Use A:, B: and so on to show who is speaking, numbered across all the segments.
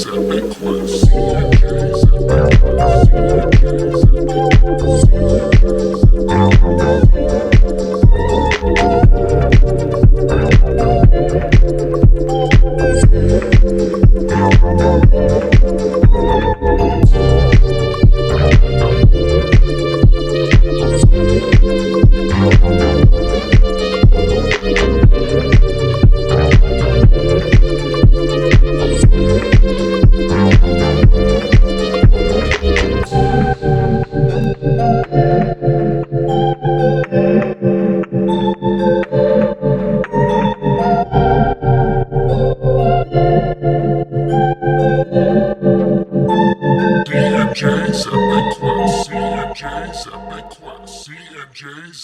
A: CMJ's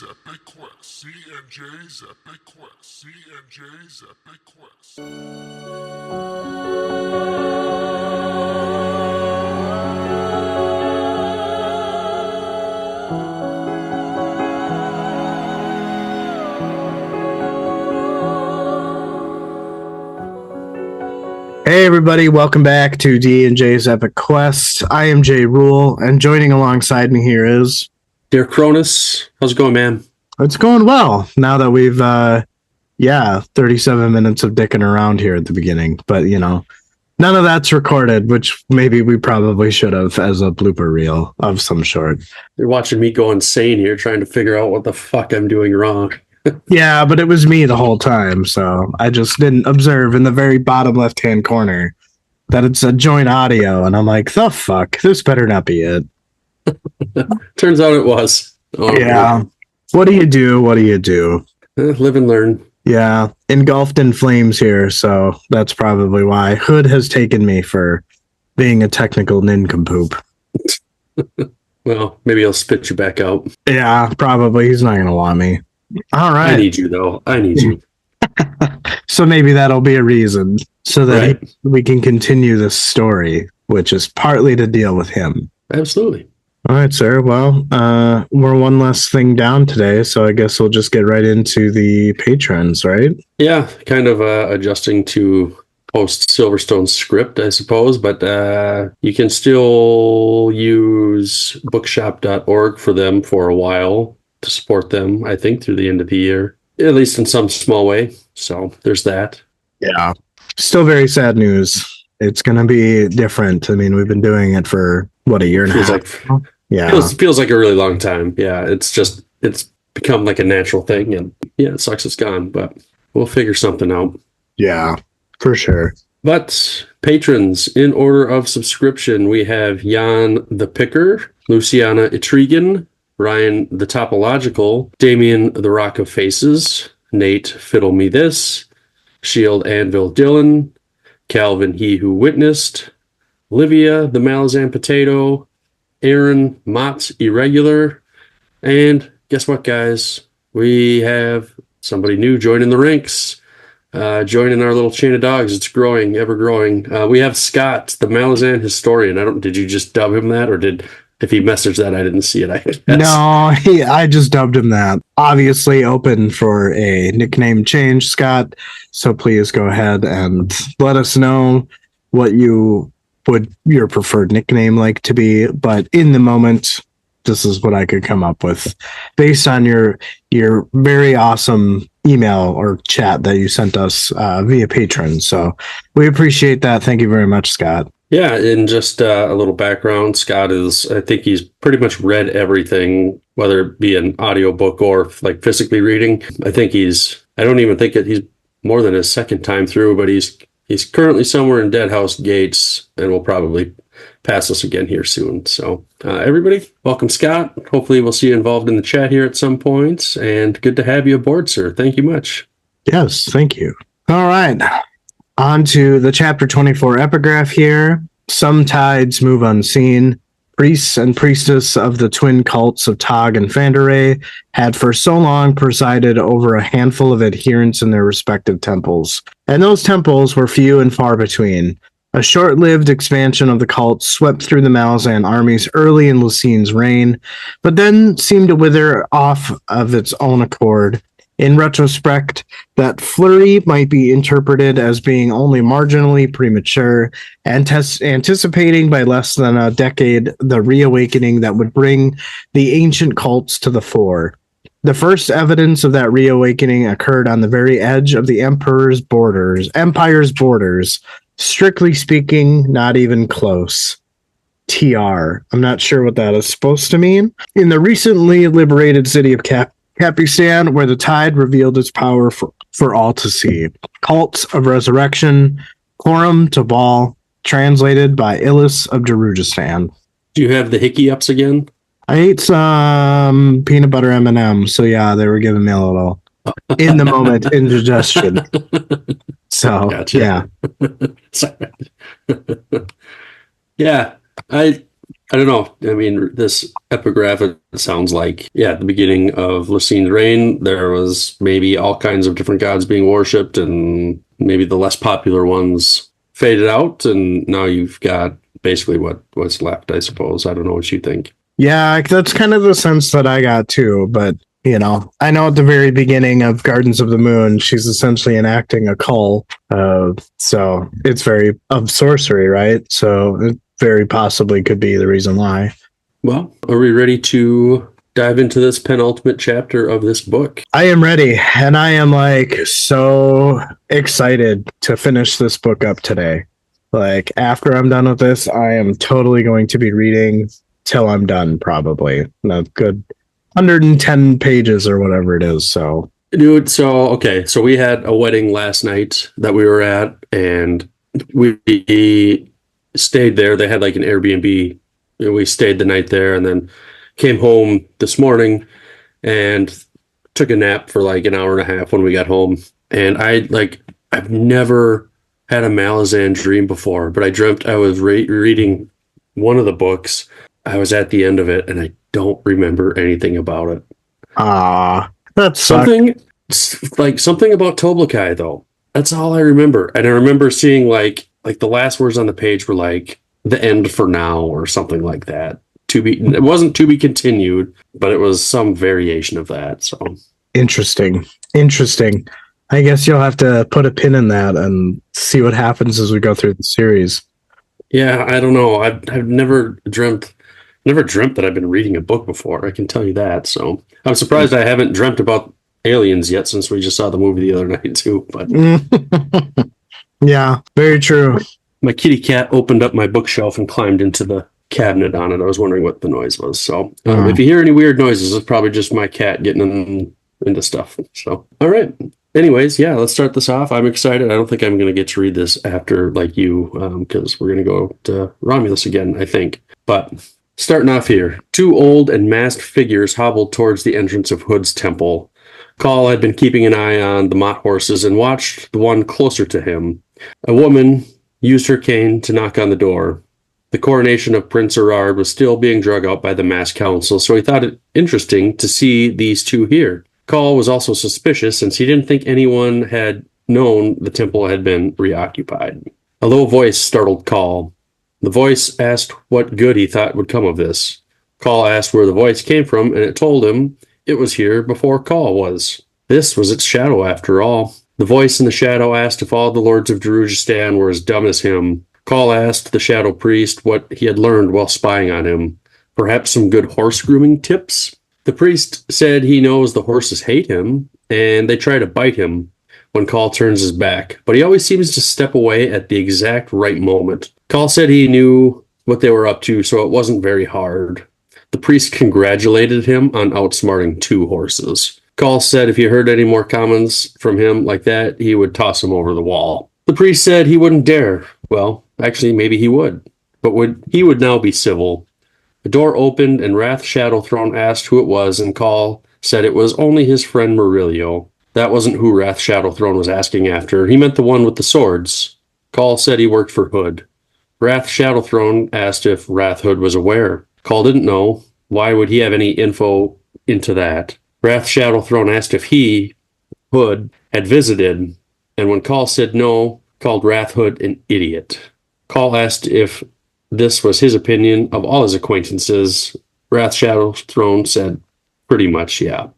A: Epic Quest. CMJ's Epic Quest. CMJ's Epic Quest.
B: Hey everybody, welcome back to D&J's Epic Quest. I am Jay Rule, and joining alongside me here is...
C: Dear Cronus, how's it going, man?
B: It's going well, now that we've, 37 minutes of dicking around here at the beginning. But, none of that's recorded, which maybe we probably should have as a blooper reel of some sort.
C: You're watching me go insane here, trying to figure out what the fuck I'm doing wrong.
B: Yeah, but it was me the whole time, so I just didn't observe in the very bottom left-hand corner that it's a joint audio, and I'm like, the fuck, this better not be it.
C: Turns out it was.
B: Oh, yeah. Man. What do you do?
C: Live and learn.
B: Yeah, engulfed in flames here, so that's probably why. Hood has taken me for being a technical nincompoop.
C: Well, maybe he'll spit you back out.
B: Yeah, probably. He's not going to want me. All right.
C: I need you, though. I need you.
B: So maybe that'll be a reason so that we can continue this story, which is partly to deal with him.
C: Absolutely.
B: All right, sir. Well, we're one less thing down today, so I guess we'll just get right into the patrons, right?
C: Yeah, kind of adjusting to post Silverstone's script, I suppose, but you can still use bookshop.org for them for a while to support them, I think, through the end of the year, at least in some small way. So there's that.
B: Yeah. Still very sad news. It's going to be different. I mean, we've been doing it for, a year and a half?
C: Feels like a really long time. Yeah, it's become like a natural thing. And yeah, it sucks it's gone, but we'll figure something out.
B: Yeah, for sure.
C: But patrons, in order of subscription, we have Jan the Picker, Luciana Etrigan, Ryan the Topological, Damien the Rock of Faces, Nate Fiddle Me This, Shield Anvil Dylan, Calvin He Who Witnessed, Livia the Malazan Potato, Aaron Mott Irregular, and guess what, guys? We have somebody new joining the ranks, joining our little chain of dogs. It's growing, ever growing. We have Scott, the Malazan Historian. Did you just dub him that, or if he messaged that, I didn't see it.
B: No, I just dubbed him that. Obviously open for a nickname change, Scott. So please go ahead and let us know what your preferred nickname like to be. But in the moment, this is what I could come up with based on your very awesome email or chat that you sent us via Patreon. So we appreciate that. Thank you very much, Scott.
C: Yeah, and just a little background, Scott I think he's pretty much read everything, whether it be an audiobook or like physically reading. I don't even think that he's more than his second time through, but he's currently somewhere in Deadhouse Gates and will probably pass us again here soon. So everybody, welcome, Scott. Hopefully we'll see you involved in the chat here at some points, and good to have you aboard, sir. Thank you much.
B: Yes, thank you. All right. On to the chapter 24 epigraph here. Some tides move unseen. Priests and priestess of the twin cults of Tog and Fanderay had for so long presided over a handful of adherents in their respective temples, and those temples were few and far between. A short-lived expansion of the cult swept through the Malazan armies early in Lucine's reign, but then seemed to wither off of its own accord In retrospect, that flurry might be interpreted as being only marginally premature, anticipating by less than a decade the reawakening that would bring the ancient cults to the fore. The first evidence of that reawakening occurred on the very edge of the empire's borders. Strictly speaking, not even close. TR. I'm not sure what that is supposed to mean. In the recently liberated city of Capistan, where the tide revealed its power for all to see. Cults of Resurrection, Quorum to Baal, translated by Illis of Darujistan.
C: Do you have the hickey ups again?
B: I ate some peanut butter M&Ms, so yeah, they were giving me a little in the moment indigestion. So
C: Gotcha.
B: yeah.
C: Sorry. Yeah, I don't know. I mean, this epigraph, it sounds like, at the beginning of Lucine's reign, there was maybe all kinds of different gods being worshipped, and maybe the less popular ones faded out, and now you've got basically what's left, I suppose. I don't know what you think.
B: Yeah, that's kind of the sense that I got too, but I know at the very beginning of Gardens of the Moon, she's essentially enacting a cult. So it's very of sorcery, right? So it very possibly could be the reason why.
C: Well, are we ready to dive into this penultimate chapter of this book?
B: I am ready, and I am so excited to finish this book up today. After I'm done with this, I am totally going to be reading till I'm done, probably. A good 110 pages or whatever it is. So,
C: dude, so we had a wedding last night that we were at, and we stayed there. They had an Airbnb, and we stayed the night there, and then came home this morning and took a nap for an hour and a half when we got home. And I've never had a Malazan dream before, but I dreamt I was reading one of the books. I was at the end of it, and I don't remember anything about it.
B: That's
C: something about Toblakai, though. That's all I remember. And I remember seeing the last words on the page were the end for now or something like that. It wasn't to be continued, but it was some variation of that. So
B: interesting. I guess you'll have to put a pin in that and see what happens as we go through the series.
C: Yeah, I don't know. I've never dreamt that I've been reading a book before. I can tell you that. So I'm surprised I haven't dreamt about aliens yet, since we just saw the movie the other night too. But
B: yeah, very true.
C: My kitty cat opened up my bookshelf and climbed into the cabinet on it. I was wondering what the noise was. So if you hear any weird noises, it's probably just my cat getting into stuff. So all right. Anyways, yeah, let's start this off. I'm excited. I don't think I'm going to get to read this after you, because we're going to go to Romulus again, I think. But starting off here, two old and masked figures hobbled towards the entrance of Hood's temple. Call had been keeping an eye on the Mott horses and watched the one closer to him. A woman used her cane to knock on the door. The coronation of Prince Erard was still being drug out by the masked council, so he thought it interesting to see these two here. Call was also suspicious, since he didn't think anyone had known the temple had been reoccupied. A low voice startled Call. The voice asked what good he thought would come of this. Call asked where the voice came from, and it told him it was here before Call was. This was its shadow, after all. The voice in the shadow asked if all the lords of Darujistan were as dumb as him. Call asked the shadow priest what he had learned while spying on him. Perhaps some good horse grooming tips? The priest said he knows the horses hate him, and they try to bite him when Call turns his back, but he always seems to step away at the exact right moment. Call said he knew what they were up to, so it wasn't very hard. The priest congratulated him on outsmarting two horses. Call said if he heard any more comments from him like that, he would toss him over the wall. The priest said he wouldn't dare. Well, actually, maybe he would, but he would now be civil. The door opened, and Wrath Shadowthrone asked who it was, and Call said it was only his friend Murillo. That wasn't who Wrath Shadowthrone was asking after. He meant the one with the swords. Call said he worked for Hood. Wrath Shadowthrone asked if Wrath Hood was aware. Call didn't know. Why would he have any info into that? Wrath Shadowthrone asked if he, Hood, had visited, and when Call said no, called Wrath Hood an idiot. Call asked if this was his opinion of all his acquaintances. Wrath Shadowthrone said, pretty much, yeah.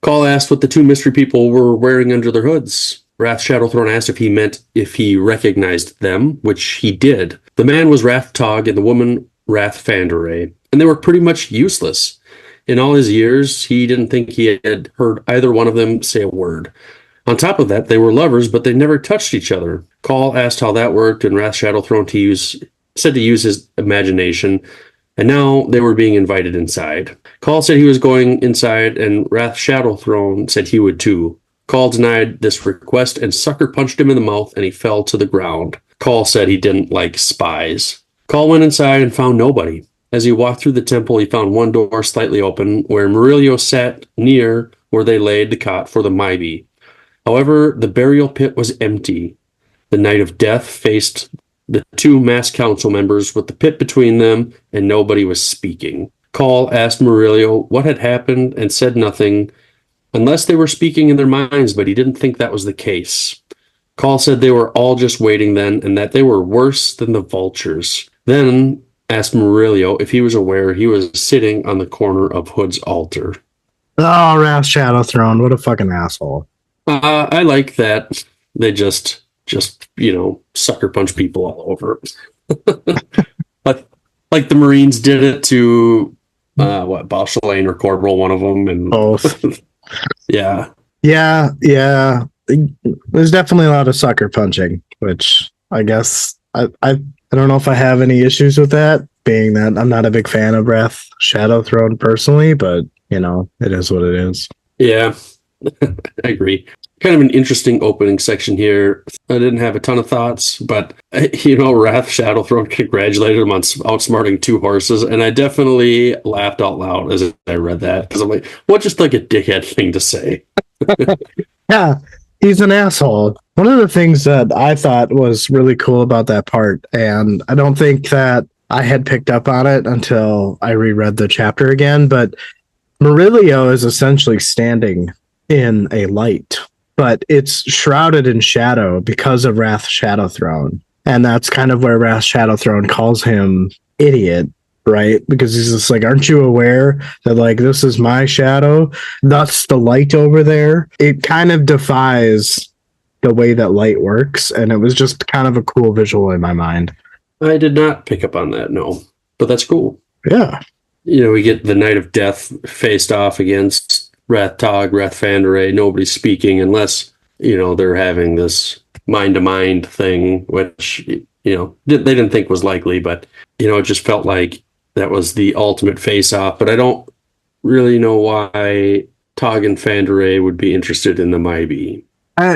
C: Call asked what the two mystery people were wearing under their hoods. Wrath Shadowthrone asked if he recognized them, which he did. The man was Wrath Tog and the woman Wrath Fanderay, and they were pretty much useless. In all his years, he didn't think he had heard either one of them say a word. On top of that, they were lovers, but they never touched each other. Call asked how that worked, and Wrath Shadowthrone said to use his imagination, and now they were being invited inside. Call said he was going inside, and Wrath Shadowthrone said he would too. Call denied this request, and Sucker punched him in the mouth, and he fell to the ground. Call said he didn't like spies. Call went inside and found nobody. As he walked through the temple, he found one door slightly open, where Murillo sat near where they laid the cot for the Mybe. However, the burial pit was empty. The Night of Death faced the two mass council members with the pit between them, and nobody was speaking. Call asked Murillo what had happened and said nothing, unless they were speaking in their minds, but he didn't think that was the case. Call said they were all just waiting then, and that they were worse than the vultures. Then asked Murillo if he was aware he was sitting on the corner of Hood's altar.
B: Oh, Wrath Shadowthrone, what a fucking asshole.
C: I like that they just sucker punch people all over. like the Marines did it to Bauchelane or Corporal, one of them, and
B: both.
C: Yeah.
B: There's definitely a lot of sucker punching, which I guess I don't know if I have any issues with that, being that I'm not a big fan of Wrath Shadowthrone personally, but it is what it is.
C: Yeah. I agree. Kind of an interesting opening section here. I didn't have a ton of thoughts, but Wrath Shadowthrone congratulated him on outsmarting two horses, and I definitely laughed out loud as I read that, because I'm like, what just like a dickhead thing to say?
B: Yeah, he's an asshole. One of the things that I thought was really cool about that part, and I don't think that I had picked up on it until I reread the chapter again, but Murillo is essentially standing in a light, but it's shrouded in shadow because of Wrath Shadowthrone. And that's kind of where Wrath Shadowthrone calls him idiot, right? Because he's just like, aren't you aware that like this is my shadow? That's the light over there. It kind of defies the way that light works. And it was just kind of a cool visual in my mind.
C: I did not pick up on that, no. But that's cool.
B: Yeah.
C: We get the Night of Death faced off against Wrath Tog, Wrath Fanderay, nobody's speaking unless, they're having this mind-to-mind thing, which, they didn't think was likely, but, it just felt like that was the ultimate face-off. But I don't really know why Tog and Fanderay would be interested in the Mybe.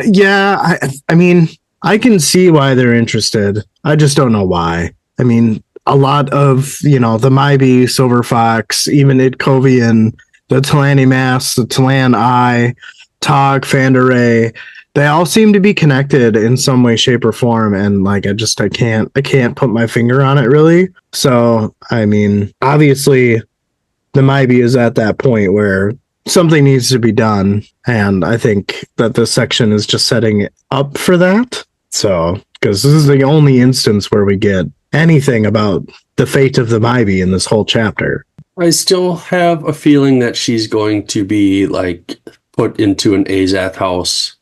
B: Yeah, I mean, I can see why they're interested. I just don't know why. I mean, a lot of, the Mybe, Silver Fox, even Idkovian, the Talani Mass, the Talan Eye, Tog, Fanderay, they all seem to be connected in some way, shape, or form. And like, I can't put my finger on it really. So, I mean, obviously the Mybe is at that point where something needs to be done. And I think that this section is just setting it up for that. So, because this is the only instance where we get anything about the fate of the Mybe in this whole chapter.
C: I still have a feeling that she's going to be like put into an Azath house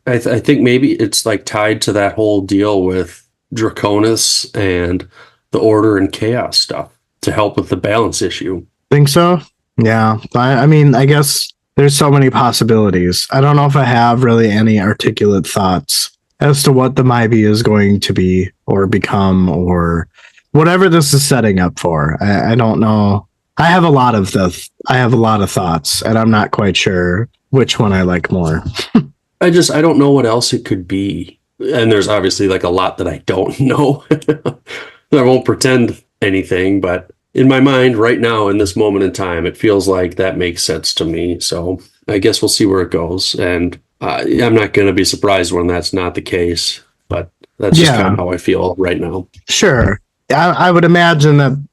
C: I think maybe it's like tied to that whole deal with Draconis and the Order and Chaos stuff to help with the balance issue.
B: Think so? Yeah. I mean, I guess there's so many possibilities. I don't know if I have really any articulate thoughts as to what the Mybe is going to be or become or whatever this is setting up for. I don't know. I have a lot of thoughts, and I'm not quite sure which one I like more.
C: I don't know what else it could be. And there's obviously like a lot that I don't know. I won't pretend anything, but in my mind right now, in this moment in time, it feels like that makes sense to me. So I guess we'll see where it goes. And I'm not going to be surprised when that's not the case, but that's just kind of how I feel right now.
B: Sure. I would imagine that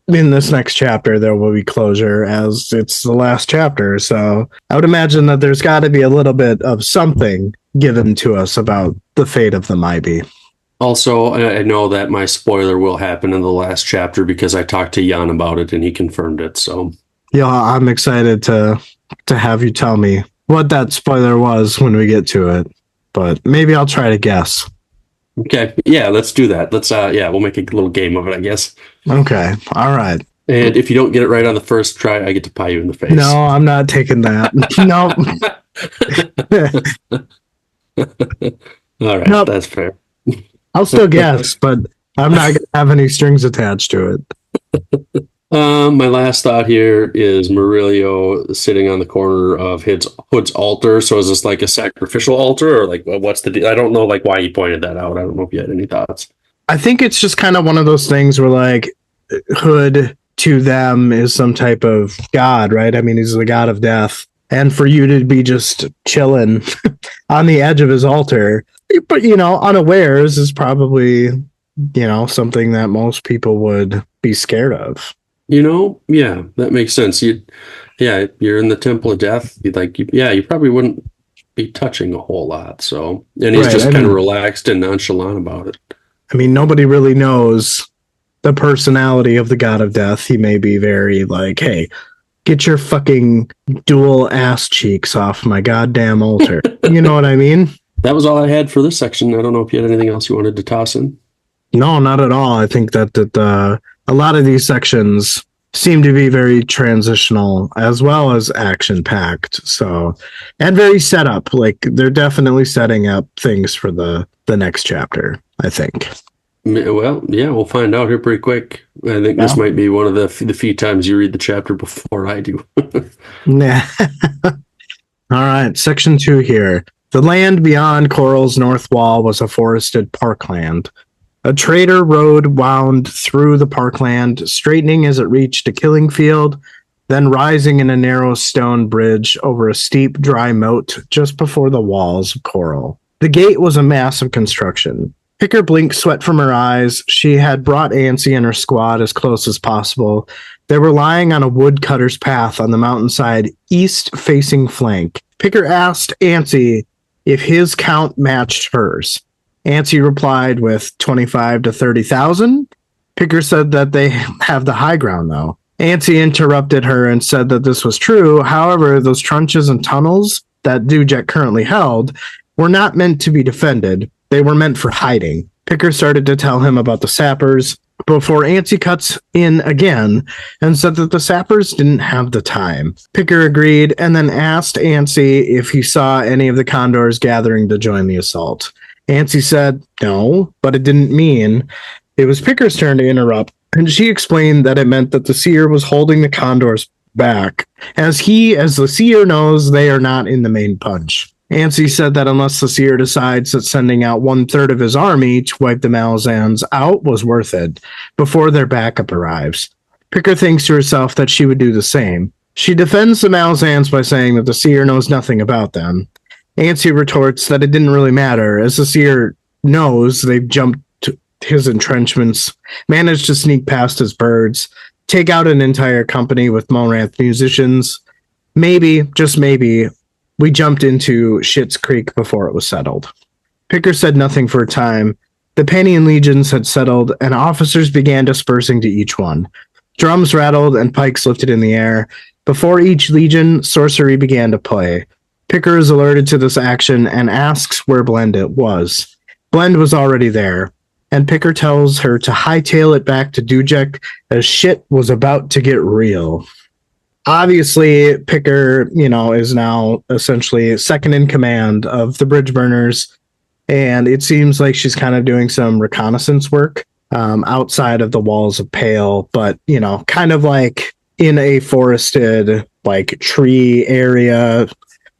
B: in this next chapter, there will be closure as it's the last chapter. So I would imagine that there's got to be a little bit of something given to us about the fate of the Mybe.
C: Also, I know that my spoiler will happen in the last chapter because I talked to Jan about it and he confirmed it. So
B: yeah, I'm excited to to have you tell me what that spoiler was when we get to it, but maybe I'll try to guess.
C: Okay. Yeah, let's do that. We'll make a little game of it, I guess.
B: Okay. All right.
C: And if you don't get it right on the first try, I get to pie you in the face.
B: No, I'm not taking that. Nope.
C: All right.
B: Nope.
C: That's fair.
B: I'll still guess, but I'm not going to have any strings attached to it.
C: My last thought here is Murillo sitting on the corner of Hood's altar. So is this like a sacrificial altar, or like what's the deal? I don't know like why he pointed that out. I don't know if you had any thoughts.
B: I think it's just kind of one of those things where like Hood to them is some type of god, right? I mean, he's the god of death. And for you to be just chilling on the edge of his altar, but unawares is probably, something that most people would be scared of.
C: Yeah, that makes sense. You're in the Temple of Death. You probably wouldn't be touching a whole lot. So, and he's just kind of relaxed and nonchalant about it.
B: I mean, nobody really knows the personality of the God of Death. He may be very like, hey, get your fucking dual ass cheeks off my goddamn altar. You know what I mean?
C: That was all I had for this section. I don't know if you had anything else you wanted to toss in.
B: No, not at all. I think that a lot of these sections seem to be very transitional as well as action packed. So, and very set up. Like they're definitely setting up things for the next chapter, I think.
C: Well, yeah, we'll find out here pretty quick. I think this might be one of the few times you read the chapter before I do.
B: Yeah. All right, section 2 here. The land beyond Coral's north wall was a forested parkland. A trader road wound through the parkland, straightening as it reached a killing field, then rising in a narrow stone bridge over a steep, dry moat just before the walls of Coral. The gate was a mass of construction. Picker blinked sweat from her eyes. She had brought Ansi and her squad as close as possible. They were lying on a woodcutter's path on the mountainside east-facing flank. Picker asked Ansi if his count matched hers. Ansi replied with 25 to 30,000. Picker said that they have the high ground, though. Ansi interrupted her and said that this was true. However, those trenches and tunnels that Dujek currently held were not meant to be defended. They were meant for hiding. Picker started to tell him about the sappers before Ansi cuts in again and said that the sappers didn't have the time. Picker agreed and then asked Ansi if he saw any of the condors gathering to join the assault. Ansi said no, but it didn't mean. It was Picker's turn to interrupt, and she explained that it meant that the seer was holding the condors back. As the seer knows, they are not in the main punch. Ansi said that unless the seer decides that sending out 1/3 of his army to wipe the Malazans out was worth it before their backup arrives. Picker thinks to herself that she would do the same. She defends the Malazans by saying that the seer knows nothing about them. Ansi retorts that it didn't really matter, as the seer knows they've jumped to his entrenchments, managed to sneak past his birds, take out an entire company with Moranth musicians. Maybe, just maybe, we jumped into Schitt's Creek before it was settled. Picker said nothing for a time. The Pannion legions had settled, and officers began dispersing to each one. Drums rattled and pikes lifted in the air. Before each legion, sorcery began to play. Picker is alerted to this action and asks where Blend it was. Blend was already there, and Picker tells her to hightail it back to Dujek as shit was about to get real. Obviously, Picker, is now essentially second in command of the bridge burners, and it seems like she's kind of doing some reconnaissance work outside of the walls of Pale, but, kind of like in a forested, like, tree area,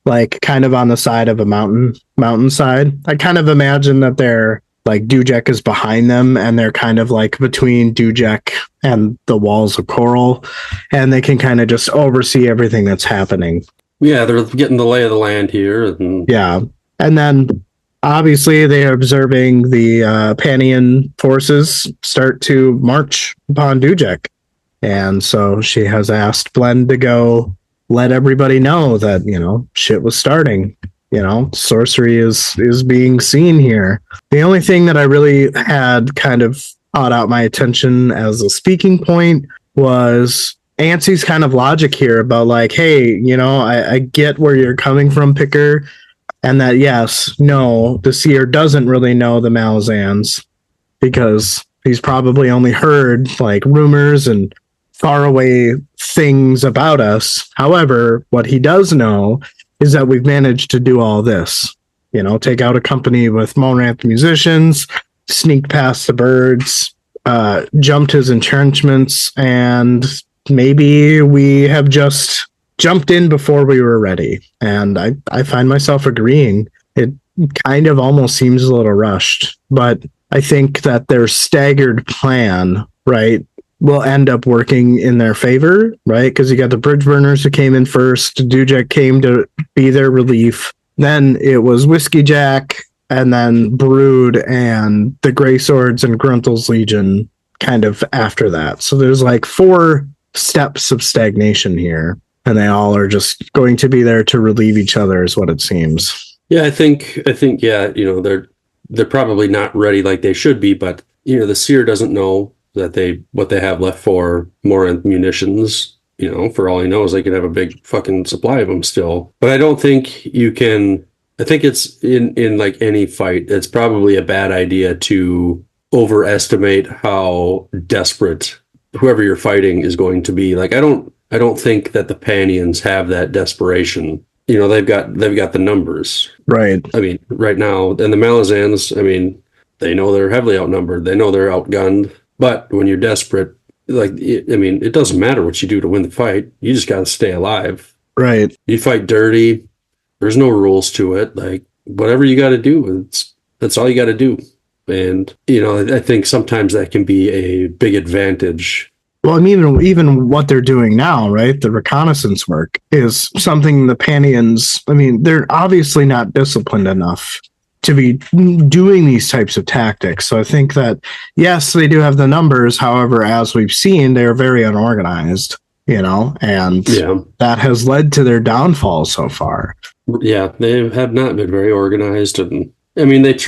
B: like, kind of on the side of a mountainside. I kind of imagine that they're, like, Dujek is behind them, and they're kind of, like, between Dujek and the walls of Coral, and they can kind of just oversee everything that's happening.
C: Yeah, they're getting the lay of the land here.
B: Yeah, and then obviously they are observing the Pannion forces start to march upon Dujek, and so she has asked Blend to go let everybody know that shit was starting. Sorcery is being seen here. The only thing that I really had kind of caught out my attention as a speaking point was Ansie's kind of logic here about like, hey, I get where you're coming from, Picker, and that yes, no, the seer doesn't really know the Malazans because he's probably only heard like rumors and faraway things about us. However, what he does know is that we've managed to do all this. Take out a company with Monranth musicians, sneak past the birds, jumped his entrenchments, and maybe we have just jumped in before we were ready. And I find myself agreeing. It kind of almost seems a little rushed, but I think that their staggered plan, right, will end up working in their favor, right? Because you got the bridge burners who came in first. Dujek came to be their relief. Then it was Whiskey Jack, and then Brood and the Grey Swords and Gruntle's Legion kind of after that. So there's like 4 steps of stagnation here, and they all are just going to be there to relieve each other, is what it seems.
C: Yeah, I think, yeah, they're probably not ready like they should be, but the seer doesn't know that what they have left for more munitions. For all he knows, they could have a big fucking supply of them still. But I don't think you can. I think it's in like any fight, it's probably a bad idea to overestimate how desperate whoever you're fighting is going to be. Like I don't think that the Pannions have that desperation. They've got the numbers.
B: Right.
C: I mean, right now, and the Malazans, I mean, they know they're heavily outnumbered. They know they're outgunned. But when you're desperate, it doesn't matter what you do to win the fight. You just got to stay alive.
B: Right.
C: You fight dirty. There's no rules to it. Like whatever you got to do, that's all you got to do. And I think sometimes that can be a big advantage.
B: Well, I mean, even what they're doing now, right? The reconnaissance work is something the Pannions, I mean, they're obviously not disciplined enough to be doing these types of tactics. So I think that, yes, they do have the numbers. However, as we've seen, they're very unorganized, and that has led to their downfall so far.
C: Yeah, they have not been very organized. And I mean, it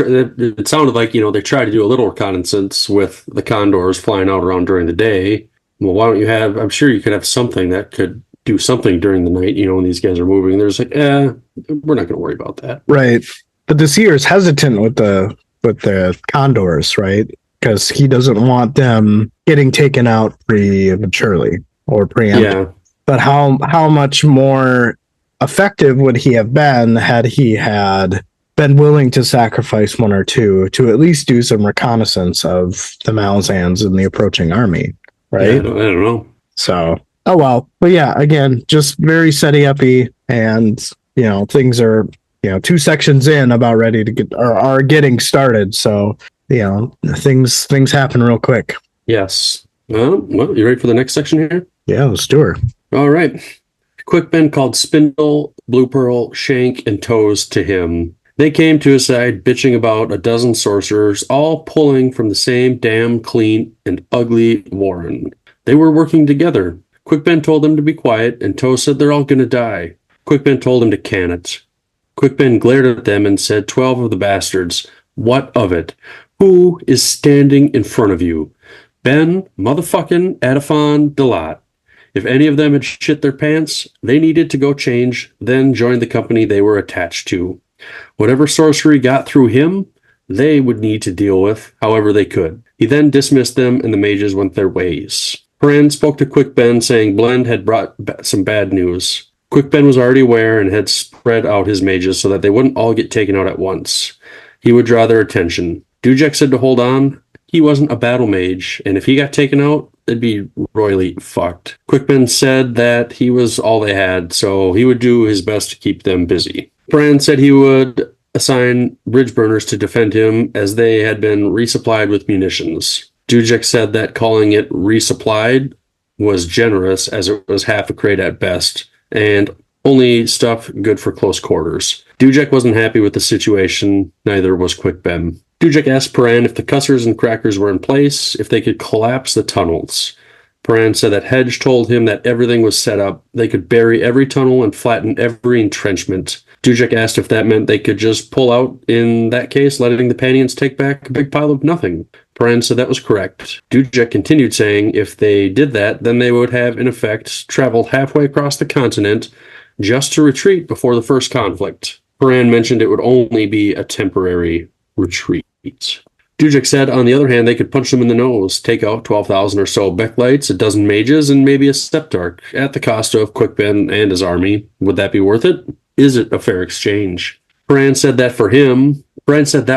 C: sounded like, they tried to do a little reconnaissance with the condors flying out around during the day. Well, why don't you I'm sure you could have something that could do something during the night, when these guys are moving. There's like, we're not going to worry about that.
B: Right. But the seer is hesitant with the condors, right? Because he doesn't want them getting taken out prematurely or preempted. Yeah. But how much more effective would he have been had he had been willing to sacrifice 1 or 2 to at least do some reconnaissance of the Malazans and the approaching army? Right?
C: Yeah, I don't know.
B: So, oh well. But yeah, again, just very setty-uppy, and things are 2 sections in, about ready to get or are getting started. So things happen real quick.
C: Yes. Well, you ready for the next section here?
B: Yeah, let's do her.
C: All right. Quick Ben called Spindle, Blue Pearl, Shank, and Toes to him. They came to his side, bitching about a dozen sorcerers, all pulling from the same damn clean and ugly warren. They were working together. Quick Ben told them to be quiet, and Toes said they're all going to die. Quick Ben told him to can it. Quick Ben glared at them and said, 12 of the bastards. What of it? Who is standing in front of you? Ben, motherfucking Adafon Delat. If any of them had shit their pants, they needed to go change, then join the company they were attached to. Whatever sorcery got through him, they would need to deal with however they could. He then dismissed them, and the mages went their ways. Paran spoke to Quick Ben, saying Blend had brought some bad news. Quick Ben was already aware and had spread out his mages so that they wouldn't all get taken out at once. He would draw their attention. Dujek said to hold on. He wasn't a battle mage, and if he got taken out, they'd be royally fucked. Quick Ben said that he was all they had, so he would do his best to keep them busy. Paran said he would assign bridge burners to defend him, as they had been resupplied with munitions. Dujek said that calling it resupplied was generous, as it was half a crate at best, and only stuff good for close quarters. Dujek wasn't happy with the situation, neither was Quick Ben. Dujek asked Paran if the cussers and crackers were in place, if they could collapse the tunnels. Paran said that Hedge told him that everything was set up. They could bury every tunnel and flatten every entrenchment. Dujek asked if that meant they could just pull out, in that case, letting the Pannions take back a big pile of nothing. Paran said that was correct. Dujek continued saying if they did that, then they would have, in effect, traveled halfway across the continent just to retreat before the first conflict. Paran mentioned it would only be a temporary retreat. Dujek said, on the other hand, they could punch them in the nose, take out 12,000 or so Beklites, a dozen mages, and maybe a Stepdark, at the cost of Quickben and his army. Would that be worth it? Is it a fair exchange? Paran said that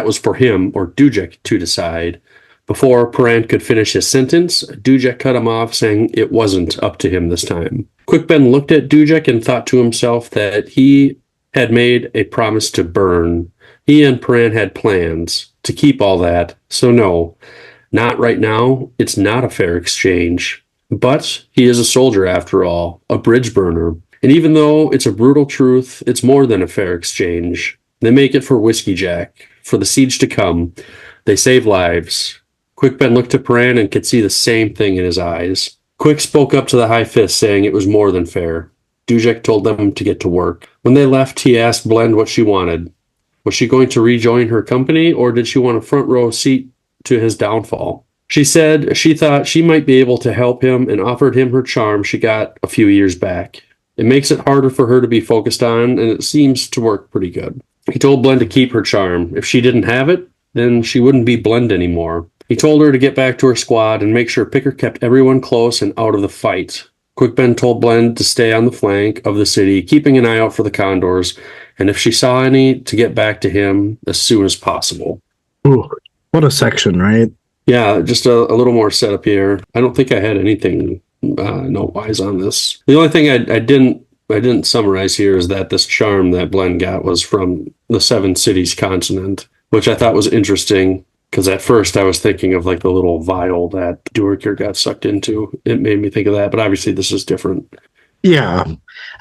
C: was for him, or Dujek, to decide. Before Paran could finish his sentence, Dujek cut him off, saying it wasn't up to him this time. Quickben looked at Dujek and thought to himself that he had made a promise to burn. He and Paran had plans to keep all that, so no, not right now. It's not a fair exchange. But he is a soldier after all, a bridge burner. And even though it's a brutal truth, it's more than a fair exchange. They make it for Whiskey Jack, for the siege to come. They save lives. Quickben looked to Paran and could see the same thing in his eyes. Quick spoke up to the High Fist, saying it was more than fair. Dujek told them to get to work. When they left, he asked Blend what she wanted. Was she going to rejoin her company, or did she want a front row seat to his downfall? She said she thought she might be able to help him and offered him her charm she got a few years back. It makes it harder for her to be focused on, and it seems to work pretty good. He told Blend to keep her charm. If she didn't have it, then she wouldn't be Blend anymore. He told her to get back to her squad and make sure Picker kept everyone close and out of the fight. Quickben told Blend to stay on the flank of the city, keeping an eye out for the Condors, and if she saw any, to get back to him as soon as possible.
B: Ooh, what a section, right?
C: Yeah, just a little more setup here. I don't think I had anything note-wise on this. The only thing I didn't summarize here is that this charm that Blend got was from the Seven Cities continent, which I thought was interesting. Because at first I was thinking of like the little vial that Duerker got sucked into. It made me think of that, but obviously this is different.
B: Yeah.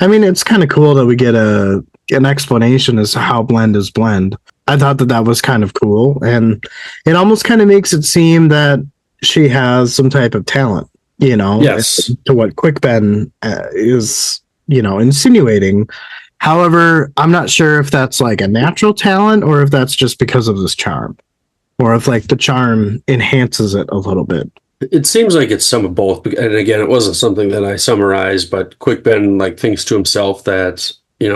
B: I mean, it's kind of cool that we get an explanation as to how Blend is Blend. I thought that was kind of cool. And it almost kind of makes it seem that she has some type of talent,
C: Yes.
B: to what Quickben is, insinuating. However, I'm not sure if that's like a natural talent or if that's just because of this charm. Or if like the charm enhances it a little bit.
C: It seems like it's some of both. And again, it wasn't something that I summarized, but Quickben like thinks to himself that,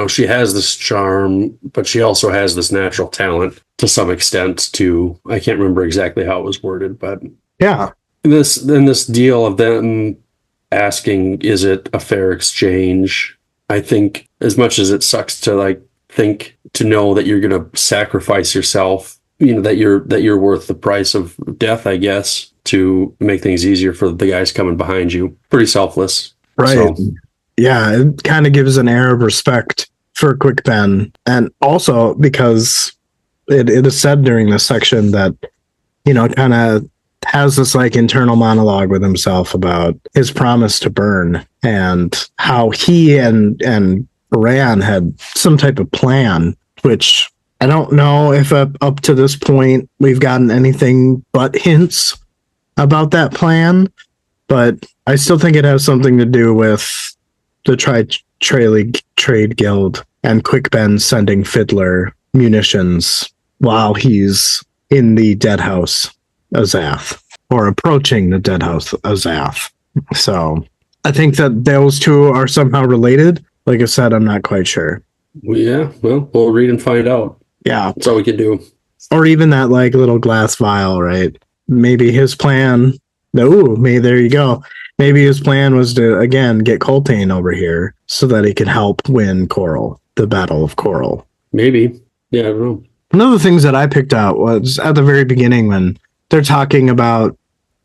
C: she has this charm, but she also has this natural talent to some extent too. I can't remember exactly how it was worded, but
B: yeah.
C: This deal of them asking, is it a fair exchange? I think as much as it sucks to think to know that you're going to sacrifice yourself, that you're worth the price of death, I guess, to make things easier for the guys coming behind you. Pretty selfless.
B: Right.
C: So,
B: yeah, it kind of gives an air of respect for Quickben. And also because it is said during this section that, kind of has this like internal monologue with himself about his promise to burn and how he and Ran had some type of plan, which I don't know if up to this point we've gotten anything but hints about that plan, but I still think it has something to do with the Trade Guild and Quickben sending Fiddler munitions while he's in the Dead House Azath, or approaching the Dead House Azath. So I think that those two are somehow related. Like I said, I'm not quite sure.
C: Yeah, well, we'll read and find out.
B: Yeah.
C: That's all we can do.
B: Or even that like little glass vial, right? Maybe his plan. There you go. Maybe his plan was to, again, get Coltane over here so that he could help win Coral, the Battle of Coral.
C: Maybe. Yeah, I don't know.
B: One of the things that I picked out was at the very beginning when they're talking about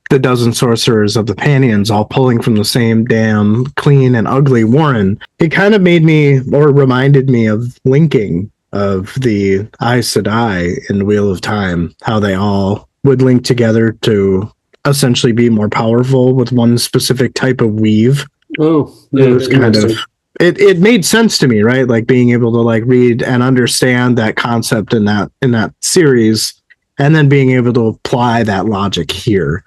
B: the dozen sorcerers of the Pannions all pulling from the same damn clean and ugly warren. It kind of made me, or reminded me of linking of the Aes Sedai in Wheel of Time, how they all would link together to essentially be more powerful with one specific type of weave.
C: Oh, yeah,
B: it was kind of it made sense to me, right? Like being able to like read and understand that concept in that series, and then being able to apply that logic here.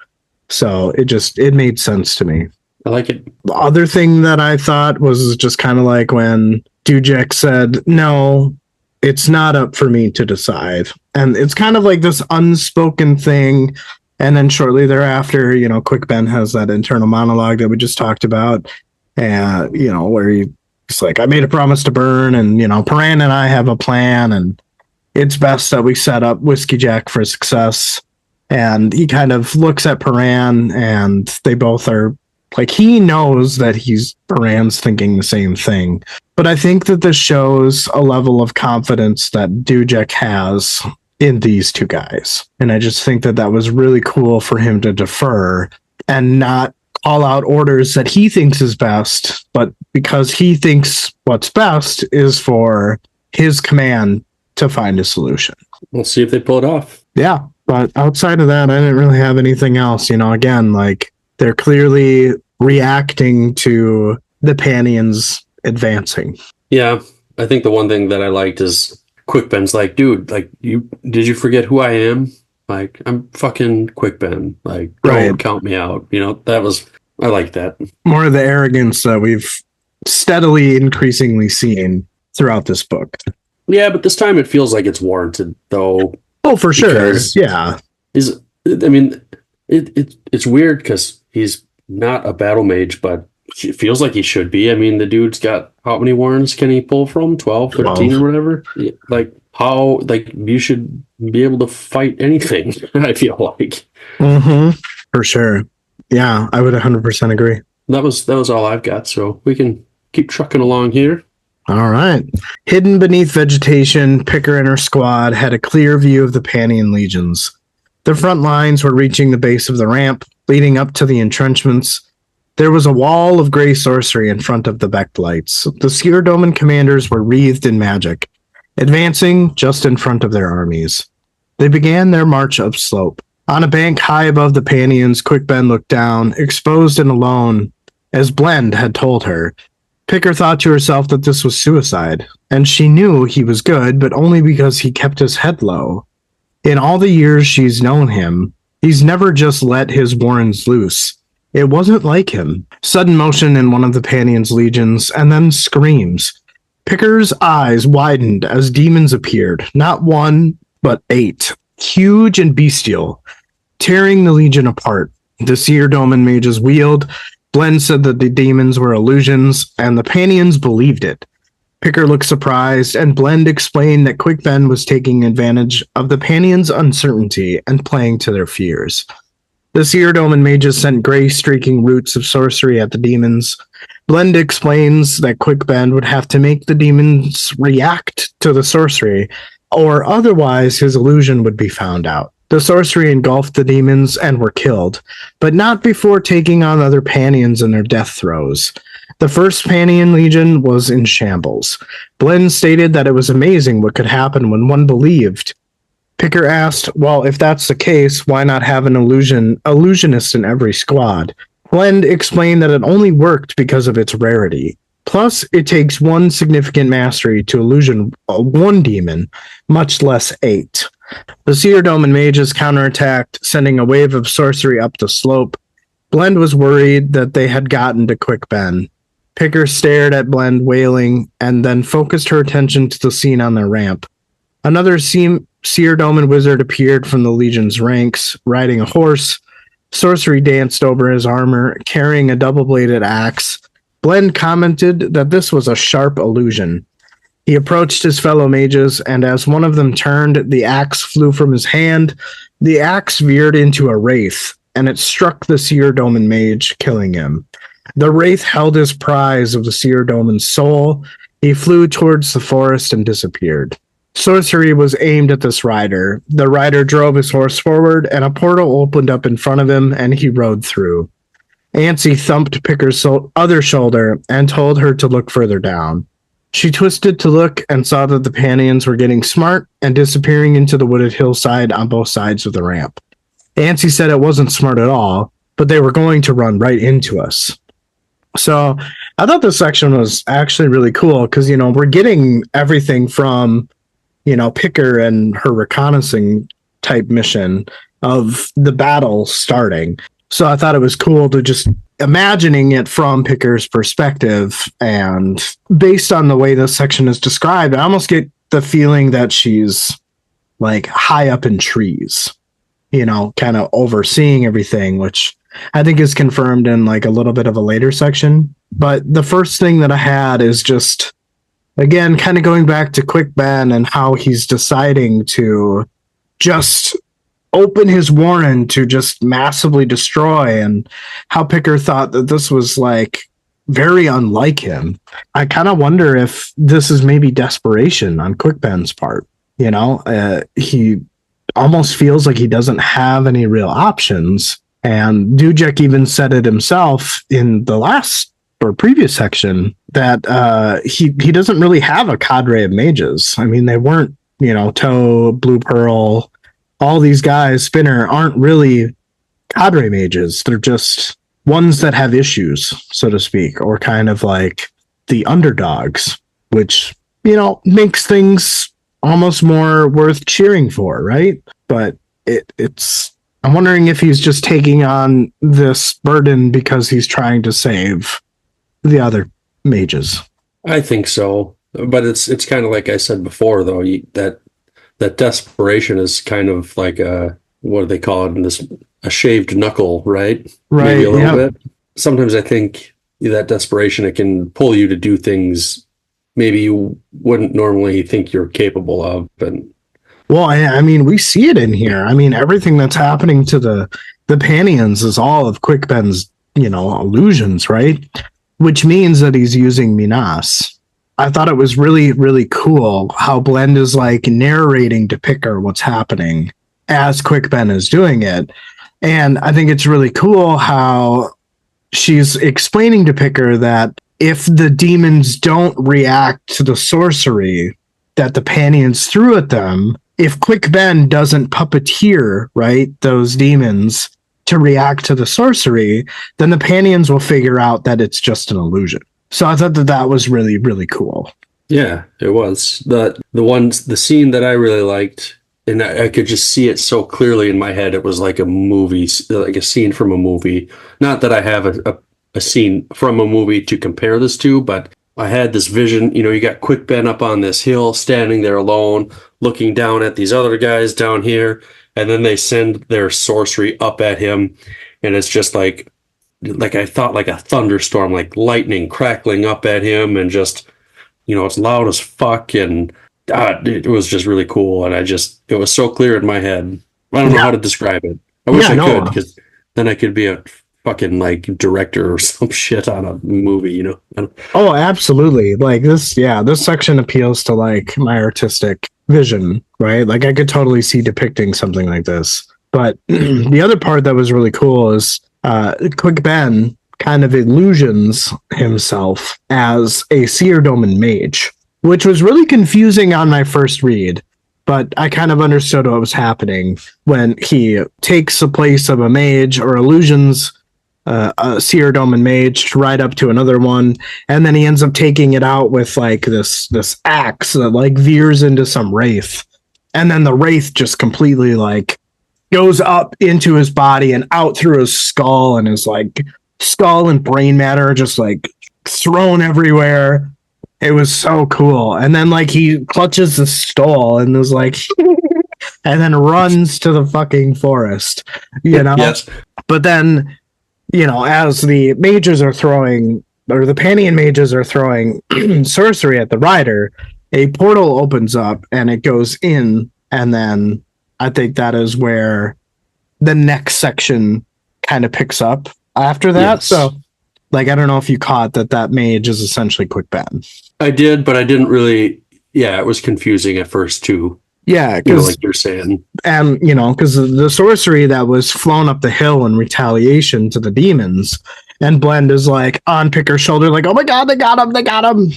B: So it made sense to me.
C: I like it.
B: The other thing that I thought was just kind of like when Dujek said, no, it's not up for me to decide. And it's kind of like this unspoken thing. And then shortly thereafter, Quick Ben has that internal monologue that we just talked about. And, where he's like, I made a promise to Burn, and, Paran and I have a plan, and it's best that we set up Whiskey Jack for success. And he kind of looks at Paran, and they both are like, he knows that Paran's thinking the same thing. But I think that this shows a level of confidence that Dujek has in these two guys. And I just think that that was really cool for him to defer and not call out orders that he thinks is best, but because he thinks what's best is for his command to find a solution.
C: We'll see if they pull it off.
B: Yeah. But outside of that, I didn't really have anything else. Again, like, they're clearly reacting to the Pannions advancing.
C: Yeah, I think the one thing that I liked is Quick Ben's like, dude, like, did you forget who I am? Like, I'm fucking Quick Ben. Like, don't count me out. I like that. More
B: of the arrogance that we've steadily, increasingly seen throughout this book.
C: Yeah, but this time it feels like it's warranted, though.
B: Oh, for sure. Yeah.
C: It's weird because he's not a battle mage, but it feels like he should be. I mean, the dude's got, how many warrants can he pull from? 12, 13 or whatever? Like, you should be able to fight anything, I feel like.
B: Mm-hmm. For sure. Yeah, I would 100% agree.
C: That was all I've got, so we can keep trucking along here.
B: All right. Hidden beneath vegetation, Picker and her squad had a clear view of the Pannion legions. The front lines were reaching the base of the ramp, leading up to the entrenchments. There was a wall of gray sorcery in front of the Beck lights. The Seerdoman commanders were wreathed in magic, advancing just in front of their armies. They began their march upslope. On a bank high above the Pannions, Quick Ben looked down, exposed and alone, as Blend had told her. Picker thought to herself that this was suicide, and she knew he was good, but only because he kept his head low. In all the years she's known him, he's never just let his warrens loose. It wasn't like him. Sudden motion in one of the Pannion's legions, and then screams. Picker's eyes widened as demons appeared, not one, but 8, huge and bestial, tearing the legion apart. The Seerdoman mages wheeled. Blend said that the demons were illusions, and the Pannions believed it. Picker looked surprised, and Blend explained that Quick Ben was taking advantage of the Pannions' uncertainty and playing to their fears. The Seerdoman mages sent gray streaking roots of sorcery at the demons. Blend explains that Quick Ben would have to make the demons react to the sorcery, or otherwise his illusion would be found out. The sorcery engulfed the demons and were killed, but not before taking on other Pannions in their death throes. The first Pannion Legion was in shambles. Blend stated that it was amazing what could happen when one believed. Picker asked, well, if that's the case, why not have an illusionist in every squad? Blend explained that it only worked because of its rarity. Plus, it takes one significant mastery to illusion one demon, much less 8. The Seerdoman mages counterattacked, sending a wave of sorcery up the slope. Blend was worried that they had gotten to Quick Ben. Picker stared at Blend, wailing, and then focused her attention to the scene on the ramp. Another Seerdoman wizard appeared from the Legion's ranks, riding a horse. Sorcery danced over his armor, carrying a double-bladed axe. Blend commented that this was a sharp illusion. He approached his fellow mages, and as one of them turned, the axe flew from his hand. The axe veered into a wraith, and it struck the Seerdoman mage, killing him. The wraith held his prize of the Seerdoman's soul. He flew towards the forest and disappeared. Sorcery was aimed at this rider. The rider drove his horse forward, and a portal opened up in front of him, and he rode through. Ansi thumped Picker's other shoulder and told her to look further down. She twisted to look and saw that the Pannions were getting smart and disappearing into the wooded hillside on both sides of the ramp. Ansi said it wasn't smart at all, but they were going to run right into us. So I thought this section was actually really cool because, we're getting everything from, Picker and her reconnaissance type mission of the battle starting. So I thought it was cool to just imagining it from Picker's perspective, and based on the way this section is described, I almost get the feeling that she's like high up in trees, kind of overseeing everything, which I think is confirmed in like a little bit of a later section. But the first thing that I had is just, again, kind of going back to Quick Ben and how he's deciding to just open his warren to just massively destroy, and how Picker thought that this was like very unlike him. I kind of wonder if this is maybe desperation on Quick Ben's part. He almost feels like he doesn't have any real options. And Dujek even said it himself in the last or previous section that he doesn't really have a cadre of mages. I mean, they weren't, Toe, Blue Pearl, all these guys, Spinner, aren't really cadre mages. They're just ones that have issues, so to speak, or kind of like the underdogs, which, makes things almost more worth cheering for, right? But it's I'm wondering if he's just taking on this burden because he's trying to save the other mages.
C: I think so, but it's kind of like I said before, though, that desperation is kind of like what do they call it in this, a shaved knuckle, right?
B: Right.
C: Maybe a little bit. Sometimes I think that desperation, it can pull you to do things maybe you wouldn't normally think you're capable of. And
B: well, I mean, we see it in here. I mean, everything that's happening to the Pannions is all of Quick Ben's, illusions, right? Which means that he's using Minas. I thought it was really, really cool how Blend is like narrating to Picker what's happening as Quick Ben is doing it. And I think it's really cool how she's explaining to Picker that if the demons don't react to the sorcery that the Pannions threw at them, if Quick Ben doesn't puppeteer, right, those demons to react to the sorcery, then the Pannions will figure out that it's just an illusion. So I thought that was really, really cool.
C: Yeah, it was. The scene that I really liked, and I could just see it so clearly in my head, it was like a movie, like a scene from a movie. Not that I have a scene from a movie to compare this to, but I had this vision. You got Quick Ben up on this hill, standing there alone, looking down at these other guys down here, and then they send their sorcery up at him, and it's just like I thought, like a thunderstorm, like lightning crackling up at him, and just, it's loud as fuck, and it was just really cool, and it was so clear in my head. I don't know how to describe it. I wish I could, because then I could be a fucking like director or some shit on a movie,
B: Oh, absolutely. Like this section appeals to like my artistic vision, right? Like I could totally see depicting something like this. But the other part that was really cool is Quick Ben kind of illusions himself as a Seer Doman mage, which was really confusing on my first read. But I kind of understood what was happening when he takes the place of a mage or illusions a Seer Doman mage right up to another one, and then he ends up taking it out with like this axe that like veers into some wraith, and then the wraith just completely like goes up into his body and out through his skull, and his like skull and brain matter just like thrown everywhere. It was so cool. And then like he clutches the stole and was like and then runs to the fucking forest,
C: Yes.
B: But then, as the mages are throwing, or the Pannion mages are throwing sorcery at the rider, a portal opens up and it goes in, and then I think that is where the next section kind of picks up after that.
C: Yes.
B: So, like, I don't know if you caught that mage is essentially Quick Ben.
C: I did, but I didn't really. Yeah, it was confusing at first too.
B: Yeah,
C: like you're saying.
B: And, because the sorcery that was flown up the hill in retaliation to the demons, and Blend is like on Picker's shoulder, like, oh my God, they got him.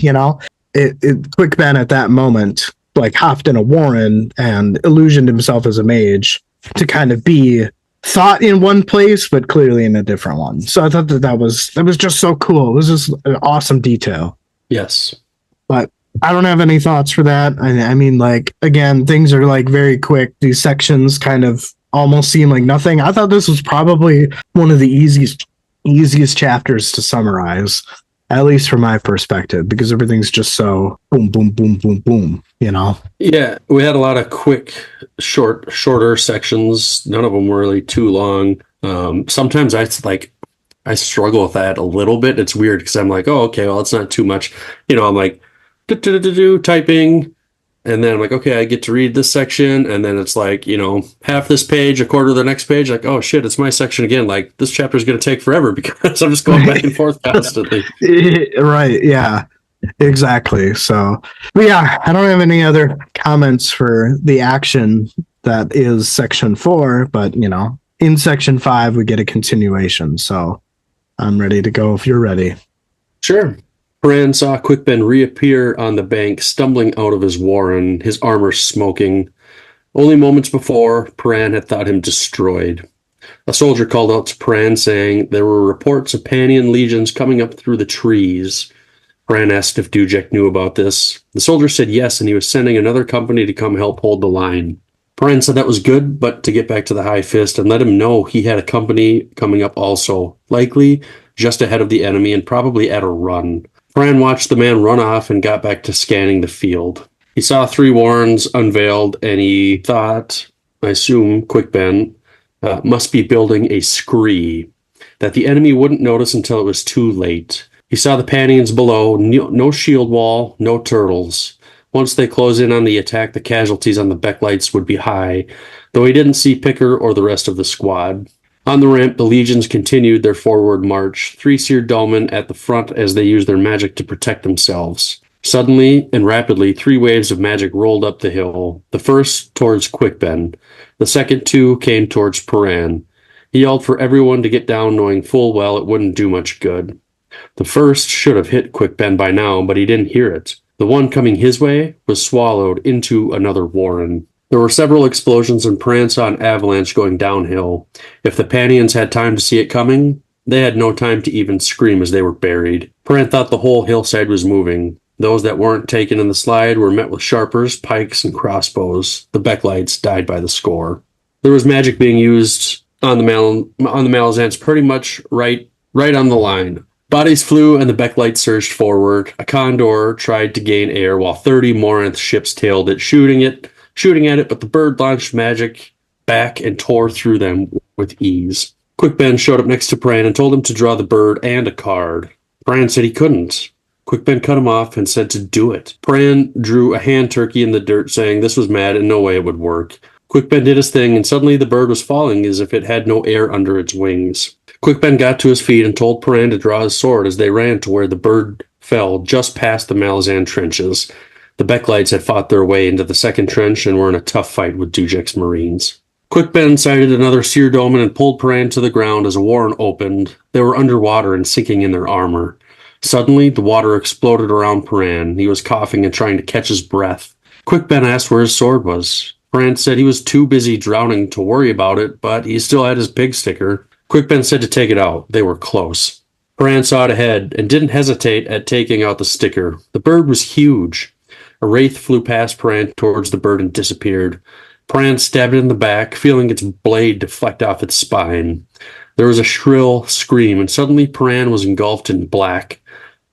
B: Quick Ben at that moment, like hopped in a warren and illusioned himself as a mage to kind of be thought in one place, but clearly in a different one. So I thought that was just so cool. It was just an awesome detail.
C: Yes.
B: But I don't have any thoughts for that. I mean, like, again, things are like very quick. These sections kind of almost seem like nothing. I thought this was probably one of the easiest chapters to summarize. at least from my perspective, because everything's just so boom, boom, boom, boom, boom, you know?
C: Yeah, we had a lot of quick, shorter sections. None of them were really too long. Sometimes I struggle with that a little bit. It's weird because I'm like, oh, okay, well, it's not too much. I'm like, typing. And then I'm like, okay, I get to read this section. And then it's like, half this page, a quarter of the next page. Like, oh, shit, it's my section again. Like, this chapter is going to take forever because I'm just going back and forth constantly.
B: Right. Yeah, exactly. So, but yeah, I don't have any other comments for the action that is section 4, but, in section 5, we get a continuation. So I'm ready to go if you're ready.
C: Sure. Bran saw Quickben reappear on the bank, stumbling out of his warren, his armor smoking. Only moments before, Bran had thought him destroyed. A soldier called out to Bran, saying there were reports of Pannion legions coming up through the trees. Bran asked if Dujek knew about this. The soldier said yes, and he was sending another company to come help hold the line. Bran said that was good, but to get back to the High Fist and let him know he had a company coming up also, likely just ahead of the enemy and probably at a run. Bran watched the man run off and got back to scanning the field. He saw 3 warrens unveiled, and he thought, I assume Quickben, must be building a scree, that the enemy wouldn't notice until it was too late. He saw the Pannions below, no shield wall, no turtles. Once they close in on the attack, the casualties on the Becklights would be high, though he didn't see Picker or the rest of the squad. On the ramp, the legions continued their forward march, 3 seared Dolmen at the front as they used their magic to protect themselves. Suddenly and rapidly, 3 waves of magic rolled up the hill, the first towards Quickben. The second 2 came towards Paran. He yelled for everyone to get down, knowing full well it wouldn't do much good. The first should have hit Quickben by now, but he didn't hear it. The one coming his way was swallowed into another warren. There were several explosions, and Paran saw an avalanche going downhill. If the Pannions had time to see it coming, they had no time to even scream as they were buried. Paran thought the whole hillside was moving. Those that weren't taken in the slide were met with sharpers, pikes, and crossbows. The Becklights died by the score. There was magic being used on the Malazans pretty much right on the line. Bodies flew and the Becklights surged forward. A condor tried to gain air while 30 Morinth ships tailed it, shooting at it, but the bird launched magic back and tore through them with ease. Quickben showed up next to Bran and told him to draw the bird and a card. Bran said he couldn't. Quickben cut him off and said to do it. Bran drew a hand turkey in the dirt, saying this was mad and no way it would work. Quickben did his thing, and suddenly the bird was falling as if it had no air under its wings. Quickben got to his feet and told Paran to draw his sword as they ran to where the bird fell just past the Malazan trenches. The Becklights had fought their way into the second trench and were in a tough fight with Dujek's Marines. Quickben sighted another seer Dolmen and pulled Paran to the ground as a warren opened. They were underwater and sinking in their armor. Suddenly, the water exploded around Paran. He was coughing and trying to catch his breath. Quickben asked where his sword was. Paran said he was too busy drowning to worry about it, but he still had his pig sticker. Quickben said to take it out. They were close. Paran saw it ahead and didn't hesitate at taking out the sticker. The bird was huge. A wraith flew past Paran towards the bird and disappeared. Paran stabbed it in the back, feeling its blade deflect off its spine. There was a shrill scream, and suddenly Paran was engulfed in black.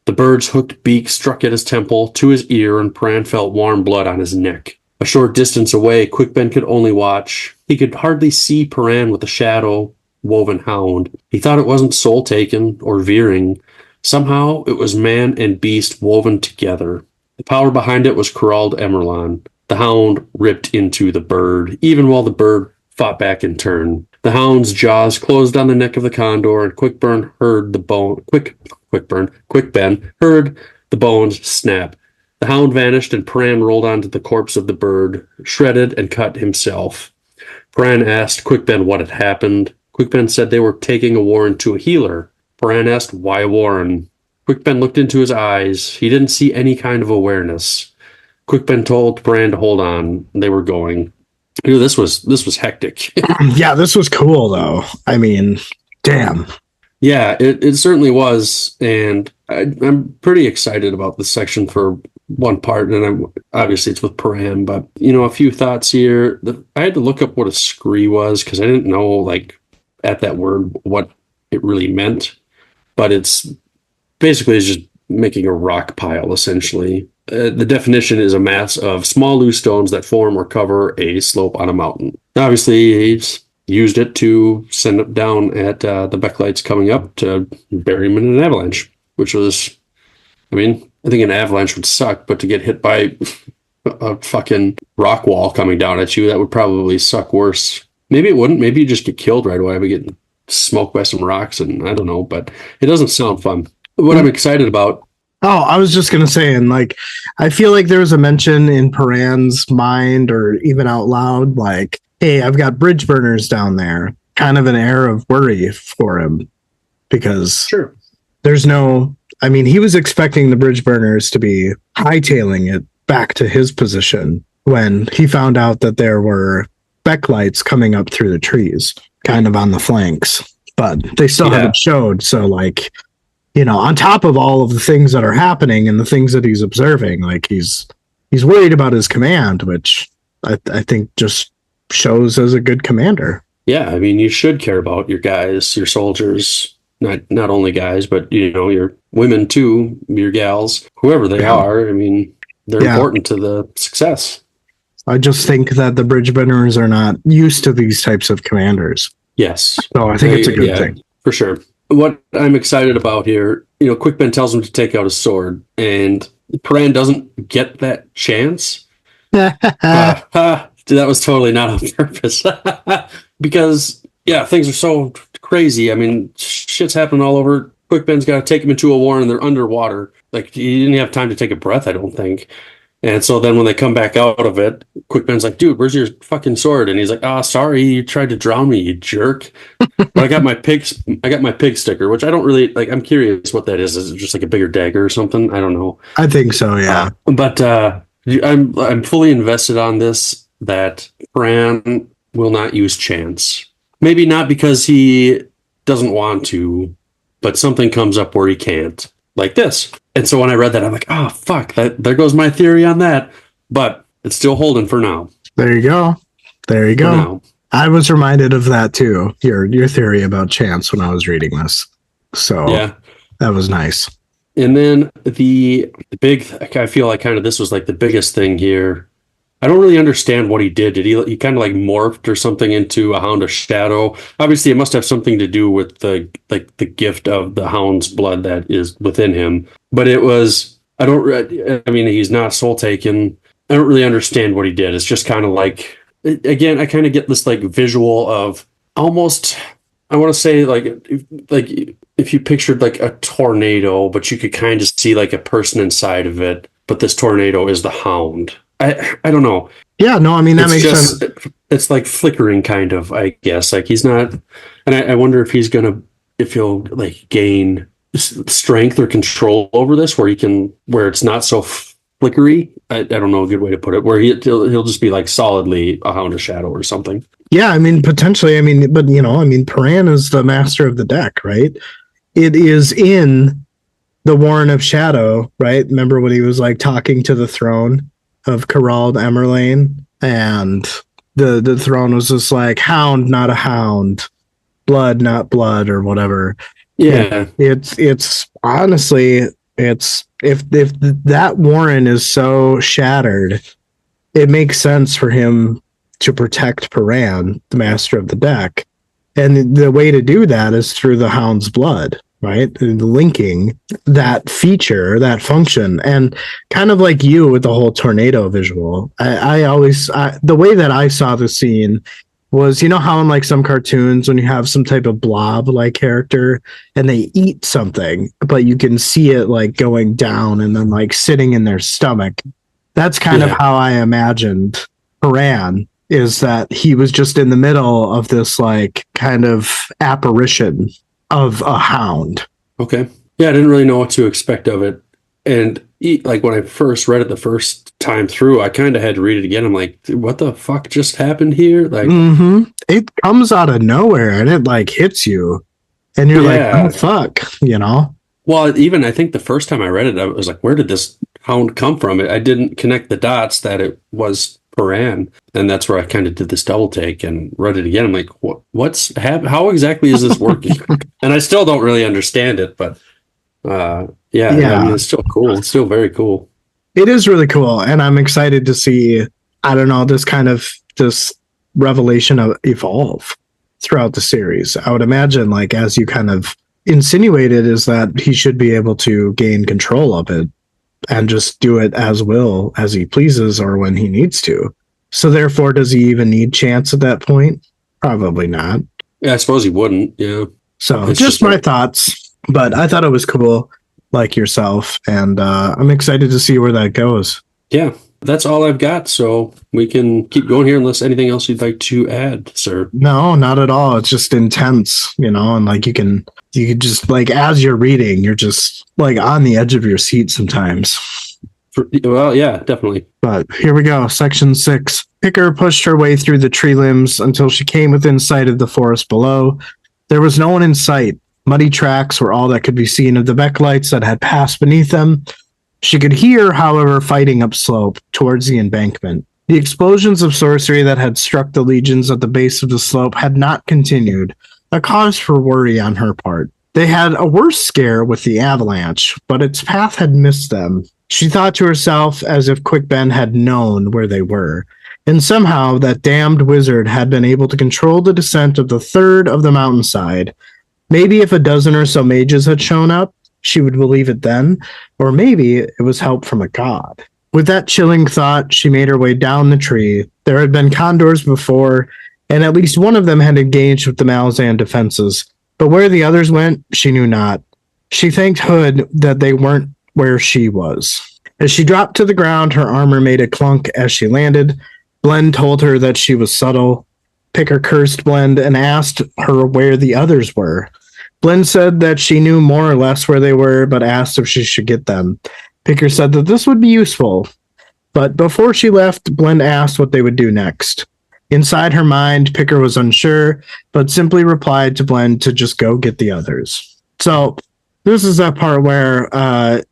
C: The bird's hooked beak struck at his temple, to his ear, and Paran felt warm blood on his neck. A short distance away, Quickben could only watch. He could hardly see Paran with the shadow woven hound. He thought it wasn't soul taken or veering. Somehow it was man and beast woven together. The power behind it was Corald Emerlon. The hound ripped into the bird, even while the bird fought back in turn. The hound's jaws closed on the neck of the condor, and Quickben heard the bones snap. The hound vanished, and Paran rolled onto the corpse of the bird, shredded and cut himself. Paran asked Quickben what had happened. Quickben said they were taking a warren to a healer. Paran asked why warren. Quickben looked into his eyes. He didn't see any kind of awareness. Quickben told Paran to hold on. They were going. This was hectic.
B: Yeah, this was cool though. I mean, damn.
C: Yeah, it certainly was, and I'm pretty excited about this section for one part, and obviously it's with Paran, but a few thoughts here. I had to look up what a scree was because I didn't know at that word what it really meant, but it's basically just making a rock pile, essentially. The definition is a mass of small loose stones that form or cover a slope on a mountain. Obviously, he's used it to send it down at the Becklites coming up to bury him in an avalanche, which was, I mean, I think an avalanche would suck, but to get hit by a fucking rock wall coming down at you, that would probably suck worse. Maybe it wouldn't. Maybe you just get killed right away. But get smoked by some rocks, and I don't know, but it doesn't sound fun. What I'm excited about.
B: Oh, I was just gonna say, and like, I feel like there was a mention in Paran's mind, or even out loud, like, "Hey, I've got bridge burners down there." Kind of an air of worry for him, because
C: Sure.
B: there's no. I mean, he was expecting the bridge burners to be hightailing it back to his position when he found out that there were Becklights coming up through the trees, kind of on the flanks, but they still haven't showed. So, like, you know, on top of all of the things that are happening and the things that he's observing, like he's worried about his command, which I think just shows as a good commander.
C: Yeah, I mean, you should care about your guys, your soldiers, not only guys, but you know, your women too, your gals, whoever they are. I mean, they're important to the success.
B: I just think that the bridge burners are not used to these types of commanders.
C: Yes.
B: So I think it's a good thing.
C: For sure. What I'm excited about here, you know, Quickben tells him to take out his sword, and Paran doesn't get that chance. That was totally not on purpose. Because, yeah, things are so crazy. I mean, shit's happening all over. Quickben's got to take him into a war, and they're underwater. Like, he didn't have time to take a breath, I don't think. And so then when they come back out of it, Quickben's like, "Dude, where's your fucking sword?" And he's like, "Oh, sorry, you tried to drown me, you jerk." But I got my pig sticker, which I don't really like. I'm curious what that is. Is it just like a bigger dagger or something? I don't know.
B: I think so, yeah.
C: But I'm fully invested on this, that Bran will not use chance. Maybe not because he doesn't want to, but something comes up where he can't. Like this. And so when I read that, I'm like, oh, fuck, there goes my theory on that. But it's still holding for now.
B: There you go. There you go. I was reminded of that too, your theory about chance when I was reading this. So yeah, that was nice.
C: And then the big, I feel like kind of this was like the biggest thing here. I don't really understand what he did. Did he kind of like morphed or something into a Hound of Shadow? Obviously, it must have something to do with the gift of the Hound's blood that is within him. But it was, I mean, he's not soul taken. I don't really understand what he did. It's just kind of like, again, I kind of get this like visual of almost, I want to say like if you pictured like a tornado, but you could kind of see like a person inside of it. But this tornado is the Hound. I don't know.
B: Yeah, no, I mean, that makes sense.
C: It's like flickering kind of, I guess. Like he's not, and I wonder if he'll like gain strength or control over this where it's not so flickery. I don't know a good way to put it, where he'll just be like solidly a Hound of Shadow or something.
B: Yeah, I mean, potentially. I mean, but you know, I mean, Paran is the master of the deck, right? It is in the Warren of Shadow, right? Remember when he was like talking to the throne of Gerald Emerlane, and the throne was just like, "Hound, not a hound, blood, not blood," or whatever.
C: Yeah,
B: it's honestly, it's if that Warren is so shattered, it makes sense for him to protect Paran, the master of the deck, and the way to do that is through the Hound's blood. Right, linking that feature, that function, and kind of like you with the whole tornado visual. I always the way that I saw the scene was, you know how in like some cartoons when you have some type of blob like character and they eat something, but you can see it like going down and then like sitting in their stomach. That's kind of how I imagined Paran, is that he was just in the middle of this like kind of apparition of a hound.
C: Okay. Yeah, I didn't really know what to expect of it. And like when I first read it the first time through, I kind of had to read it again. I'm like, what the fuck just happened here? Like,
B: it comes out of nowhere and it like hits you, and you're like, oh fuck, you know.
C: Well, even I think the first time I read it, I was like, where did this hound come from? I didn't connect the dots that it was Paran, and that's where I kind of did this double take and read it again. I'm like, what's happening? How exactly is this working? And I still don't really understand it, but I mean, it's still cool. It's still very cool.
B: It is really cool, and I'm excited to see, I don't know, this revelation of evolve throughout the series. I would imagine, like, as you kind of insinuated, is that he should be able to gain control of it and just do it as he pleases or when he needs to. So therefore, does he even need Chance at that point? Probably not.
C: Yeah, I suppose he wouldn't. Yeah.
B: So
C: It's
B: just my thoughts, but I thought it was cool, like yourself, and I'm excited to see where that goes.
C: Yeah, that's all I've got. So we can keep going here unless anything else you'd like to add, sir.
B: No, not at all. It's just intense, and like you can just, like, as you're reading, you're just like on the edge of your seat sometimes.
C: Well, yeah, definitely.
B: But here we go. Section 6. Picker pushed her way through the tree limbs until she came within sight of the forest below. There was no one in sight. Muddy tracks were all that could be seen of the Becklights that had passed beneath them. She could hear, however, fighting upslope towards the embankment. The explosions of sorcery that had struck the legions at the base of the slope had not continued, a cause for worry on her part. They had a worse scare with the avalanche, but its path had missed them. She thought to herself as if Quick Ben had known where they were, and somehow that damned wizard had been able to control the descent of the third of the mountainside. Maybe if a dozen or so mages had shown up, she would believe it then, or maybe it was help from a god. With that chilling thought, she made her way down the tree. There had been condors before, and at least one of them had engaged with the Malazan defenses, but where the others went, she knew not. She thanked Hood that they weren't where she was. As she dropped to the ground, her armor made a clunk as she landed. Blend told her that she was subtle. Picker cursed Blend and asked her where the others were. Blend said that she knew more or less where they were, but asked if she should get them. Picker said that this would be useful. But before she left, Blend asked what they would do next. Inside her mind, Picker was unsure, but simply replied to Blend to just go get the others. So this is that part where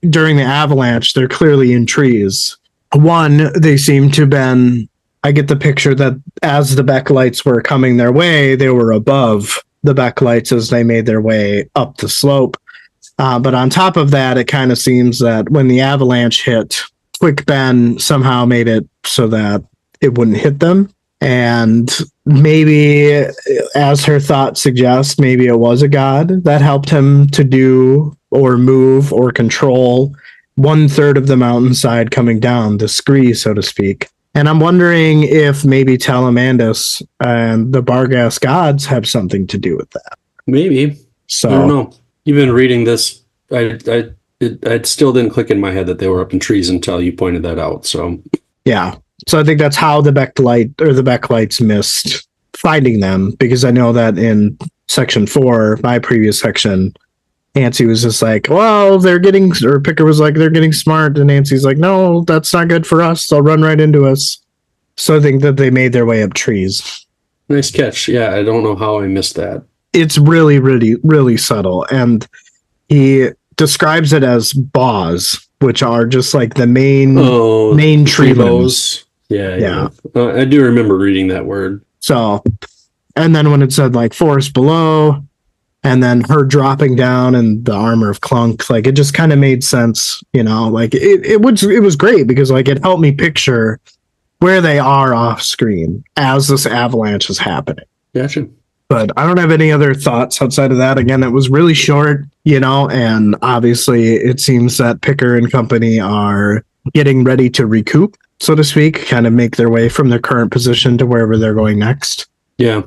B: during the avalanche, they're clearly in trees. One, they seem to have been, I get the picture that as the Becklights were coming their way, they were above the Becklights as they made their way up the slope. But on top of that, it kind of seems that when the avalanche hit, Quick Ben somehow made it so that it wouldn't hit them. And maybe, as her thought suggests, maybe it was a god that helped him to do or move or control 1/3 of the mountainside coming down, the scree, so to speak. And I'm wondering if maybe Talamandus and the Barghast gods have something to do with that.
C: Maybe.
B: So
C: I don't know. Even reading this, I still didn't click in my head that they were up in trees until you pointed that out. So
B: yeah. So I think that's how the Becklights missed finding them, because I know that in section 4, my previous section, Nancy was just like, well, Picker was like, they're getting smart. And Nancy's like, no, that's not good for us. They'll run right into us. So I think that they made their way up trees.
C: Nice catch. Yeah, I don't know how I missed that.
B: It's really, really, really subtle. And he describes it as baws, which are just like the main tree limbs.
C: Yeah. I do remember reading that word.
B: So, and then when it said like forest below, and then her dropping down and the armor of Clunk, like it just kind of made sense, like it was great because like it helped me picture where they are off screen as this avalanche is happening.
C: Gotcha.
B: But I don't have any other thoughts outside of that. Again, it was really short, and obviously it seems that Picker and company are getting ready to recoup, so to speak, kind of make their way from their current position to wherever they're going next.
C: Yeah.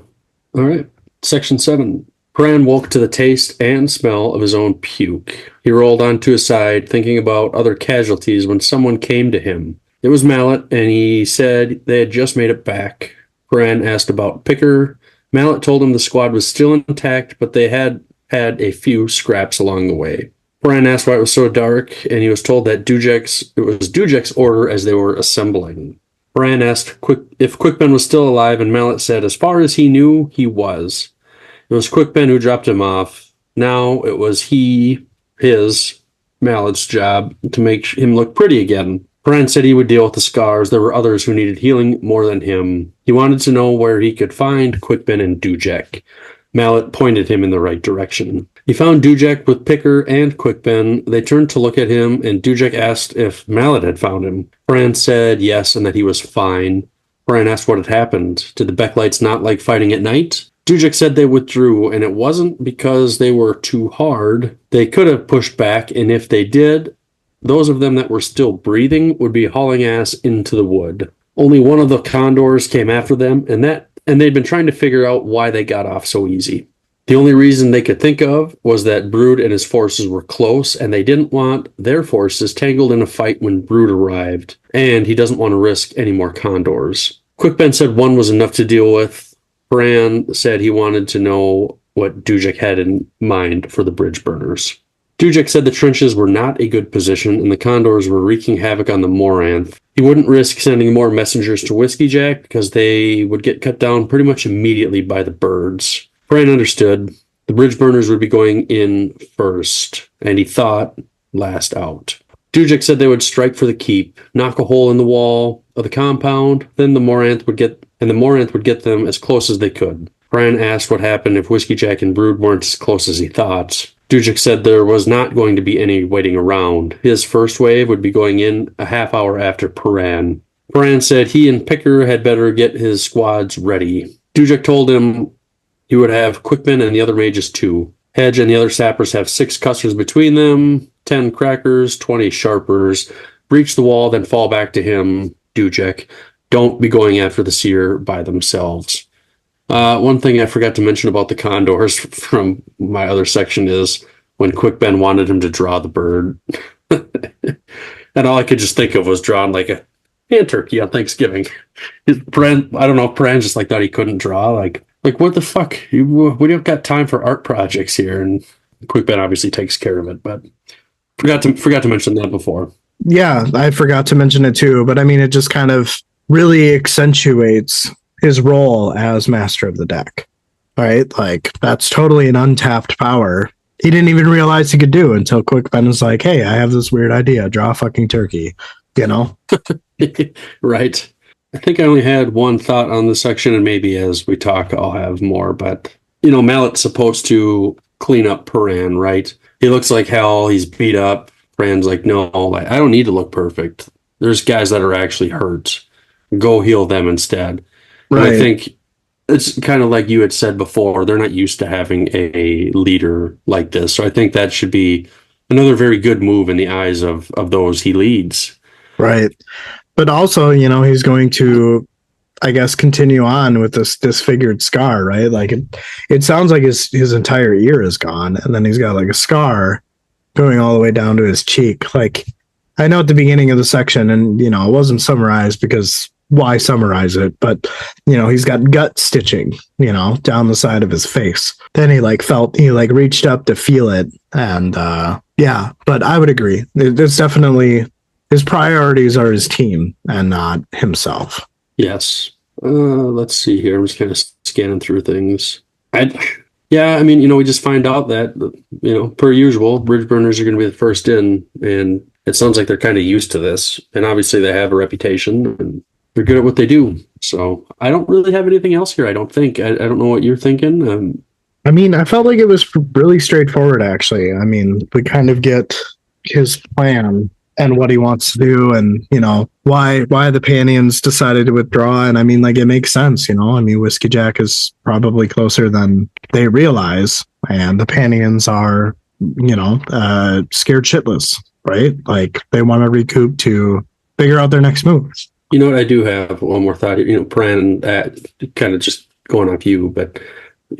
C: All right. Section 7. Bran woke to the taste and smell of his own puke. He rolled onto his side, thinking about other casualties when someone came to him. It was Mallet, and he said they had just made it back. Bran asked about Picker. Mallet told him the squad was still intact, but they had had a few scraps along the way. Bran asked why it was so dark, and he was told that it was Dujek's order as they were assembling. Bran asked if Quickben was still alive, and Mallet said as far as he knew, he was. It was Quickben who dropped him off. Now it was Mallet's job to make him look pretty again. Bran said he would deal with the scars. There were others who needed healing more than him. He wanted to know where he could find Quickben and Dujek. Mallet pointed him in the right direction. He found Dujek with Picker and Quickben. They turned to look at him, and Dujek asked if Mallet had found him. Bran said yes, and that he was fine. Bran asked what had happened. Did the Becklights not like fighting at night? Dujek said they withdrew, and it wasn't because they were too hard. They could have pushed back, and if they did, those of them that were still breathing would be hauling ass into the wood. Only one of the condors came after them, and they'd been trying to figure out why they got off so easy. The only reason they could think of was that Brood and his forces were close, and they didn't want their forces tangled in a fight when Brood arrived, and he doesn't want to risk any more condors. Quickben said one was enough to deal with. Bran said he wanted to know what Dujek had in mind for the bridge burners. Dujek said the trenches were not a good position, and the condors were wreaking havoc on the Moranth. He wouldn't risk sending more messengers to Whiskey Jack because they would get cut down pretty much immediately by the birds. Bran understood. The bridge burners would be going in first, and he thought last out. Dujek said they would strike for the keep, knock a hole in the wall of the compound, then the Moranth would get them as close as they could. Bran asked what happened if Whiskey Jack and Brood weren't as close as he thought. Dujek said there was not going to be any waiting around. His first wave would be going in a half hour after Paran. Paran said he and Picker had better get his squads ready. Dujek told him he would have Quickben and the other mages too. Hedge and the other sappers have 6 cussers between them, 10 crackers, 20 sharpers. Breach the wall, then fall back to him, Dujek. Don't be going after the seer by themselves. One thing I forgot to mention about the condors from my other section is when Quickben wanted him to draw the bird. And all I could just think of was drawing like a hand turkey on Thanksgiving. I don't know if Bran just like thought he couldn't draw. Like what the fuck? We don't got time for art projects here. And Quickben obviously takes care of it, but forgot to mention that before.
B: Yeah, I forgot to mention it too, but I mean, it just kind of really accentuates his role as master of the deck, right? Like, that's totally an untapped power he didn't even realize he could do until Quickben was like, hey, I have this weird idea, draw a fucking turkey, you know?
C: Right. I think I only had one thought on this section, and maybe as we talk, I'll have more, but, Mallet's supposed to clean up Paran, right? He looks like hell, he's beat up. Paran's like, no, I don't need to look perfect. There's guys that are actually hurt. Go heal them instead. Right. And I think it's kind of like you had said before, they're not used to having a leader like this. So I think that should be another very good move in the eyes of those he leads.
B: Right. But also, he's going to, I guess, continue on with this disfigured scar, right? Like it sounds like his entire ear is gone, and then he's got like a scar going all the way down to his cheek. Like, I know at the beginning of the section, and it wasn't summarized because why summarize it? But he's got gut stitching, down the side of his face. Then he reached up to feel it, and yeah. But I would agree. It's definitely his priorities are his team and not himself.
C: Yes. Let's see here. I'm just kind of scanning through things. We just find out that, per usual, bridge burners are going to be the first in, and it sounds like they're kind of used to this. And obviously they have a reputation, and they're good at what they do. So I don't really have anything else here, I don't think. I don't know what you're thinking.
B: I felt like it was really straightforward, actually. We kind of get his plan and what he wants to do, and why the Pannions decided to withdraw. And it makes sense. Whiskey Jack is probably closer than they realize, and the Pannions are scared shitless, right? Like, they want to recoup to figure out their next moves.
C: What, I do have one more thought here. Pran, kind of just going off you, but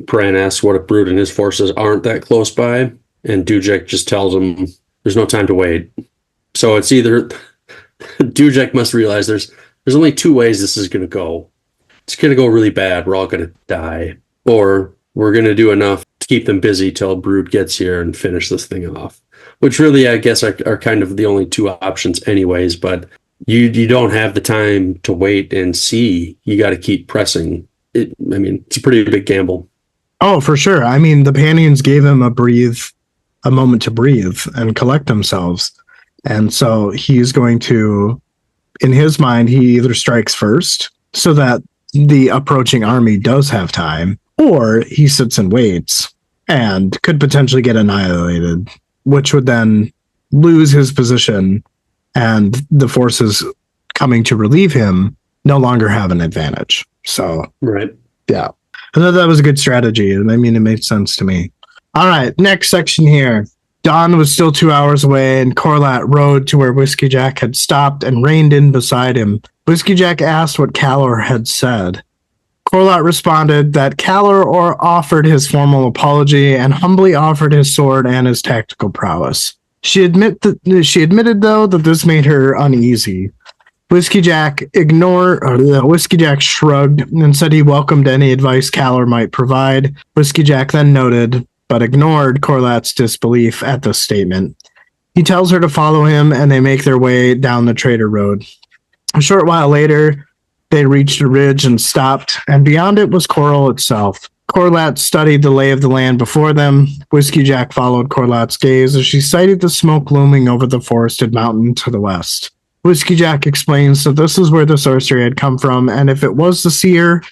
C: Pran asks what if Brood and his forces aren't that close by, and Dujek just tells him there's no time to wait. So it's either Dujek must realize there's only 2 ways this is going to go. It's going to go really bad. We're all going to die. Or we're going to do enough to keep them busy till Brood gets here and finish this thing off. Which really, I guess, are kind of the only 2 options anyways. But you don't have the time to wait and see. You got to keep pressing. It's a pretty big gamble.
B: Oh, for sure. The Pannions gave him a moment to breathe and collect themselves. And so he's going to, in his mind, he either strikes first so that the approaching army does have time, or he sits and waits and could potentially get annihilated, which would then lose his position, and the forces coming to relieve him no longer have an advantage. So,
C: Right.
B: yeah, I thought that was a good strategy. I mean, it made sense to me. All right, next section here. Dawn was still 2 hours away, and Corlat rode to where Whiskey Jack had stopped and reined in beside him. Whiskey Jack asked what Calor had said. Corlat responded that Calor offered his formal apology and humbly offered his sword and his tactical prowess. She admitted, though, that this made her uneasy. Whiskey Jack shrugged and said he welcomed any advice Calor might provide. Whiskey Jack then noted, but ignored Corlat's disbelief at this statement. He tells her to follow him, and they make their way down the Trader Road. A short while later, they reached a ridge and stopped, and beyond it was coral itself. Corlat studied the lay of the land before them. Whiskey Jack followed Corlat's gaze as she sighted the smoke looming over the forested mountain to the west. Whiskey Jack explains that this is where the sorcery had come from, and if it was the seer,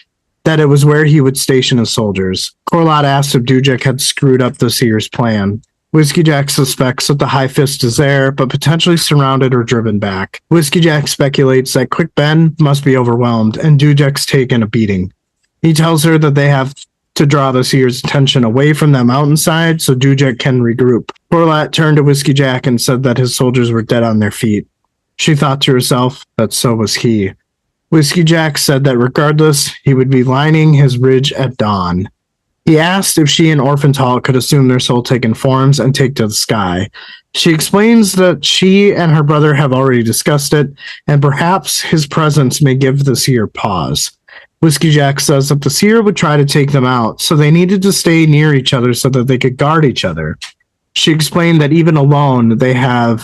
B: that it was where he would station his soldiers. Corlat asked if Dujek had screwed up the seer's plan. Whiskey Jack suspects that the High Fist is there, but potentially surrounded or driven back. Whiskey Jack speculates that Quick Ben must be overwhelmed, and Dujek's taken a beating. He tells her that they have to draw the seer's attention away from that mountainside so Dujek can regroup. Corlat turned to Whiskey Jack and said that his soldiers were dead on their feet. She thought to herself that so was he. Whiskey Jack said that regardless, he would be lining his ridge at dawn. He asked if she and Orphantal could assume their soul-taken forms and take to the sky. She explains that she and her brother have already discussed it, and perhaps his presence may give the seer pause. Whiskey Jack says that the seer would try to take them out, so they needed to stay near each other so that they could guard each other. She explained that even alone, they are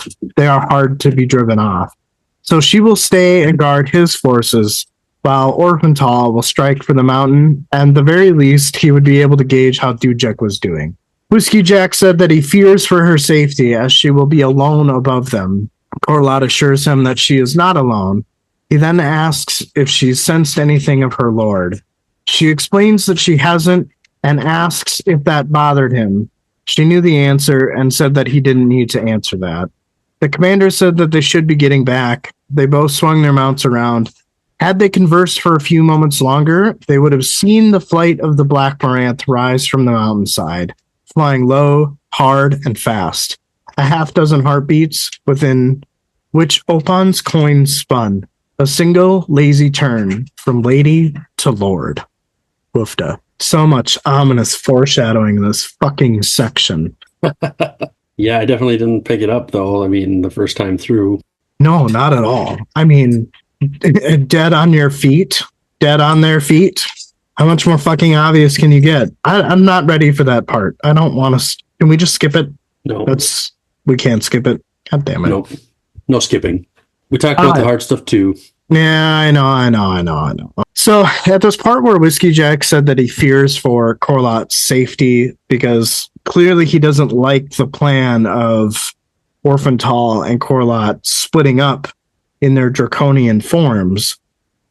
B: hard to be driven off. So she will stay and guard his forces, while Orphantal will strike for the mountain, and at the very least, he would be able to gauge how Dujek was doing. Whiskey Jack said that he fears for her safety, as she will be alone above them. Corlat assures him that she is not alone. He then asks if she's sensed anything of her lord. She explains that she hasn't, and asks if that bothered him. She knew the answer, and said that he didn't need to answer that. The commander said that they should be getting back. They both swung their mounts around. Had they conversed for a few moments longer, they would have seen the flight of the Black Maranth rise from the mountainside, flying low, hard, and fast. A half dozen heartbeats, within which Opan's coin spun. A single lazy turn from lady to lord. Woofda. So much ominous foreshadowing in this fucking section.
C: Yeah, I definitely didn't pick it up, though. I mean, the first time through.
B: No, not at all. I mean, dead on your feet, dead on their feet. How much more fucking obvious can you get? I'm not ready for that part. I don't want to. Can we just skip it?
C: No.
B: We can't skip it. God damn it.
C: Nope. No skipping. We talked about the hard stuff, too.
B: Yeah, I know. So at this part where Whiskey Jack said that he fears for Corlat's safety because clearly he doesn't like the plan of Orphantal and Corlat splitting up in their draconian forms,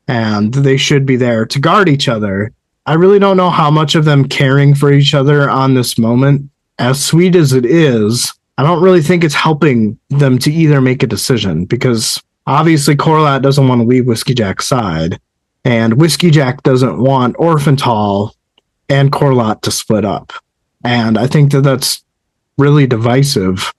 B: and they should be there to guard each other. I really don't know how much of them caring for each other on this moment, as sweet as it is, I don't really think it's helping them to either make a decision, because obviously Corlat doesn't want to leave Whiskey Jack's side, and Whiskey Jack doesn't want Orphantal and Corlat to split up. And I think that that's really divisive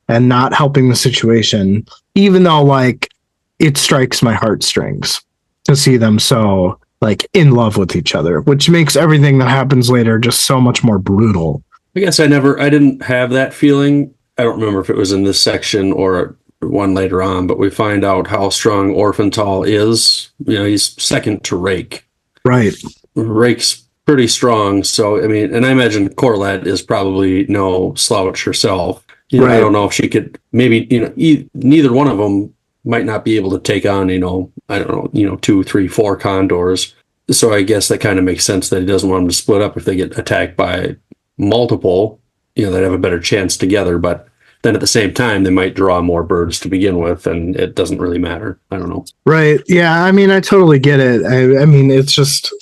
B: and not helping the situation, even though, like, it strikes my heartstrings to see them so, like, in love with each other, which makes everything that happens later just so much more brutal.
C: I guess I didn't have that feeling. I don't remember if it was in this section or one later on, but we find out how strong Orphantal is. You know, he's second to Rake.
B: Right.
C: Rake's pretty strong. So, I mean, and I imagine Corlat is probably no slouch herself. You know, right. I don't know if she could, maybe, you know, neither one of them might not be able to take on, you know, I don't know, 2, 3, 4 condors. So I guess that kind of makes sense that he doesn't want them to split up if they get attacked by multiple, you know, they'd have a better chance together. But then at the same time, they might draw more birds to begin with, and it doesn't really matter. I don't know.
B: Right. Yeah. I mean, I totally get it. I mean, it's just,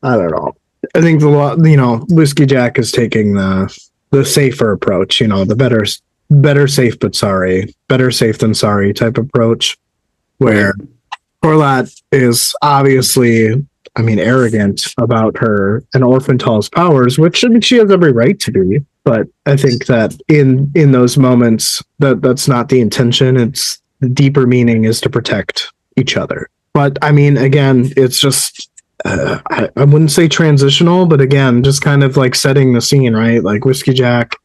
B: I don't know. I think Whiskey Jack is taking the safer approach, the better safe but sorry, better safe than sorry type approach, where Corlat is obviously, arrogant about her and Orphantal's powers, which she has every right to be. But I think that in those moments, that's not the intention. It's the deeper meaning is to protect each other. But again, it's just I wouldn't say transitional, but again, just kind of like setting the scene, right? Like Whiskey Jack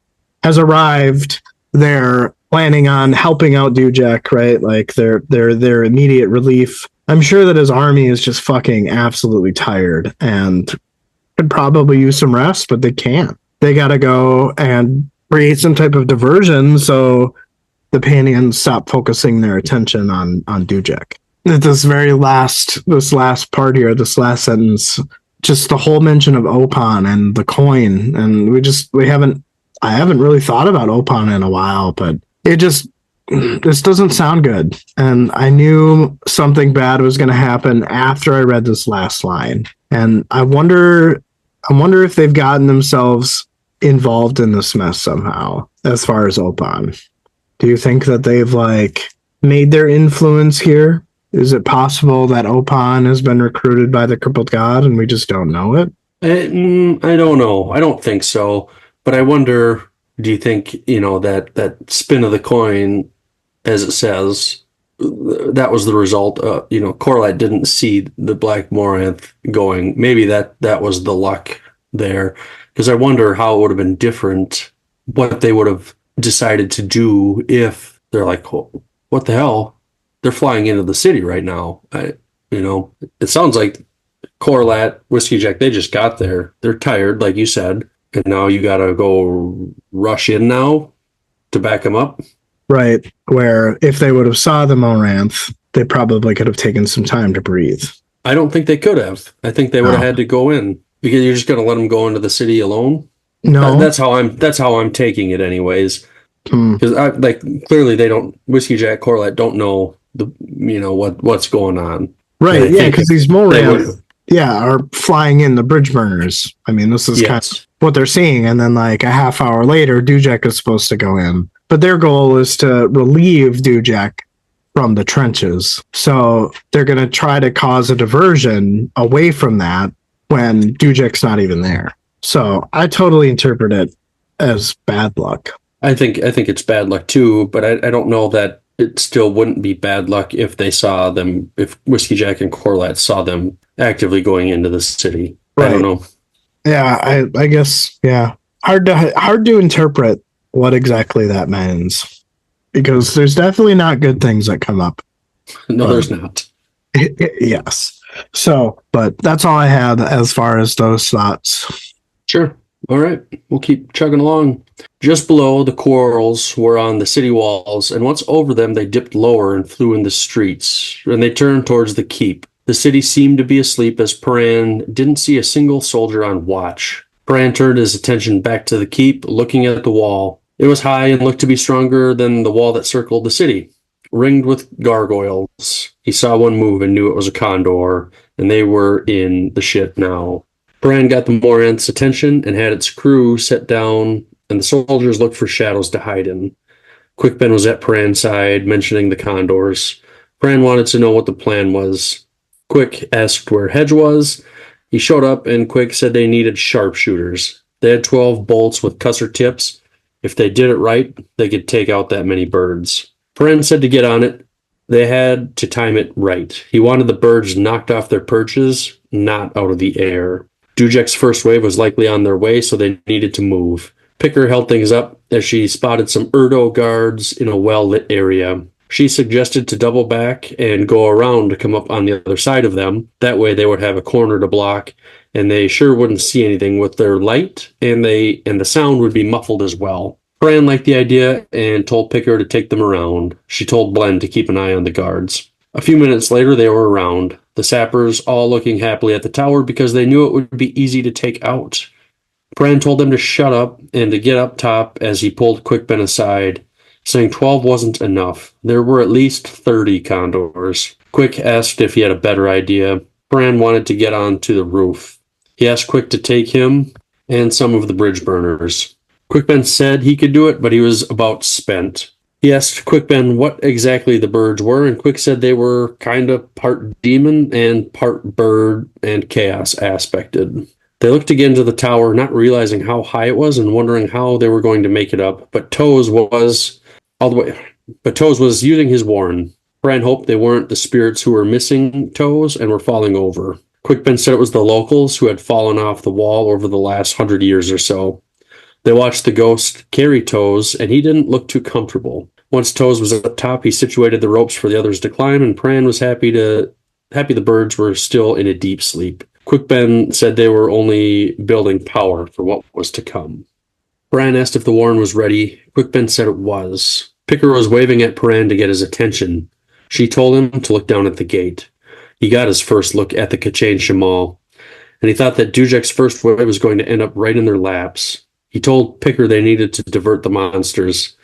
B: has arrived. They're planning on helping out Dujek, right? Like their immediate relief. I'm sure that his army is just fucking absolutely tired and could probably use some rest, but they can't. They got to go and create some type of diversion so the Pannions stop focusing their attention on Dujek. This last part here, this last sentence, just the whole mention of Opon and the coin, and I haven't really thought about Opon in a while, but this doesn't sound good. And I knew something bad was going to happen after I read this last line. And I wonder if they've gotten themselves involved in this mess somehow, as far as Opon. Do you think that they've made their influence here? Is it possible that Opon has been recruited by the Crippled God and we just don't know it?
C: I don't know. I don't think so. But I wonder, do you think, that spin of the coin, as it says, that was the result? Corlett didn't see the Black Moranth going. Maybe that was the luck there. Because I wonder how it would have been different, what they would have decided to do if they're like, oh, what the hell? They're flying into the city right now. It sounds like Corlat, Whiskey Jack, they just got there. They're tired, like you said. And now you got to go rush in now to back them up.
B: Right. Where if they would have saw the Moranth, they probably could have taken some time to breathe.
C: I don't think they could have. I think they would have had to go in because you're just going to let them go into the city alone.
B: No,
C: that's how I'm taking it anyways. Because clearly they don't, Whiskey Jack, Corlat don't know what's going on.
B: Right. Yeah. Because these Moranth, are flying in the bridge burners. This is kind of what they're seeing. And then a half hour later, Dujek is supposed to go in. But their goal is to relieve Dujek from the trenches. So they're going to try to cause a diversion away from that when Dujek's not even there. So I totally interpret it as bad luck.
C: I think it's bad luck too, but I don't know that it still wouldn't be bad luck if they saw them, if Whiskey Jack and Corlat saw them actively going into the city. Right. I don't know.
B: Yeah, I guess, yeah. Hard to interpret what exactly that means, because there's definitely not good things that come up.
C: No, there's not.
B: Yes. So, but that's all I had as far as those thoughts.
C: Sure. All right. We'll keep chugging along. Just below, the quarrels were on the city walls, and once over them, they dipped lower and flew in the streets, and they turned towards the keep. The city seemed to be asleep as Paran didn't see a single soldier on watch. Paran turned his attention back to the keep, looking at the wall. It was high and looked to be stronger than the wall that circled the city, ringed with gargoyles. He saw one move and knew it was a condor, and they were in the shit now. Paran got the Moranth's attention and had its crew set down, and the soldiers looked for shadows to hide in. Quickben was at Paran's side, mentioning the condors. Paran wanted to know what the plan was. Quick asked where Hedge was. He showed up, and Quick said they needed sharpshooters. They had 12 bolts with cusser tips. If they did it right, they could take out that many birds. Paran said to get on it. They had to time it right. He wanted the birds knocked off their perches, not out of the air. Dujek's first wave was likely on their way, so they needed to move. Picker held things up as she spotted some Urdo guards in a well-lit area. She suggested to double back and go around to come up on the other side of them. That way they would have a corner to block, and they sure wouldn't see anything with their light, and the sound would be muffled as well. Fran liked the idea and told Picker to take them around. She told Glenn to keep an eye on the guards. A few minutes later, they were around, the sappers all looking happily at the tower because they knew it would be easy to take out. Fran told them to shut up and to get up top as he pulled Quickben aside, saying 12 wasn't enough. There were at least 30 condors. Quick asked if he had a better idea. Fran wanted to get onto the roof. He asked Quick to take him and some of the bridge burners. Quickben said he could do it, but he was about spent. He asked Quickben what exactly the birds were, and Quick said they were kind of part demon and part bird and chaos aspected. They looked again to the tower, not realizing how high it was and wondering how they were going to make it up, but Toes was using his warren. Bran hoped they weren't the spirits who were missing Toes and were falling over. Quickben said it was the locals who had fallen off the wall over the last 100 years or so. They watched the ghost carry Toes, and he didn't look too comfortable. Once Toes was up top, he situated the ropes for the others to climb, and Pran was happy the birds were still in a deep sleep. Quickben said they were only building power for what was to come. Pran asked if the warren was ready. Quickben said it was. Picker was waving at Pran to get his attention. She told him to look down at the gate. He got his first look at the Kachane Shamal, and he thought that Dujak's first wave was going to end up right in their laps. He told Picker they needed to divert the monsters.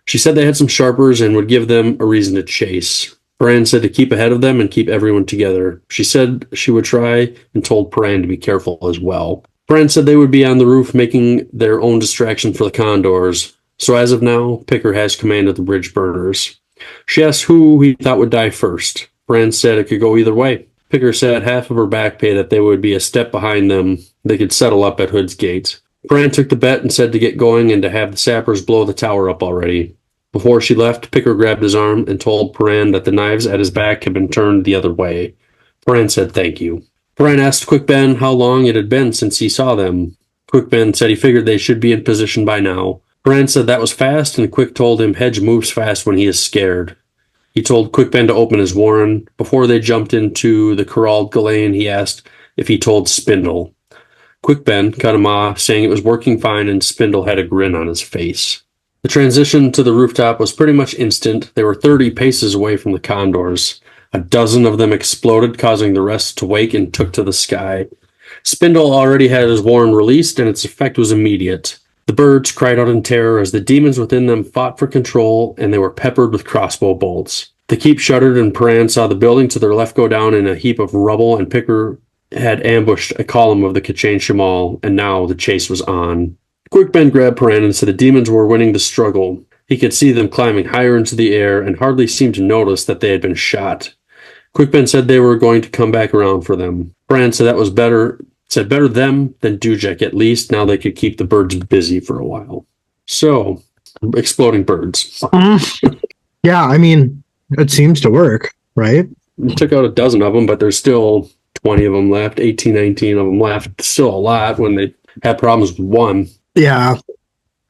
C: She said they had some sharpers and would give them a reason to chase. Pran said to keep ahead of them and keep everyone together. She said she would try and told Pran to be careful as well. Pran said they would be on the roof making their own distraction for the condors. So as of now, Picker has command of the bridge burners. She asked who he thought would die first. Pran said it could go either way. Picker said half of her back pay that they would be a step behind them. They could settle up at Hood's gate. Pran took the bet and said to get going and to have the sappers blow the tower up already. Before she left, Picker grabbed his arm and told Pran that the knives at his back had been turned the other way. Pran said thank you. Pran asked Quickben how long it had been since he saw them. Quickben said he figured they should be in position by now. Pran said that was fast, and Quick told him Hedge moves fast when he is scared. He told Quickben to open his warren. Before they jumped into the corralled Ghislaine, he asked if he told Spindle. Quickben cut him off, saying it was working fine, and Spindle had a grin on his face. The transition to the rooftop was pretty much instant. They were 30 paces away from the condors. A dozen of them exploded, causing the rest to wake and took to the sky. Spindle already had his warren released, and its effect was immediate. The birds cried out in terror as the demons within them fought for control, and they were peppered with crossbow bolts. The keep shuddered, and Pran saw the building to their left go down in a heap of rubble, and Picker had ambushed a column of the Kachane Shamal, and now the chase was on. Quickben grabbed Pran and said the demons were winning the struggle. He could see them climbing higher into the air and hardly seemed to notice that they had been shot. Quickben said they were going to come back around for them. Pran said that was better them than Dujek, at least. Now they could keep the birds busy for a while. So, exploding birds.
B: Yeah, I mean, it seems to work, right?
C: We took out a dozen of them, but there's still 20 of them left, 18, 19 of them left. Still a lot when they had problems with one.
B: Yeah.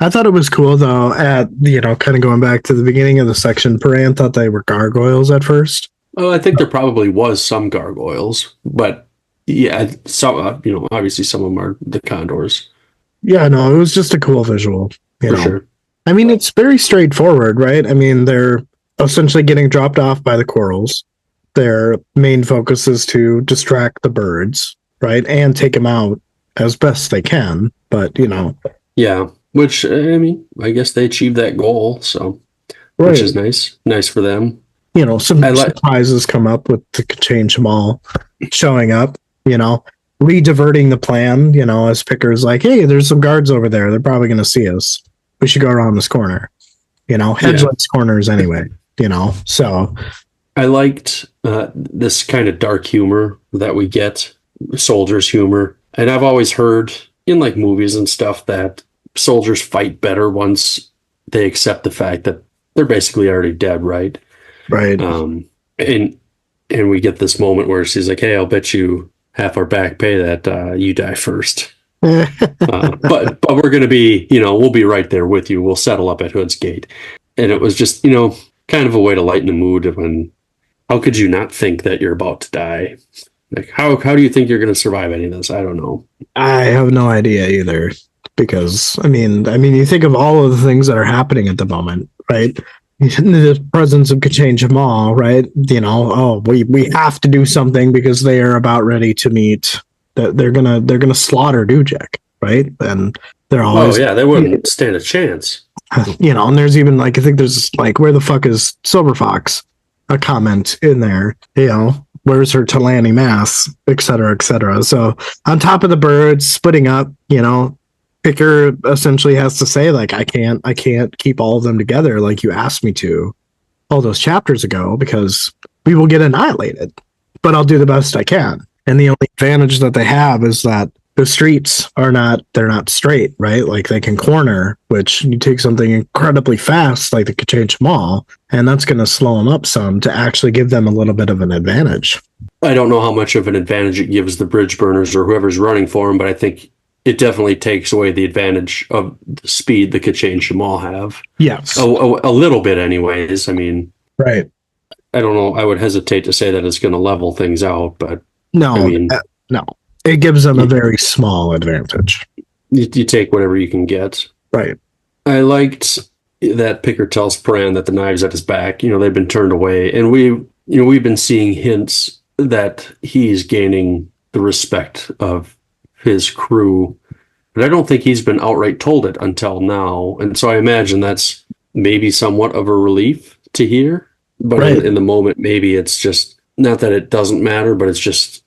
B: I thought it was cool, though, kind of going back to the beginning of the section, Paran thought they were gargoyles at first.
C: Well, I think there probably was some gargoyles, but yeah, some, obviously some of them are the condors.
B: Yeah, no, it was just a cool visual.
C: For sure.
B: I mean, it's very straightforward, right? I mean, they're essentially getting dropped off by the quarrels. Their main focus is to distract the birds, right? And take them out as best they can. But,
C: Yeah, which, I mean, I guess they achieved that goal, so,
B: right.
C: Which is nice. Nice for them.
B: Some surprises come up with the Kachane Shamal showing up, re-diverting the plan, as Picker's like, hey, there's some guards over there. They're probably going to see us. We should go around this corner. Hedge likes corners anyway, so.
C: I liked this kind of dark humor that we get, soldiers' humor. And I've always heard in like movies and stuff that soldiers fight better once they accept the fact that they're basically already dead, right?
B: Right.
C: And we get this moment where she's like, hey, I'll bet you half our back pay that you die first. But we're going to be, we'll be right there with you. We'll settle up at Hood's gate. And it was just, kind of a way to lighten the mood when, how could you not think that you're about to die? Like, how do you think you're going to survive any of this? I don't know.
B: I have no idea either. Because, I mean, you think of all of the things that are happening at the moment, right? The presence of Kachane Shamal, right? We have to do something because they are about ready to meet. They're gonna slaughter Dujek, right? And they're always
C: they wouldn't stand a chance.
B: And there's even I think there's where the fuck is Silver Fox? A comment in there, where's her Talani mass, et cetera, et cetera. So on top of the birds splitting up, Picker essentially has to say, like, I can't keep all of them together like you asked me to all those chapters ago, because we will get annihilated, but I'll do the best I can. And the only advantage that they have is that the streets they're not straight, right? Like, they can corner, which you take something incredibly fast like the Ka-Change Mall, and that's going to slow them up some to actually give them a little bit of an advantage.
C: I don't know how much of an advantage it gives the bridge burners or whoever's running for them, but I think it definitely takes away the advantage of the speed the Ka-Change Mall have.
B: Yes.
C: A little bit anyways. I mean,
B: right.
C: I don't know. I would hesitate to say that it's going to level things out, but
B: no,
C: I mean,
B: no. It gives them a very small advantage.
C: You take whatever you can get.
B: Right.
C: I liked that Picker tells Pran that the knife's at his back. They've been turned away, and we've been seeing hints that he's gaining the respect of his crew, but I don't think he's been outright told it until now. And so I imagine that's maybe somewhat of a relief to hear. But
B: right.
C: in the moment, maybe it's just not that it doesn't matter, but it's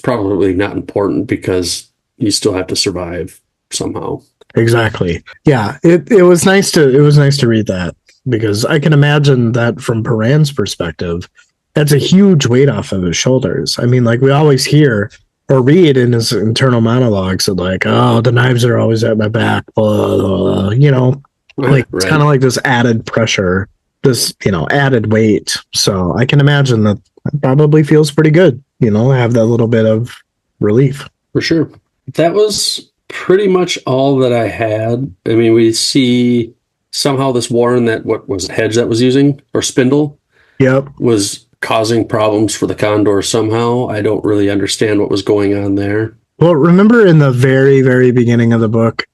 C: probably not important because you still have to survive somehow.
B: Exactly. Yeah. It was nice to read that, because I can imagine that from Paran's perspective, that's a huge weight off of his shoulders. I mean, like, we always hear or read in his internal monologues of, like, oh, the knives are always at my back, blah, blah, blah, like, it's kind of like this added pressure, this, added weight. So I can imagine that probably feels pretty good, have that little bit of relief.
C: For sure. That was pretty much all that I had. I mean, we see somehow this Warren, that what was it, Hedge that was using, or Spindle?
B: Yep.
C: Was causing problems for the Condor somehow. I don't really understand what was going on there.
B: Well, remember in the very, very beginning of the book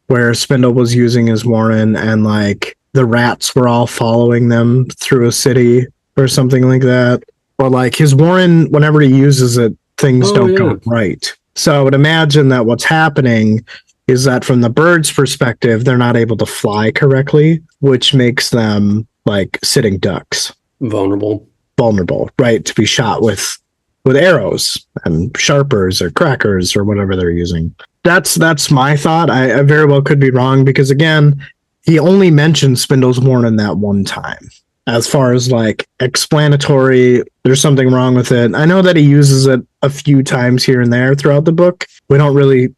B: where Spindle was using his Warren and, like, the rats were all following them through a city or something like that? Or, like, his Warren, whenever he uses it, things don't go right. So I would imagine that what's happening is that from the birds' perspective, they're not able to fly correctly, which makes them like sitting ducks.
C: Vulnerable,
B: right? To be shot with arrows and sharpers or crackers or whatever they're using. That's my thought. I very well could be wrong, because again, he only mentioned Spindle's Warren that one time. As far as like explanatory, there's something wrong with it. I know that he uses it a few times here and there throughout the book. We don't really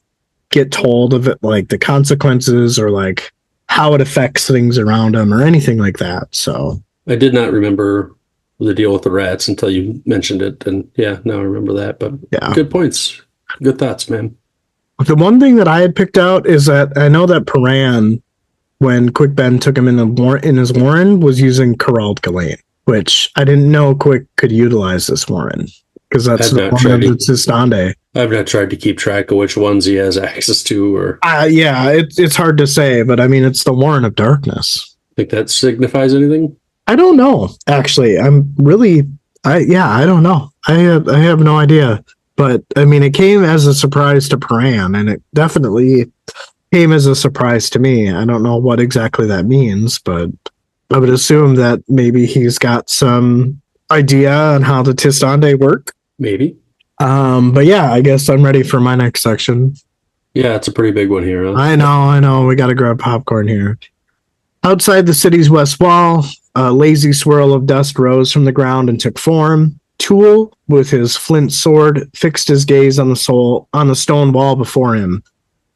B: get told of it, like the consequences or like how it affects things around him or anything like that. So
C: I did not remember the deal with the rats until you mentioned it. And yeah, now I remember that. But yeah, good points. Good thoughts, man.
B: The one thing that I had picked out is that I know that Paran, when Quick Ben took him in his Warren, was using Corralled Ghislaine, which I didn't know Quick could utilize this Warren, because that's the one that's his Stande.
C: I've not tried to keep track of which ones he has access to, or
B: it's hard to say, but I mean, it's the Warren of Darkness.
C: Think that signifies anything?
B: I don't know. Actually, I don't know. I have no idea. But I mean, it came as a surprise to Paran, and it definitely came as a surprise to me. I don't know what exactly that means, but I would assume that maybe he's got some idea on how the Tistande work.
C: Maybe.
B: But yeah, I guess I'm ready for my next section.
C: Yeah, it's a pretty big one here. Huh?
B: I know. We got to grab popcorn here. Outside the city's west wall, a lazy swirl of dust rose from the ground and took form. Tool, with his flint sword, fixed his gaze on the stone wall before him.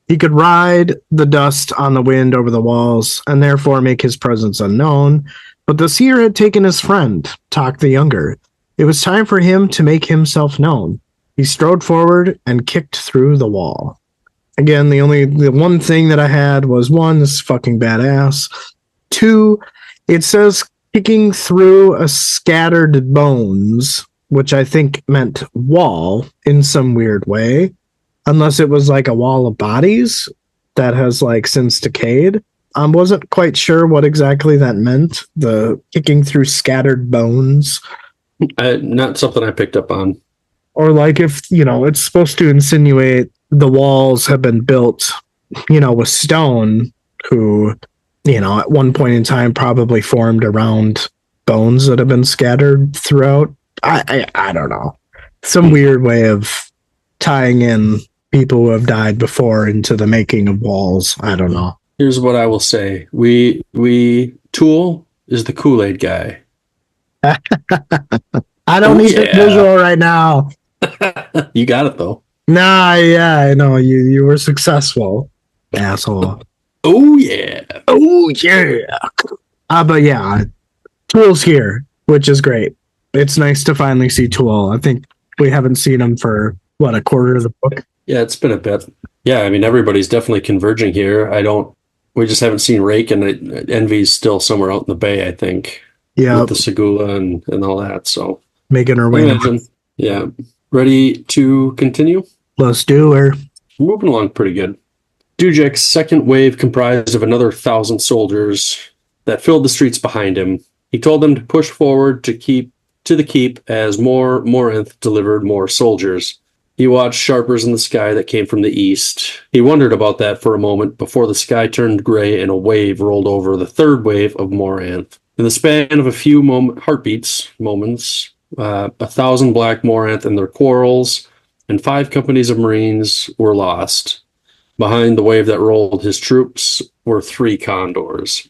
B: He could ride the dust on the wind over the walls, and therefore make his presence unknown, but the seer had taken his friend, Tok the Younger. It was time for him to make himself known. He strode forward and kicked through the wall. Again, the one thing that I had was, one, this is fucking badass. Two, it says kicking through a scattered bones, which I think meant wall in some weird way, unless it was like a wall of bodies that has like since decayed. I wasn't quite sure what exactly that meant, the kicking through scattered bones.
C: Not something I picked up on.
B: Or like if, it's supposed to insinuate the walls have been built, with stone, who, at one point in time probably formed around bones that have been scattered throughout. I don't know. some weird way of tying in people who have died before into the making of walls. I don't know.
C: Here's what I will say. Tool is the Kool-Aid guy.
B: I don't need a visual right now.
C: You got it though.
B: Nah, yeah, I know. You were successful, asshole.
C: Oh yeah.
B: Oh yeah. But yeah, Tool's here, which is great. It's nice to finally see Tool. I think we haven't seen him for a quarter of the book.
C: Yeah, it's been a bit. Yeah, I mean everybody's definitely converging here. We just haven't seen Rake, and Envy's still somewhere out in the bay, I think.
B: Yeah.
C: With the Segula and all that. So
B: making her way.
C: Yeah. Ready to continue?
B: Let's do her.
C: We're moving along pretty good. Dujek's second wave comprised of another 1,000 soldiers that filled the streets behind him. He told them to push forward to the keep as more Morinth delivered more soldiers. He watched sharpers in the sky that came from the east. He wondered about that for a moment before the sky turned gray and a wave rolled over the third wave of Morinth. In the span of a few moments, 1,000 black Morinth and their quarrels and 5 companies of Marines were lost. Behind the wave that rolled his troops were 3 condors.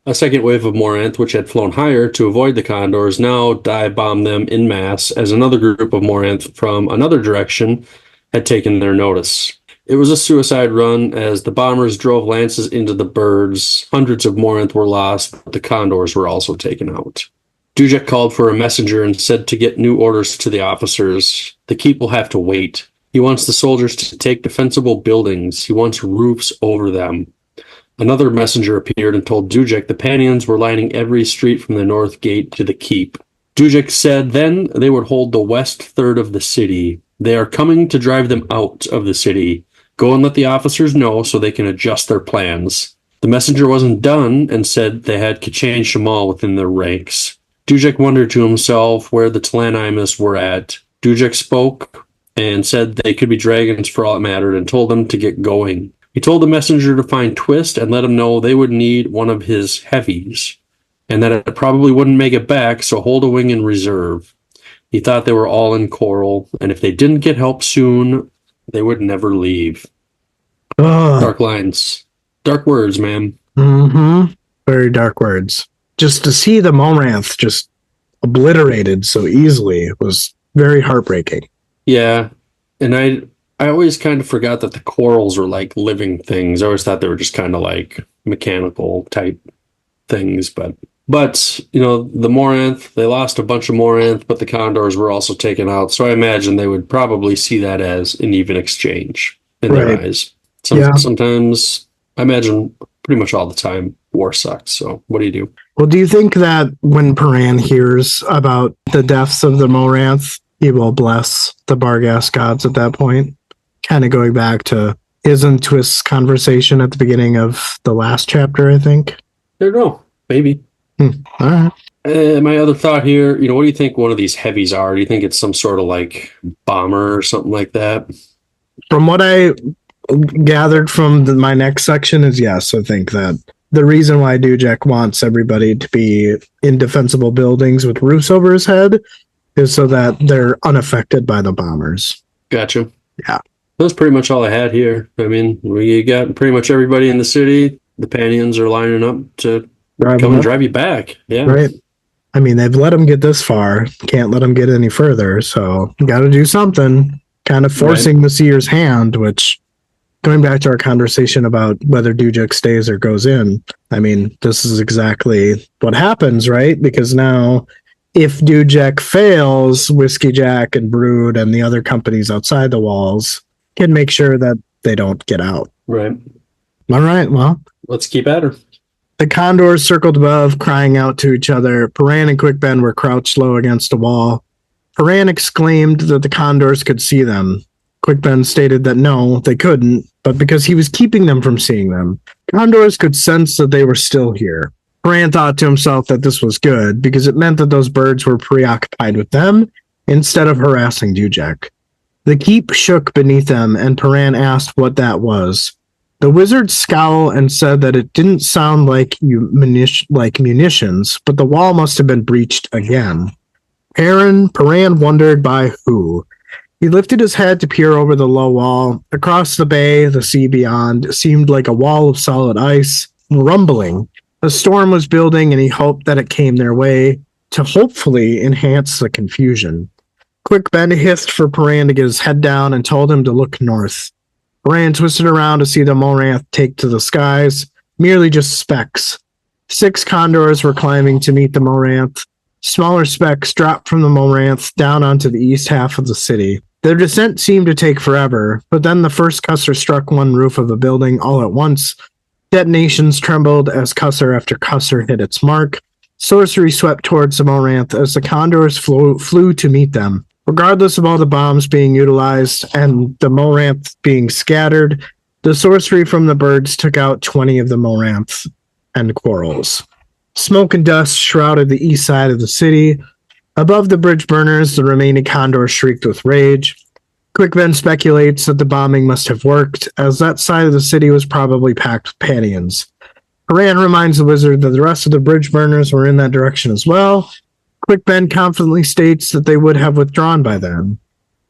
C: A second wave of Morinth, which had flown higher to avoid the condors, now dive-bombed them en masse as another group of Morinth from another direction had taken their notice. It was a suicide run as the bombers drove lances into the birds. Hundreds of Morinth were lost, but the condors were also taken out. Dujek called for a messenger and said to get new orders to the officers. The keep will have to wait. He wants the soldiers to take defensible buildings. He wants roofs over them. Another messenger appeared and told Dujek the Pannions were lining every street from the north gate to the keep. Dujek said then they would hold the west third of the city. They are coming to drive them out of the city. Go and let the officers know so they can adjust their plans. The messenger wasn't done and said they had Kachan Shamal within their ranks. Dujek wondered to himself where the Talanimus were at. Dujek spoke and said they could be dragons for all it mattered and told them to get going. He told the messenger to find Twist and let him know they would need one of his heavies, and that it probably wouldn't make it back, so hold a wing in reserve. He thought they were all in Coral, and if they didn't get help soon, they would never leave. Dark lines. Dark words, man.
B: Mm-hmm. Very dark words. Just to see the Morinth just obliterated so easily was very heartbreaking.
C: Yeah, and I always kind of forgot that the corals were like living things. I always thought they were just kind of like mechanical type things, but the Morinth, they lost a bunch of Morinth, but the condors were also taken out. So I imagine they would probably see that as an even exchange in their eyes. Sometimes, I imagine pretty much all the time, war sucks. So what do you do?
B: Well, do you think that when Paran hears about the deaths of the Morinth, he will bless the Barghast gods at that point? Kind of going back to his and Twist's conversation at the beginning of the last chapter, I think.
C: I don't know. Maybe.
B: All right.
C: My other thought here, what do you think one of these heavies are? Do you think it's some sort of like bomber or something like that?
B: From what I gathered from my next section is yes, I think that the reason why Dujek wants everybody to be in defensible buildings with roofs over his head is so that they're unaffected by the bombers.
C: Gotcha.
B: Yeah.
C: That's pretty much all I had here. I mean, we got pretty much everybody in the city. The Pannions are lining up to come and drive you back. Yeah.
B: Right. I mean, they've let them get this far. Can't let them get any further. So got to do something. Kind of forcing the Seer's hand, which, going back to our conversation about whether Dujek stays or goes in, I mean, this is exactly what happens, right? Because now, if Dujek fails, Whiskey Jack and Brood and the other companies outside the walls can make sure that they don't get out.
C: Right.
B: All right, well.
C: Let's keep at her.
B: The condors circled above, crying out to each other. Paran and Quick Ben were crouched low against a wall. Paran exclaimed that the condors could see them. Quick Ben stated that no, they couldn't, but because he was keeping them from seeing them, condors could sense that they were still here. Paran thought to himself that this was good, because it meant that those birds were preoccupied with them instead of harassing Dujek. The keep shook beneath them, and Paran asked what that was. The wizard scowled and said that it didn't sound like munitions, but the wall must have been breached again. Paran wondered by who. He lifted his head to peer over the low wall. Across the bay, the sea beyond seemed like a wall of solid ice, rumbling. A storm was building, and he hoped that it came their way to hopefully enhance the confusion. Quick Ben hissed for Paran to get his head down and told him to look north. Paran twisted around to see the Moranth take to the skies, merely just specks. 6 condors were climbing to meet the Moranth. Smaller specks dropped from the Moranth down onto the east half of the city. Their descent seemed to take forever, but then the first Cusser struck one roof of a building all at once. Detonations trembled as Cusser after Cusser hit its mark. Sorcery swept towards the Moranth as the condors flew to meet them. Regardless of all the bombs being utilized and the Moranth being scattered, the sorcery from the birds took out 20 of the Moranth and quarrels. Smoke and dust shrouded the east side of the city. Above the bridge burners, the remaining condors shrieked with rage. Quick Ben speculates that the bombing must have worked, as that side of the city was probably packed with Pannions. Haran reminds the wizard that the rest of the bridge burners were in that direction as well. Quick Ben confidently states that they would have withdrawn by then.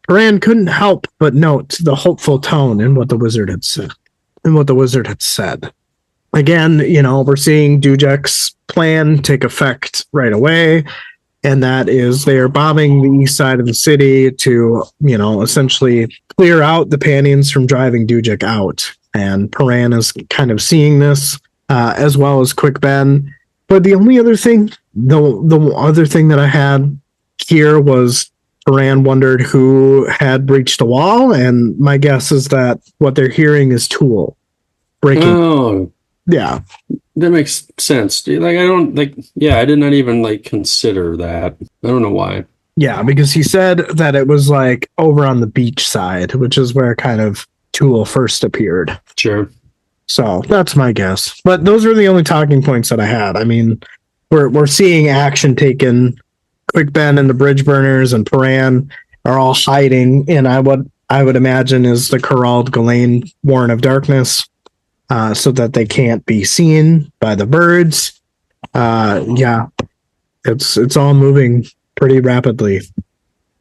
B: Haran couldn't help but note the hopeful tone in what the wizard had said. Again, we're seeing Dujek's plan take effect right away, and that is they are bombing the east side of the city to, essentially clear out the Pannions from driving Dujek out. And Paran is kind of seeing this, as well as Quick Ben. But the only other thing, the other thing that I had here was Paran wondered who had breached the wall, and my guess is that what they're hearing is Tool breaking.
C: Oh,
B: yeah,
C: that makes sense. I did not even consider that. I don't know why.
B: Yeah, because he said that it was over on the beach side, which is where kind of Tool first appeared.
C: Sure.
B: So that's my guess. But those are the only talking points that I had. I mean, we're seeing action taken. Quick Ben and the bridge burners and Paran are all hiding in what I would imagine is the Corralled Ghislaine Warren of Darkness, so that they can't be seen by the birds. Yeah, it's all moving pretty rapidly.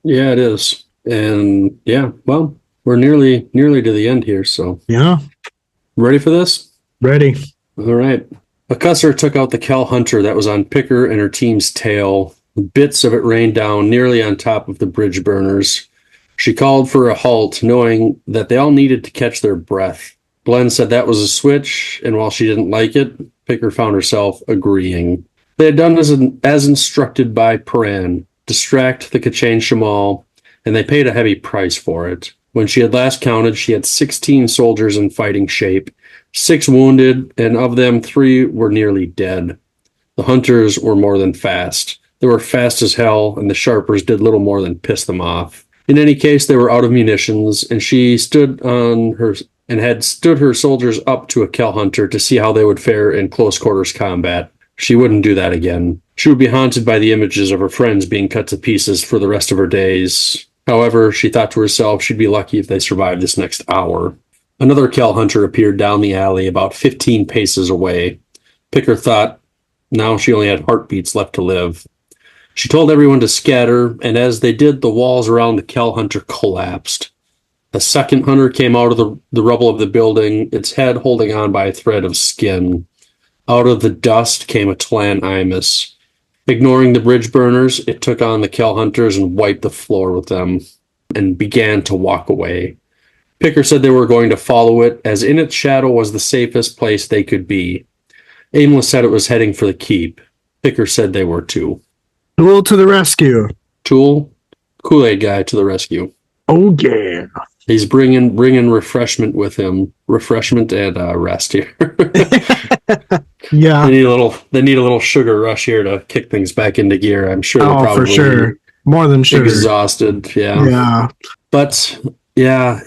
C: Yeah, it is. And yeah, well, we're nearly to the end here, so.
B: Yeah.
C: Ready for this?
B: Ready.
C: All right. A Cusser took out the Kel Hunter that was on Picker and her team's tail. Bits of it rained down nearly on top of the bridge burners. She called for a halt, knowing that they all needed to catch their breath. Glenn said that was a switch, and while she didn't like it, Picker found herself agreeing. They had done as instructed by Paran, distract the Kachane Shamal, and they paid a heavy price for it. When she had last counted, she had 16 soldiers in fighting shape, 6 wounded, and of them 3 were nearly dead. The hunters were more than fast. They were fast as hell, and the sharpers did little more than piss them off. In any case, they were out of munitions, and she had stood her soldiers up to a Kel Hunter to see how they would fare in close quarters combat. She wouldn't do that again. She would be haunted by the images of her friends being cut to pieces for the rest of her days. However, she thought to herself she'd be lucky if they survived this next hour. Another Kel Hunter appeared down the alley about 15 paces away. Picker thought now she only had heartbeats left to live. She told everyone to scatter, and as they did, the walls around the Kel Hunter collapsed. A second hunter came out of the rubble of the building, its head holding on by a thread of skin. Out of the dust came a Tlan Imus. Ignoring the bridge burners, it took on the Kel Hunters and wiped the floor with them, and began to walk away. Picker said they were going to follow it, as in its shadow was the safest place they could be. Aimless said it was heading for the keep. Picker said they were too.
B: Tool to the rescue.
C: Tool, Kool-Aid guy to the rescue.
B: Oh yeah.
C: He's bringing refreshment with him. Refreshment and rest here.
B: Yeah.
C: They need a little sugar rush here to kick things back into gear. I'm sure they're probably
B: for sure. More than sure.
C: Exhausted. Yeah.
B: Yeah.
C: But yeah,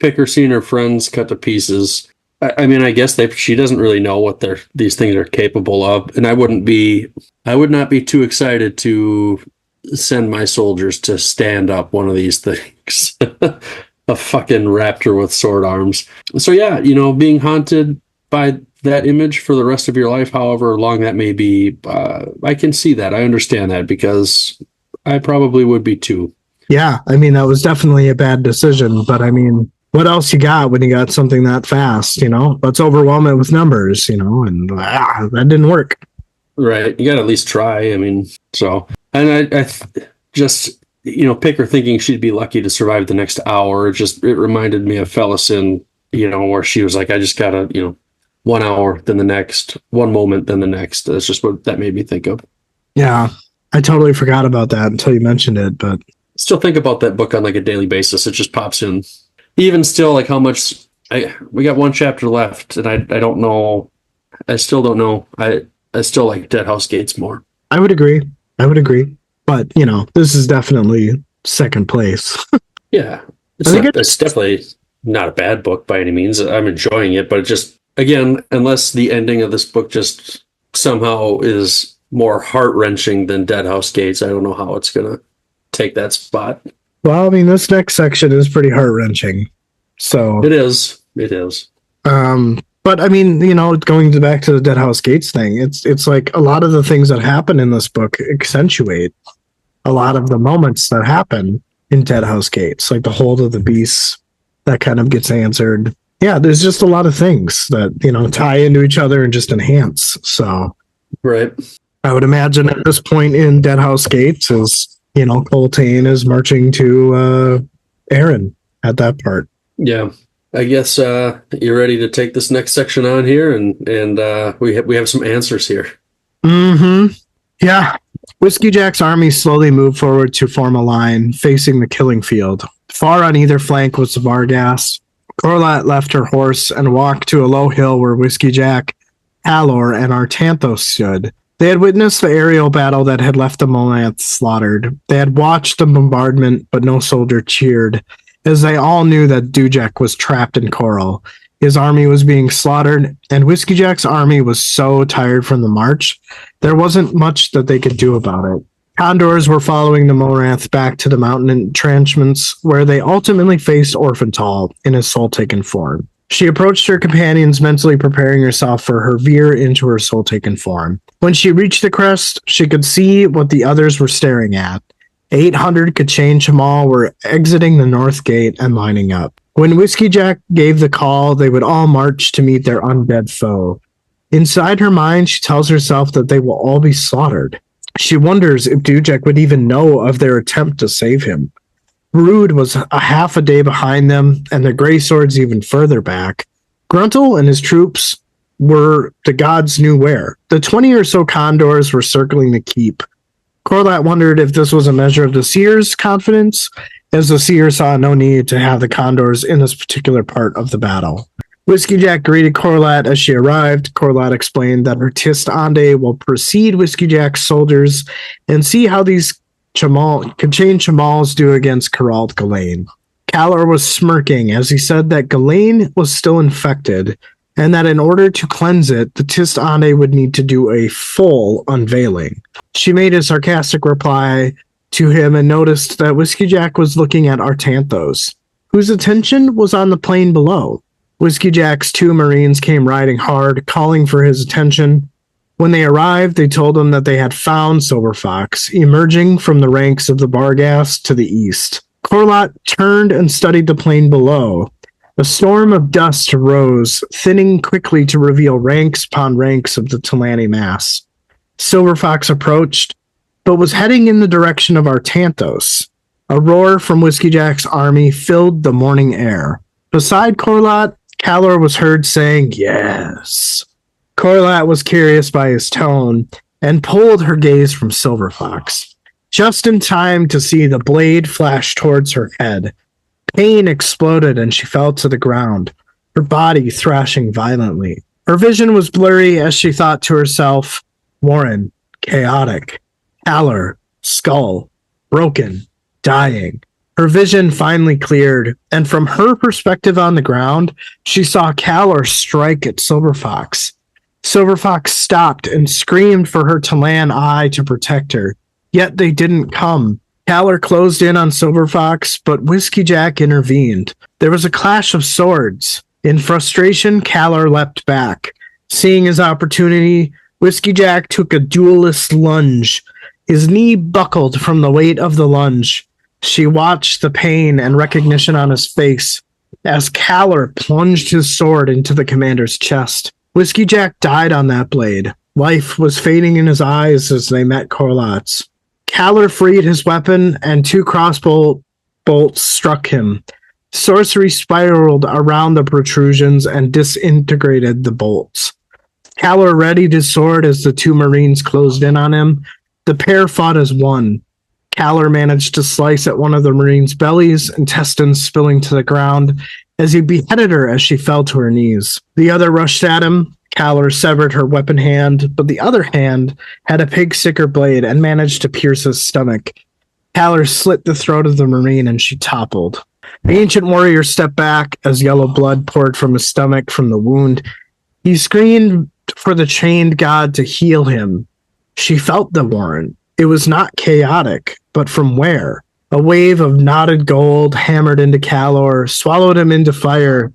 C: Picker seeing her friends cut to pieces. I mean, I guess she doesn't really know what these things are capable of, and I would not be too excited to send my soldiers to stand up one of these things. A fucking raptor with sword arms. So yeah, being haunted by that image for the rest of your life, however long that may be, I can see that. I understand that because I probably would be too.
B: Yeah, I mean, that was definitely a bad decision, but I mean, what else you got when you got something that fast, you know? Let's overwhelm it with numbers, you know, and that didn't work.
C: Right. You got to at least try. I mean, so, and just, Picker thinking she'd be lucky to survive the next hour. It reminded me of Fellison, where she was like, I just got to, 1 hour, then the next, one moment, then the next. That's just what that made me think of.
B: Yeah, I totally forgot about that until you mentioned it, but
C: Still think about that book on like a daily basis. It just pops in. Even still, like how much we got one chapter left, and I don't know. I still don't know. I still like Dead House Gates more.
B: I would agree. But, this is definitely second place.
C: Yeah. It's definitely not a bad book by any means. I'm enjoying it, but it just, again, unless the ending of this book just somehow is more heart-wrenching than Dead House Gates, I don't know how it's going to take that spot.
B: Well, I mean, this next section is pretty heart-wrenching. So
C: It is.
B: But I mean, going back to the Dead House Gates thing, it's like a lot of the things that happen in this book accentuate a lot of the moments that happen in Dead House Gates, like the hold of the beasts that kind of gets answered. Yeah, there's just a lot of things that, tie into each other and just enhance. So
C: Right.
B: I would imagine at this point in Dead House Gates is, Coltane is marching to Aaron at that part.
C: Yeah. I guess you're ready to take this next section on here, and we have some answers here.
B: Mm-hmm. Yeah. Whiskey Jack's army slowly moved forward to form a line facing the killing field. Far on either flank was the Vargas. Corlat left her horse and walked to a low hill where Whiskey Jack, Halor, and Artanthos stood. They had witnessed the aerial battle that had left the Molanth slaughtered. They had watched the bombardment, but no soldier cheered, as they all knew that Dujek was trapped in Coral. His army was being slaughtered, and Whiskey Jack's army was so tired from the march, there wasn't much that they could do about it. Condors were following the Moranth back to the mountain entrenchments, where they ultimately faced Orphantal in his soul-taken form. She approached her companions, mentally preparing herself for her veer into her soul-taken form. When she reached the crest, she could see what the others were staring at. 800 Kachin Chamal were exiting the north gate and lining up. When Whiskey Jack gave the call, they would all march to meet their undead foe. Inside her mind, she tells herself that they will all be slaughtered. She wonders if Dujek would even know of their attempt to save him. Brood was a half a day behind them, and the Grey Swords even further back. Gruntle and his troops were the gods knew where. The 20 or so condors were circling the keep. Corlat wondered if this was a measure of the seer's confidence, as the seer saw no need to have the condors in this particular part of the battle. Whiskey Jack greeted Corlat as she arrived. Corlat explained that her Tist Ande will precede Whiskey Jack's soldiers and see how these Kachin Chamals do against Geralt Ghislaine. Calor was smirking as he said that Ghislaine was still infected, and that in order to cleanse it, the Tist Ande would need to do a full unveiling. She made a sarcastic reply to him and noticed that Whiskey Jack was looking at Artanthos, whose attention was on the plain below. Whiskey Jack's 2 Marines came riding hard, calling for his attention. When they arrived, they told him that they had found Silver Fox, emerging from the ranks of the Barghast to the east. Corlat turned and studied the plain below. A storm of dust rose, thinning quickly to reveal ranks upon ranks of the Talani mass. Silver Fox approached, but was heading in the direction of Artanthos. A roar from Whiskey Jack's army filled the morning air. Beside Corlat, Calor was heard saying, "Yes." Corlat was curious by his tone and pulled her gaze from Silver Fox, just in time to see the blade flash towards her head. Pain exploded and she fell to the ground, her body thrashing violently. Her vision was blurry as she thought to herself, Warren, chaotic, Haller, skull, broken, dying. Her vision finally cleared, and from her perspective on the ground, she saw Calor strike at Silver Fox. Silver Fox stopped and screamed for her Talan eye to protect her, yet they didn't come. Calor closed in on Silver Fox, but Whiskey Jack intervened. There was a clash of swords. In frustration, Calor leapt back. Seeing his opportunity, Whiskey Jack took a duelist lunge. His knee buckled from the weight of the lunge. She watched the pain and recognition on his face as Caller plunged his sword into the commander's chest. Whiskey Jack died on that blade. Life was fading in his eyes as they met Corlat's. Caller freed his weapon, and 2 crossbow bolts struck him. Sorcery spiraled around the protrusions and disintegrated the bolts. Caller readied his sword as the 2 Marines closed in on him. The pair fought as one. Caller managed to slice at one of the Marine's bellies, intestines spilling to the ground as he beheaded her as she fell to her knees. The other rushed at him. Caller severed her weapon hand, but the other hand had a pig-sticker blade and managed to pierce his stomach. Caller slit the throat of the Marine and she toppled. The ancient warrior stepped back as yellow blood poured from his stomach from the wound. He screamed for the chained god to heal him. She felt the warrant. It was not chaotic, but from where? A wave of knotted gold hammered into Calor, swallowed him into fire.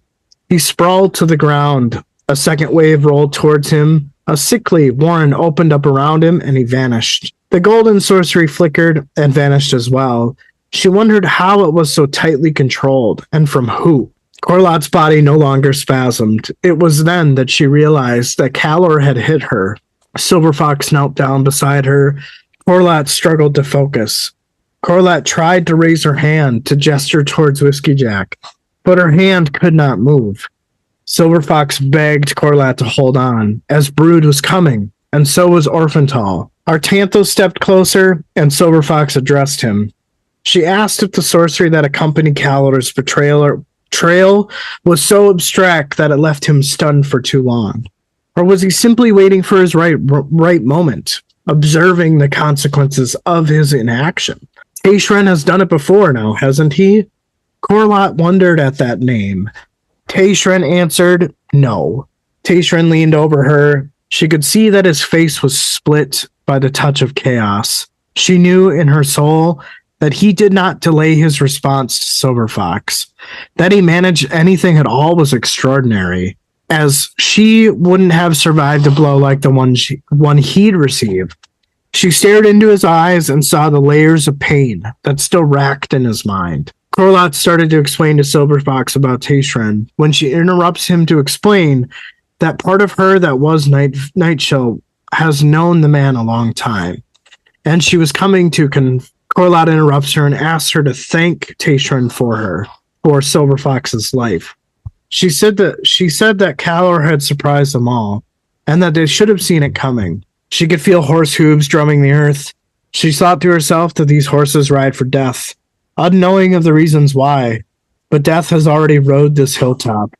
B: He sprawled to the ground. A second wave rolled towards him. A sickly warren opened up around him, and he vanished. The golden sorcery flickered and vanished as well. She wondered how it was so tightly controlled, and from who. Corlat's body no longer spasmed. It was then that she realized that Calor had hit her. Silver Fox knelt down beside her. Corlat struggled to focus. Corlat tried to raise her hand to gesture towards Whiskey Jack, but her hand could not move. Silver Fox begged Corlat to hold on, as Brood was coming, and so was Orphantal. Artantho stepped closer, and Silver Fox addressed him. She asked if the sorcery that accompanied Calor's betrayal was so abstract that it left him stunned for too long. Or was he simply waiting for his right moment, observing the consequences of his inaction? Taishren has done it before now, hasn't he? Corlat wondered at that name. Taishren answered, no. Taishren leaned over her. She could see that his face was split by the touch of chaos. She knew in her soul that he did not delay his response to Silver Fox. That he managed anything at all was extraordinary, as she wouldn't have survived a blow like the one he'd received. She stared into his eyes and saw the layers of pain that still racked in his mind. Corlat started to explain to Silver Fox about Taishren when she interrupts him to explain that part of her that was Nightshill has known the man a long time. And she was coming to Corlat interrupts her and asks her to thank Taishren for Silver Fox's life. She said that Calor had surprised them all, and that they should have seen it coming. She could feel horse hooves drumming the earth. She thought to herself that these horses ride for death, unknowing of the reasons why, but death has already rode this hilltop.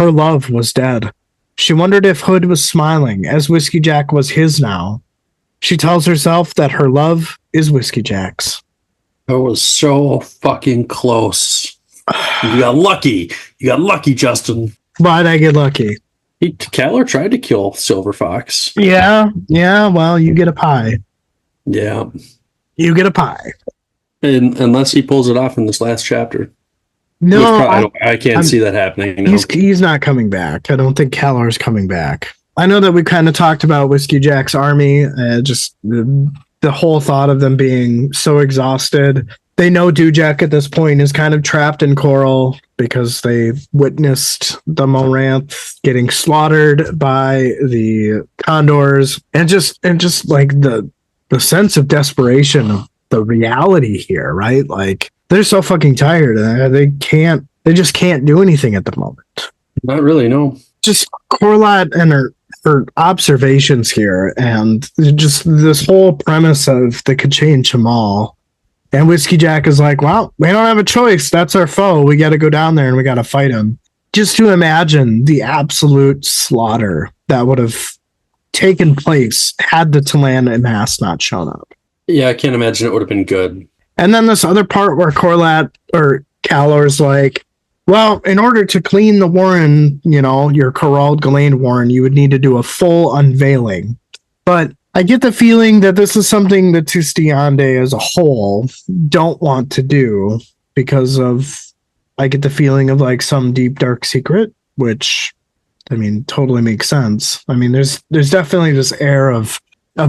B: Her love was dead. She wondered if Hood was smiling, as Whiskey Jack was his now. She tells herself that her love is Whiskey Jack's.
C: That was so fucking close. You got lucky. You got lucky, Justin.
B: Why'd I get lucky?
C: Caller tried to kill Silver Fox.
B: Yeah, well, you get a pie.
C: Yeah.
B: You get a pie.
C: And unless he pulls it off in this last chapter.
B: No,
C: I can't see that happening. No.
B: He's not coming back. I don't think Calor's coming back. I know that we kind of talked about Whiskey Jack's army, just the whole thought of them being so exhausted. They know Dujek at this point is kind of trapped in Coral because they witnessed the Moranth getting slaughtered by the Condors, and just like the sense of desperation of the reality here, right? Like they're so fucking tired. They just can't do anything at the moment.
C: Not really, no.
B: Just Corlat and her observations here, and just this whole premise of the Kachain Chamal. And Whiskey Jack is like, well, we don't have a choice. That's our foe. We got to go down there and we got to fight him. Just to imagine the absolute slaughter that would have taken place had the Talan and Mass not shown up.
C: Yeah, I can't imagine it would have been good.
B: And then this other part where Calor's like, well, in order to clean the Warren, your Corralled Ghislaine Warren, you would need to do a full unveiling. But I get the feeling that this is something that Tustiande as a whole don't want to do because I get the feeling of like some deep dark secret, which totally makes sense. There's definitely this air of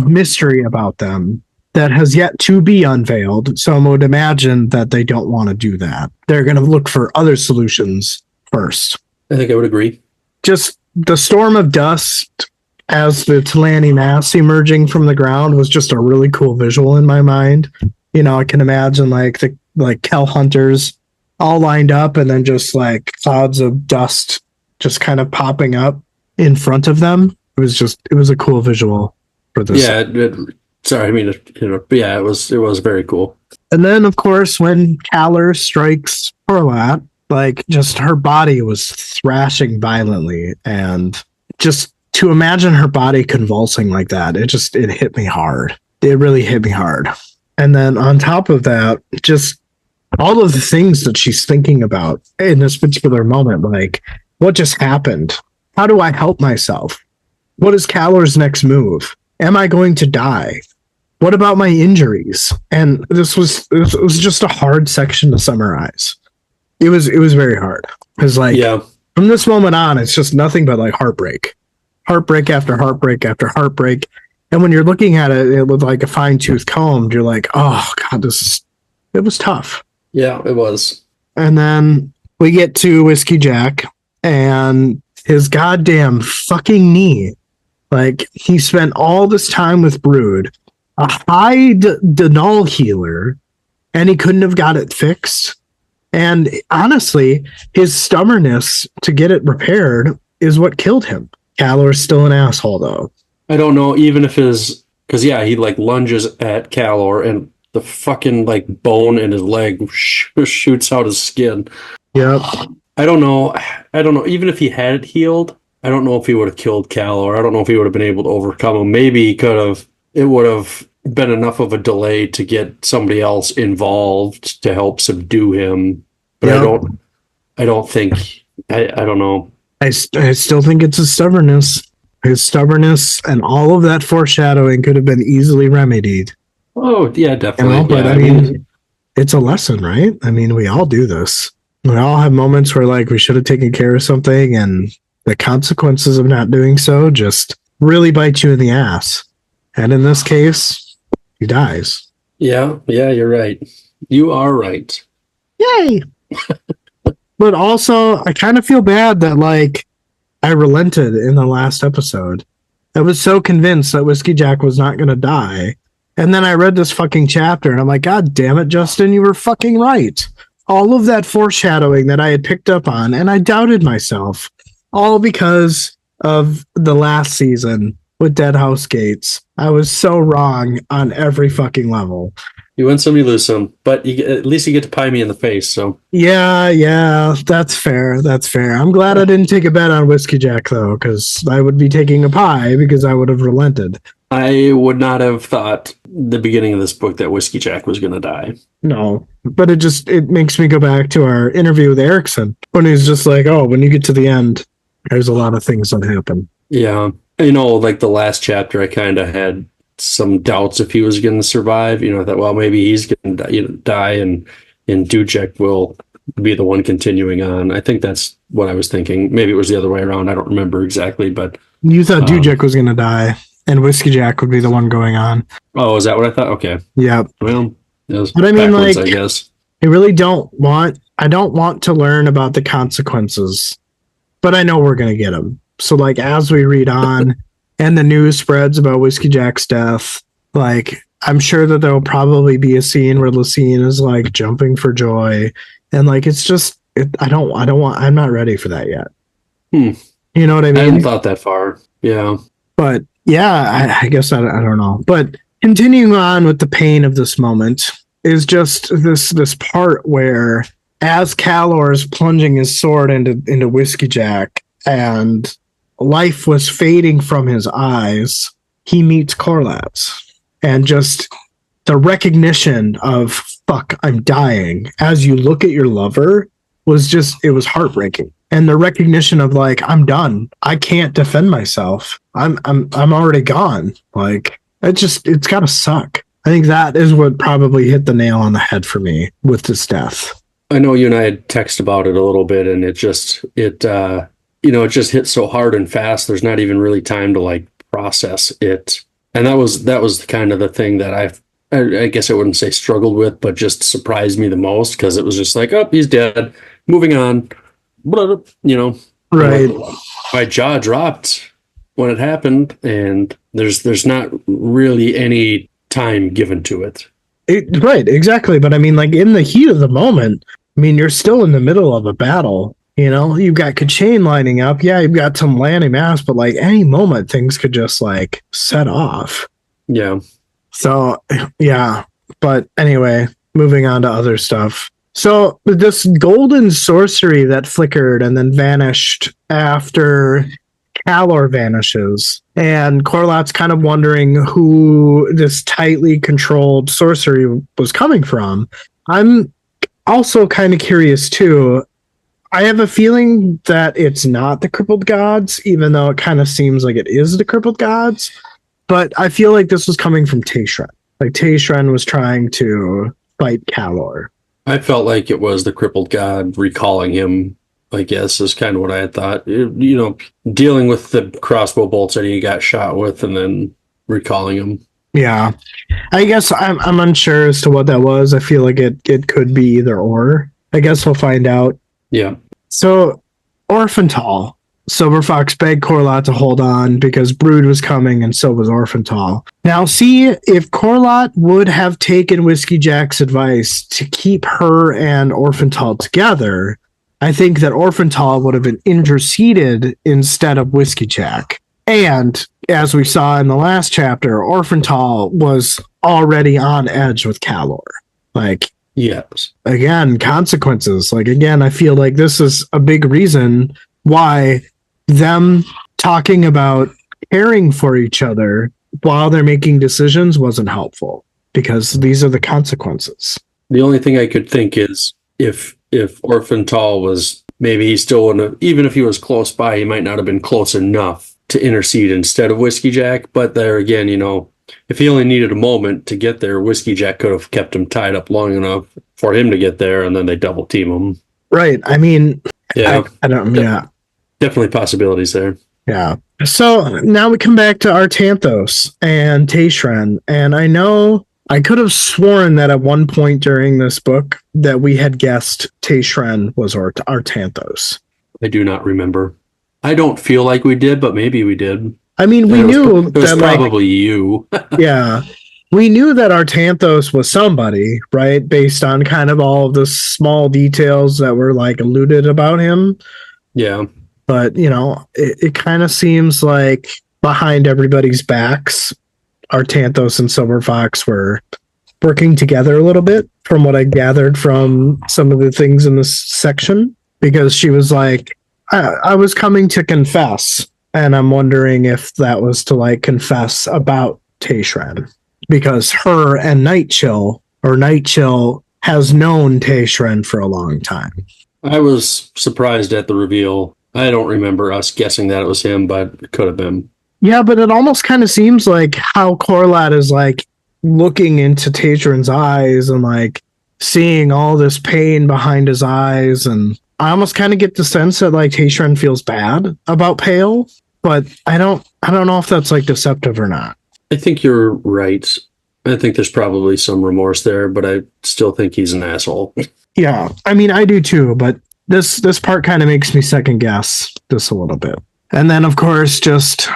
B: mystery about them that has yet to be unveiled. So I would imagine that they don't want to do that. They're going to look for other solutions first.
C: I think I would agree.
B: Just the storm of dust as the Talani mass emerging from the ground was just a really cool visual in my mind. You know, I can imagine like Kell hunters all lined up and then just like clouds of dust just kind of popping up in front of them. It was a cool visual for this.
C: Yeah. Sorry, I mean, but yeah, it was very cool.
B: And then, of course, when Kaller strikes Corlat, like just her body was thrashing violently, and just to imagine her body convulsing like that, it hit me hard. It really hit me hard. And then on top of that, just all of the things that she's thinking about in this particular moment, like what just happened? How do I help myself? What is Kaller's next move? Am I going to die? What about my injuries? And this was just a hard section to summarize. It was very hard. Because like from this moment on, it's just nothing but like heartbreak after heartbreak after heartbreak. And when you're looking at it with like a fine-tooth comb, you're like, oh God, it was tough.
C: Yeah, it was.
B: And then we get to Whiskey Jack and his goddamn fucking knee. Like he spent all this time with Brood, a high Denal healer, and he couldn't have got it fixed. And honestly, his stubbornness to get it repaired is what killed him. Kaller's still an asshole, though.
C: I don't know, even if because he like lunges at Kaller and the fucking like bone in his leg shoots out his skin.
B: Yep.
C: I don't know. Even if he had it healed, I don't know if he would have killed Kaller. I don't know if he would have been able to overcome him. Maybe he could have. It would have been enough of a delay to get somebody else involved to help subdue him. But I don't think. I don't know.
B: I still think it's his stubbornness. His stubbornness and all of that foreshadowing could have been easily remedied.
C: Oh, yeah, definitely.
B: But I mean, it's a lesson, right? I mean, we all do this. We all have moments where like we should have taken care of something and the consequences of not doing so just really bite you in the ass. And in this case, he dies.
C: Yeah, you're right. You are right.
B: Yay! But also, I kind of feel bad that like I relented in the last episode. I was so convinced that Whiskey Jack was not going to die. And then I read this fucking chapter and I'm like, God damn it, Justin, you were fucking right. All of that foreshadowing that I had picked up on, and I doubted myself, all because of the last season with Dead House Gates. I was so wrong on every fucking level.
C: You win some, you lose some, but at least you get to pie me in the face. So
B: yeah, that's fair. I'm glad I didn't take a bet on Whiskey Jack though, because I would be taking a pie because I would have relented.
C: I would not have thought the beginning of this book that Whiskey Jack was going to die.
B: No, but it makes me go back to our interview with Erickson when he's just like, oh, when you get to the end, there's a lot of things that happen.
C: Yeah. Like the last chapter, I kind of had some doubts if he was going to survive. I thought, well, maybe he's going to die and Dujek will be the one continuing on. I think that's what I was thinking. Maybe it was the other way around. I don't remember exactly, but
B: you thought Dujek was going to die and Whiskey Jack would be the one going on.
C: Oh, is that what I thought? Okay.
B: Yeah.
C: Well,
B: but I mean, like,
C: I guess
B: I don't want to learn about the consequences, but I know we're going to get them. So like, as we read on and the news spreads about Whiskey Jack's death, like, I'm sure that there'll probably be a scene where Lucine is like jumping for joy. And like, it's just, I'm not ready for that yet. You know what I mean?
C: I hadn't thought that far. Yeah.
B: But yeah, I guess I don't know. But continuing on with the pain of this moment is just this part where as Kaller is plunging his sword into Whiskey Jack and life was fading from his eyes, he meets Corlat. And just the recognition of, fuck, I'm dying, as you look at your lover, it was heartbreaking. And the recognition of like, I'm done. I can't defend myself. I'm already gone. Like, it's gotta suck. I think that is what probably hit the nail on the head for me with this death.
C: I know you and I had texted about it a little bit, and it just hit so hard and fast. There's not even really time to like process it. And that was kind of the thing that I guess I wouldn't say struggled with, but just surprised me the most because it was just like, oh, he's dead. Moving on. You know,
B: Right.
C: my jaw dropped when it happened, and there's not really any time given to it.
B: Right, exactly. But I mean, like in the heat of the moment, I mean, you're still in the middle of a battle. You know, you've got Kachane lining up. Yeah, you've got some landing mass, but like any moment, things could just like set off.
C: Yeah.
B: So, yeah. But anyway, moving on to other stuff. So, this golden sorcery that flickered and then vanished after Calor vanishes. And Corlot's kind of wondering who this tightly controlled sorcery was coming from. I'm also kind of curious too. I have a feeling that it's not the crippled gods, even though it kind of seems like it is the crippled gods. But I feel like this was coming from Taishran. Like Taishran was trying to fight Calor.
C: I felt like it was the crippled god recalling him, I guess, is kind of what I had thought. You know, dealing with the crossbow bolts that he got shot with and then recalling him.
B: Yeah. I guess I'm unsure as to what that was. I feel like it could be either or. I guess we'll find out.
C: Yeah.
B: So, Orphantal. Silver Fox begged Corlot to hold on because Brood was coming and so was Orphantal. Now, see, if Corlot would have taken Whiskey Jack's advice to keep her and Orphantal together, I think that Orphantal would have been interceded instead of Whiskey Jack. And as we saw in the last chapter, Orphantal was already on edge with Calor. Like,
C: yes.
B: Again, consequences. Like, again, I feel like this is a big reason why them talking about caring for each other while they're making decisions wasn't helpful, because these are the consequences.
C: The only thing I could think is if Orphantal was, maybe he still wouldn't have, even if he was close by, he might not have been close enough to intercede instead of Whiskey Jack. But there again, you know, if he only needed a moment to get there, Whiskey Jack could have kept him tied up long enough for him to get there, and then they double team him.
B: Right. I mean,
C: yeah,
B: I don't. Yeah,
C: definitely possibilities there.
B: Yeah. So now we come back to Artanthos and Taishran, and I know I could have sworn that at one point during this book that we had guessed Taishran was Artanthos.
C: I do not remember. I don't feel like we did, but maybe we did.
B: I mean, we knew
C: it was
B: that
C: probably you.
B: Yeah. We knew that Artanthos was somebody, right? Based on kind of all of the small details that were like alluded about him.
C: Yeah.
B: But, you know, it kind of seems like behind everybody's backs, Artanthos and Silver Fox were working together a little bit, from what I gathered from some of the things in this section, because she was like, I was coming to confess, and I'm wondering if that was to like confess about Taishran, because her and Night Chill has known Taishran for a long time.
C: I was surprised at the reveal. I don't remember us guessing that it was him, but it could have been.
B: Yeah, but it almost kind of seems like how Corlat is like looking into Taishran's eyes and like seeing all this pain behind his eyes, and I almost kind of get the sense that like Taishran feels bad about Pale, but I don't know if that's like deceptive or not.
C: I think you're right. I think there's probably some remorse there, but I still think he's an asshole.
B: Yeah, I mean, I do too, but this part kind of makes me second guess this a little bit. And then, of course, just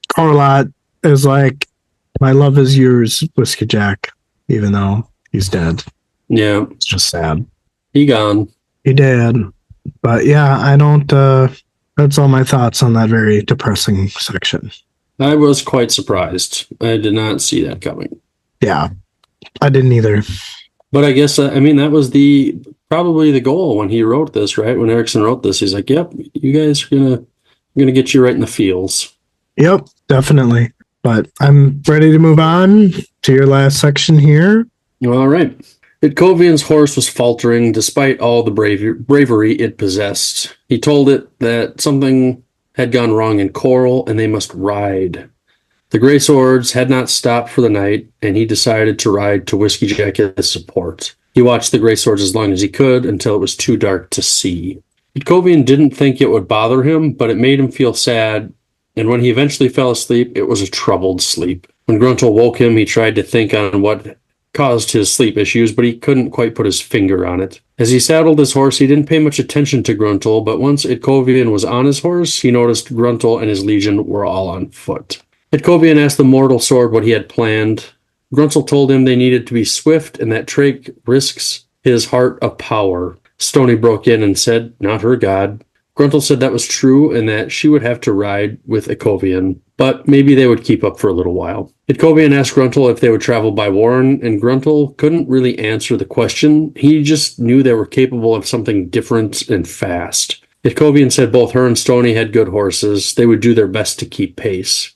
B: Corlat is like, my love is yours, Whiskey Jack, even though he's dead.
C: Yeah.
B: It's just sad.
C: He gone.
B: He did. But yeah, I don't, that's all my thoughts on that very depressing section.
C: I was quite surprised. I did not see that coming.
B: Yeah, I didn't either.
C: But I guess, I mean, that was probably the goal when he wrote this, right? When Erickson wrote this, he's like, yep, you guys are gonna get you right in the feels.
B: Yep, definitely. But I'm ready to move on to your last section here.
C: All right. Itkovian's horse was faltering despite all the bravery it possessed. He told it that something had gone wrong in Coral and they must ride. The Grey Swords had not stopped for the night, and he decided to ride to Whiskey Jack as support. He watched the Grey Swords as long as he could until it was too dark to see. Itkovian didn't think it would bother him, but it made him feel sad, and when he eventually fell asleep, it was a troubled sleep. When Gruntle woke him, he tried to think on what caused his sleep issues, but he couldn't quite put his finger on it. As he saddled his horse, he didn't pay much attention to Gruntle, but once Itkovian was on his horse, he noticed Gruntle and his legion were all on foot. Itkovian asked the mortal sword what he had planned. Gruntle told him they needed to be swift and that Trake risks his heart of power. Stony broke in and said, not her god. Gruntle said that was true and that she would have to ride with Itkovian, but maybe they would keep up for a little while. Itkovian asked Gruntle if they would travel by Warren, and Gruntle couldn't really answer the question. He just knew they were capable of something different and fast. Itkovian said both her and Stony had good horses. They would do their best to keep pace.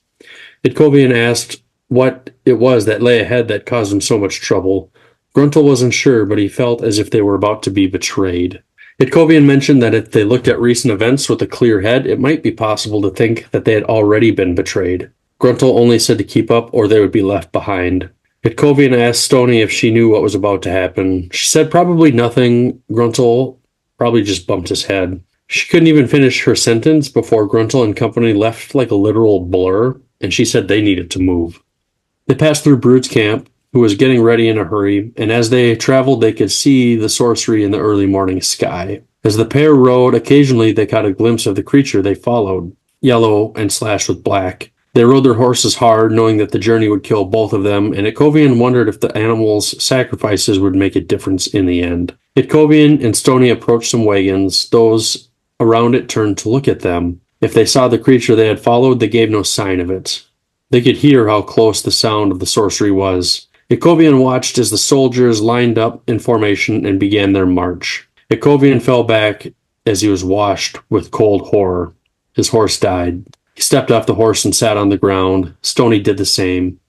C: Itkovian asked what it was that lay ahead that caused him so much trouble. Gruntle wasn't sure, but he felt as if they were about to be betrayed. Itkovian mentioned that if they looked at recent events with a clear head, it might be possible to think that they had already been betrayed. Gruntle only said to keep up or they would be left behind. Itkovian asked Stony if she knew what was about to happen. She said probably nothing. Gruntle probably just bumped his head. She couldn't even finish her sentence before Gruntle and company left like a literal blur, and she said they needed to move. They passed through Brood's camp, who was getting ready in a hurry, and as they traveled they could see the sorcery in the early morning sky. As the pair rode, occasionally they caught a glimpse of the creature they followed, yellow and slashed with black. They rode their horses hard, knowing that the journey would kill both of them, and Itkovian wondered if the animals' sacrifices would make a difference in the end. Itkovian and Stony approached some wagons. Those around it turned to look at them. If they saw the creature they had followed, they gave no sign of it. They could hear how close the sound of the sorcery was. Itkovian watched as the soldiers lined up in formation and began their march. Itkovian fell back as he was washed with cold horror. His horse died. He stepped off the horse and sat on the ground. Stony did the same.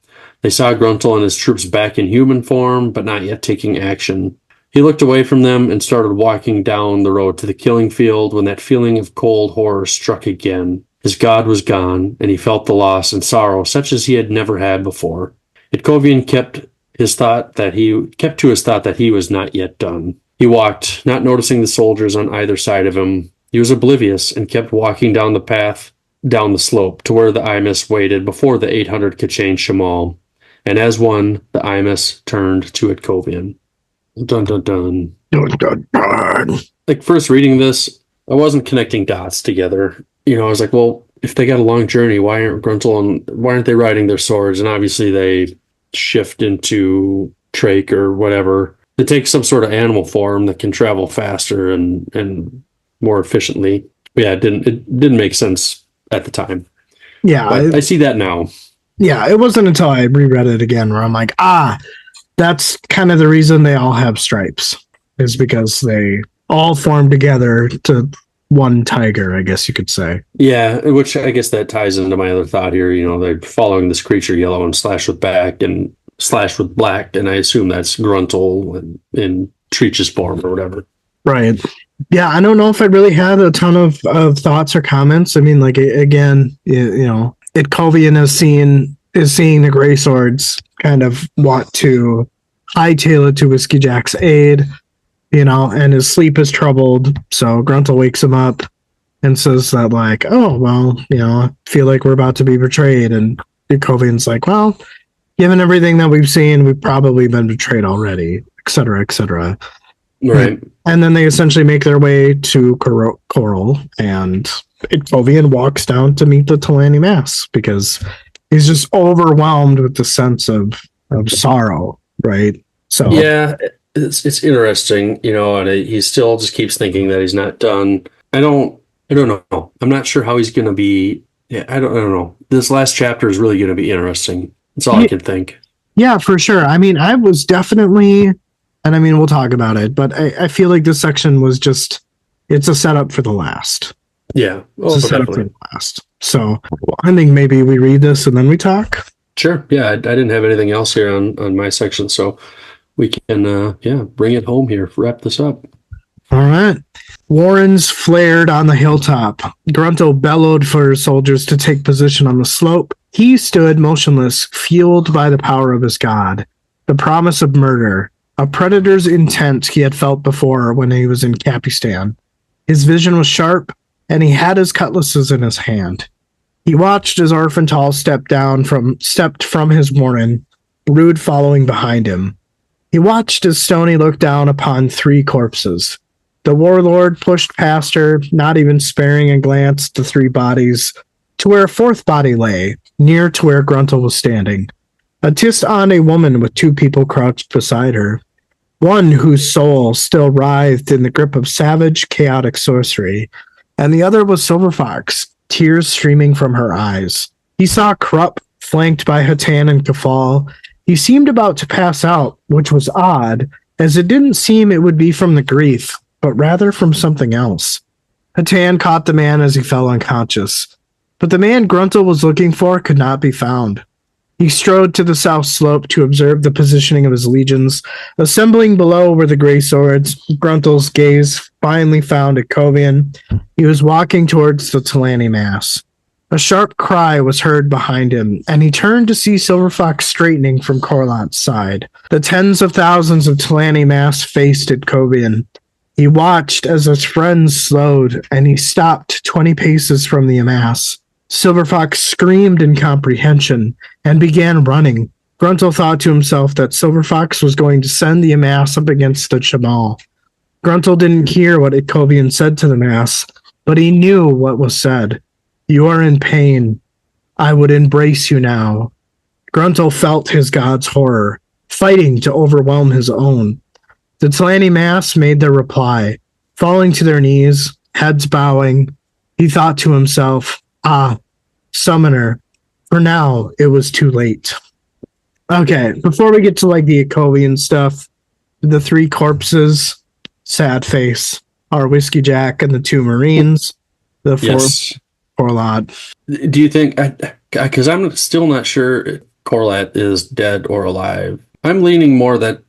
C: They saw Gruntle and his troops back in human form, but not yet taking action. He looked away from them and started walking down the road to the killing field when that feeling of cold horror struck again. His god was gone, and he felt the loss and sorrow such as he had never had before. Itkovian kept to his thought that he was not yet done. He walked, not noticing the soldiers on either side of him. He was oblivious and kept walking down the path, down the slope, to where the Imus waited before the 800 Kachane Shamal. And as one, the Imus turned to Itkovian. Dun dun dun.
B: Dun, dun, dun.
C: Like, first reading this, I wasn't connecting dots together. I was like, well, if they got a long journey, why aren't they riding their swords? And obviously they shift into Trake or whatever. They take some sort of animal form that can travel faster and more efficiently. Yeah, it didn't make sense at the time.
B: Yeah,
C: I see that now.
B: Yeah, it wasn't until I reread it again where I'm like, that's kind of the reason they all have stripes, is because they all form together to one tiger, I guess you could say.
C: Yeah, which I guess that ties into my other thought here. They're following this creature yellow and slash with black, and I assume that's Gruntle in Treach's form or whatever.
B: Right. Yeah, I don't know if I really had a ton of thoughts or comments. I mean, like, again, Itkovian is seeing the Grey Swords kind of want to hightail it to Whiskey Jack's aid, and his sleep is troubled. So Gruntle wakes him up and says that, like, oh, well, I feel like we're about to be betrayed. And Itkovian's like, well, given everything that we've seen, we've probably been betrayed already, et cetera, et cetera.
C: Right.
B: And then they essentially make their way to Coral, and Itkovian walks down to meet the Talani Mass because he's just overwhelmed with the sense of sorrow, right? So
C: yeah, it's interesting, and he still just keeps thinking that he's not done. I don't know. I'm not sure how he's going to be. Yeah, I don't know. This last chapter is really going to be interesting. That's all I can think.
B: Yeah, for sure. I mean, I was definitely, and I mean, we'll talk about it, but I feel like this section was it's a setup for the last.
C: Yeah.
B: It's a setup for the last. So I think maybe we read this and then we talk.
C: Sure. Yeah, I didn't have anything else here on my section, so we can, bring it home here, wrap this up.
B: All right. Warrens flared on the hilltop. Gruntle bellowed for his soldiers to take position on the slope. He stood motionless, fueled by the power of his god. The promise of murder, a predator's intent he had felt before when he was in Capistan. His vision was sharp, and he had his cutlasses in his hand. He watched as Orphantal stepped from his warren, Rude following behind him. He watched as Stony looked down upon 3 corpses. The warlord pushed past her, not even sparing a glance at the 3 bodies, to where a 4th body lay, near to where Gruntle was standing. A Tis-on a woman with 2 people crouched beside her. One whose soul still writhed in the grip of savage, chaotic sorcery, and the other was Silver Fox, tears streaming from her eyes. He saw Krupp, flanked by Hatan and Kafal. He seemed about to pass out, which was odd, as it didn't seem it would be from the grief, but rather from something else. Hatan caught the man as he fell unconscious, but the man Gruntle was looking for could not be found. He strode to the south slope to observe the positioning of his legions. Assembling below were the gray swords. Gruntle's gaze finally found a Kovian. He was walking towards the Talani mass. A sharp cry was heard behind him, and he turned to see Silver Fox straightening from Corlant's side. The tens of thousands of Talani mass faced at Kovian. He watched as his friends slowed, and he stopped 20 paces from the amass. Silver Fox screamed in comprehension and began running. Gruntle thought to himself that Silver Fox was going to send the amass up against the Chamal. Gruntle didn't hear what Ikovian said to the mass, but he knew what was said. You are in pain. I would embrace you now. Gruntle felt his god's horror, fighting to overwhelm his own. The Talani mass made their reply, falling to their knees, heads bowing. He thought to himself, Summoner. For now, it was too late. Okay, before we get to like the Ikovian stuff, the 3 corpses, sad face, our Whiskey Jack and the 2 Marines, the 4th Corlat.
C: Do you think, because I'm still not sure Corlat is dead or alive. I'm leaning more that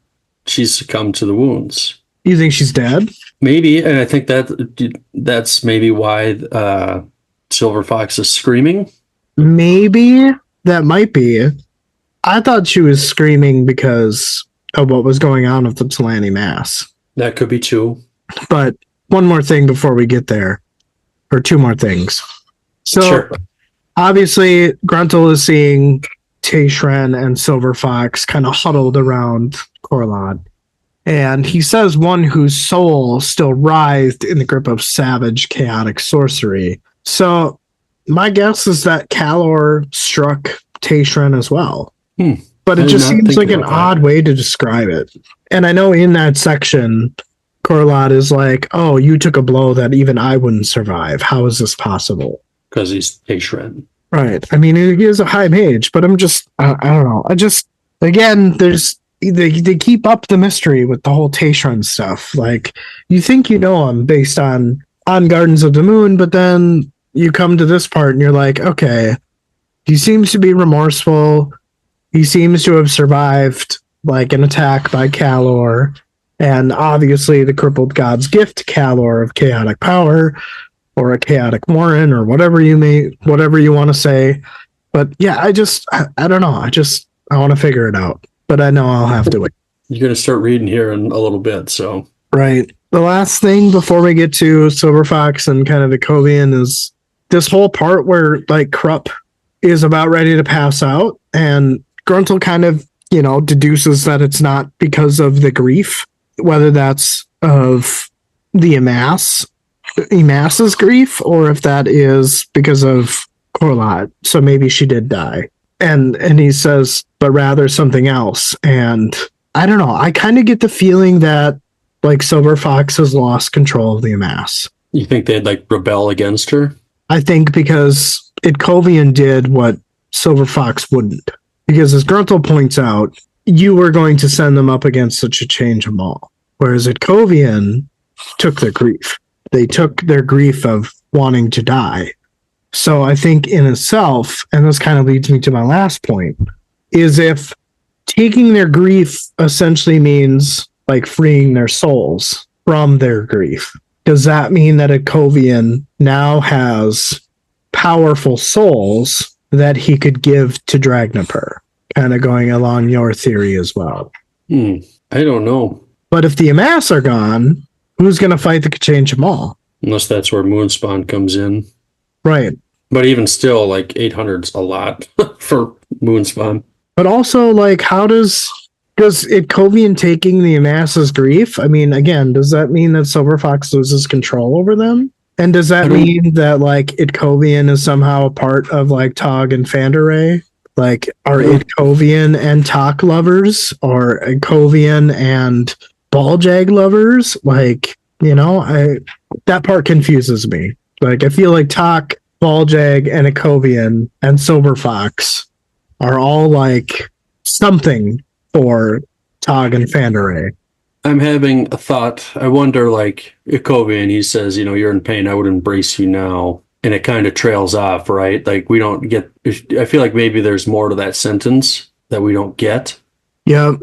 C: she's succumbed to the wounds.
B: You think she's dead?
C: Maybe, and I think that's maybe why Silver Fox is screaming.
B: Maybe that might be. I thought she was screaming because of what was going on with the Talani mass.
C: That could be too.
B: But one more thing before we get there, or 2 more things. So
C: Sure.
B: Obviously, Gruntle is seeing Taishran and Silver Fox kind of huddled around Corlat. And he says one whose soul still writhed in the grip of savage, chaotic sorcery. So my guess is that Kalor struck Taishran as well. But it just seems like an odd way to describe it. And I know in that section, Corlat is like, oh, you took a blow that even I wouldn't survive. How is this possible?
C: Because he's Taishran.
B: Right. I mean, he is a high mage, but I'm just, I don't know. Again, they keep up the mystery with the whole Taishran stuff. Like, you think you know him based on Gardens of the Moon, but then you come to this part and you're like, okay, he seems to be remorseful. He seems to have survived like an attack by Kalor, and obviously the crippled god's gift, Kalor, of chaotic power, or a chaotic warren, or whatever you want to say. But yeah, I don't know. I want to figure it out, but I know I'll have to wait.
C: You're going to start reading here in a little bit, so.
B: Right. The last thing before we get to Silver Fox and kind of the Kovian is this whole part where like Krupp is about ready to pass out, and Gruntle kind of, deduces that it's not because of the grief, whether that's of the Amass's grief, or if that is because of Corlat. So maybe she did die. And he says, but rather something else. And I don't know. I kind of get the feeling that like Silver Fox has lost control of the Amass.
C: You think they'd like rebel against her?
B: I think because Itkovian did what Silver Fox wouldn't. Because as Gruntle points out, you were going to send them up against such a change them all. Whereas Itkovian took their grief. They took their grief of wanting to die. So I think in itself, and this kind of leads me to my last point, is if taking their grief essentially means like freeing their souls from their grief, does that mean that Itkovian now has powerful souls that he could give to Dragnapur? Kind of going along your theory as well.
C: I don't know.
B: But if the Amass are gone, who's going to fight the Kachin Jamal?
C: Unless that's where Moonspawn comes in.
B: Right.
C: But even still, like 800's a lot for Moonspawn.
B: But also, like, how does Itkovian taking the masses grief? I mean, again, does that mean that Silver Fox loses control over them? And does that mean that like Itkovian is somehow a part of like Tog and Fanderay? Like, are Itkovian and Tok lovers, or Itkovian and Balljag lovers? Like, that part confuses me. Like, I feel like Tok, Balljag, and Itkovian and Silver Fox are all like something for Tog and Fanderay.
C: I'm having a thought. I wonder, like, Ikovian, he says, you're in pain, I would embrace you now. And it kind of trails off, right? Like, we don't get, I feel like maybe there's more to that sentence that we don't get.
B: Yep.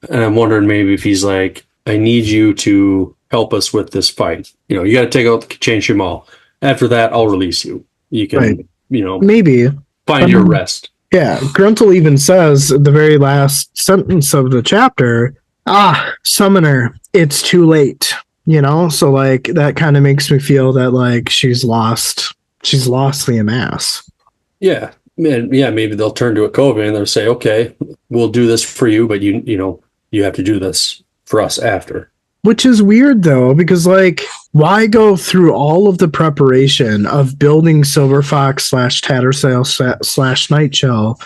C: And I'm wondering maybe if he's like, I need you to help us with this fight. You got to take out the Chain Shimal. After that, I'll release you. You can,
B: Right.
C: Maybe find your rest.
B: Yeah, Gruntle even says at the very last sentence of the chapter, Summoner, it's too late. So like that kind of makes me feel that like she's lost the amass.
C: Yeah. Maybe they'll turn to Ikovian and they'll say, okay, we'll do this for you, but you have to do this for us after.
B: Which is weird though, because like, why go through all of the preparation of building Silver Fox / Tattersail / Nightshell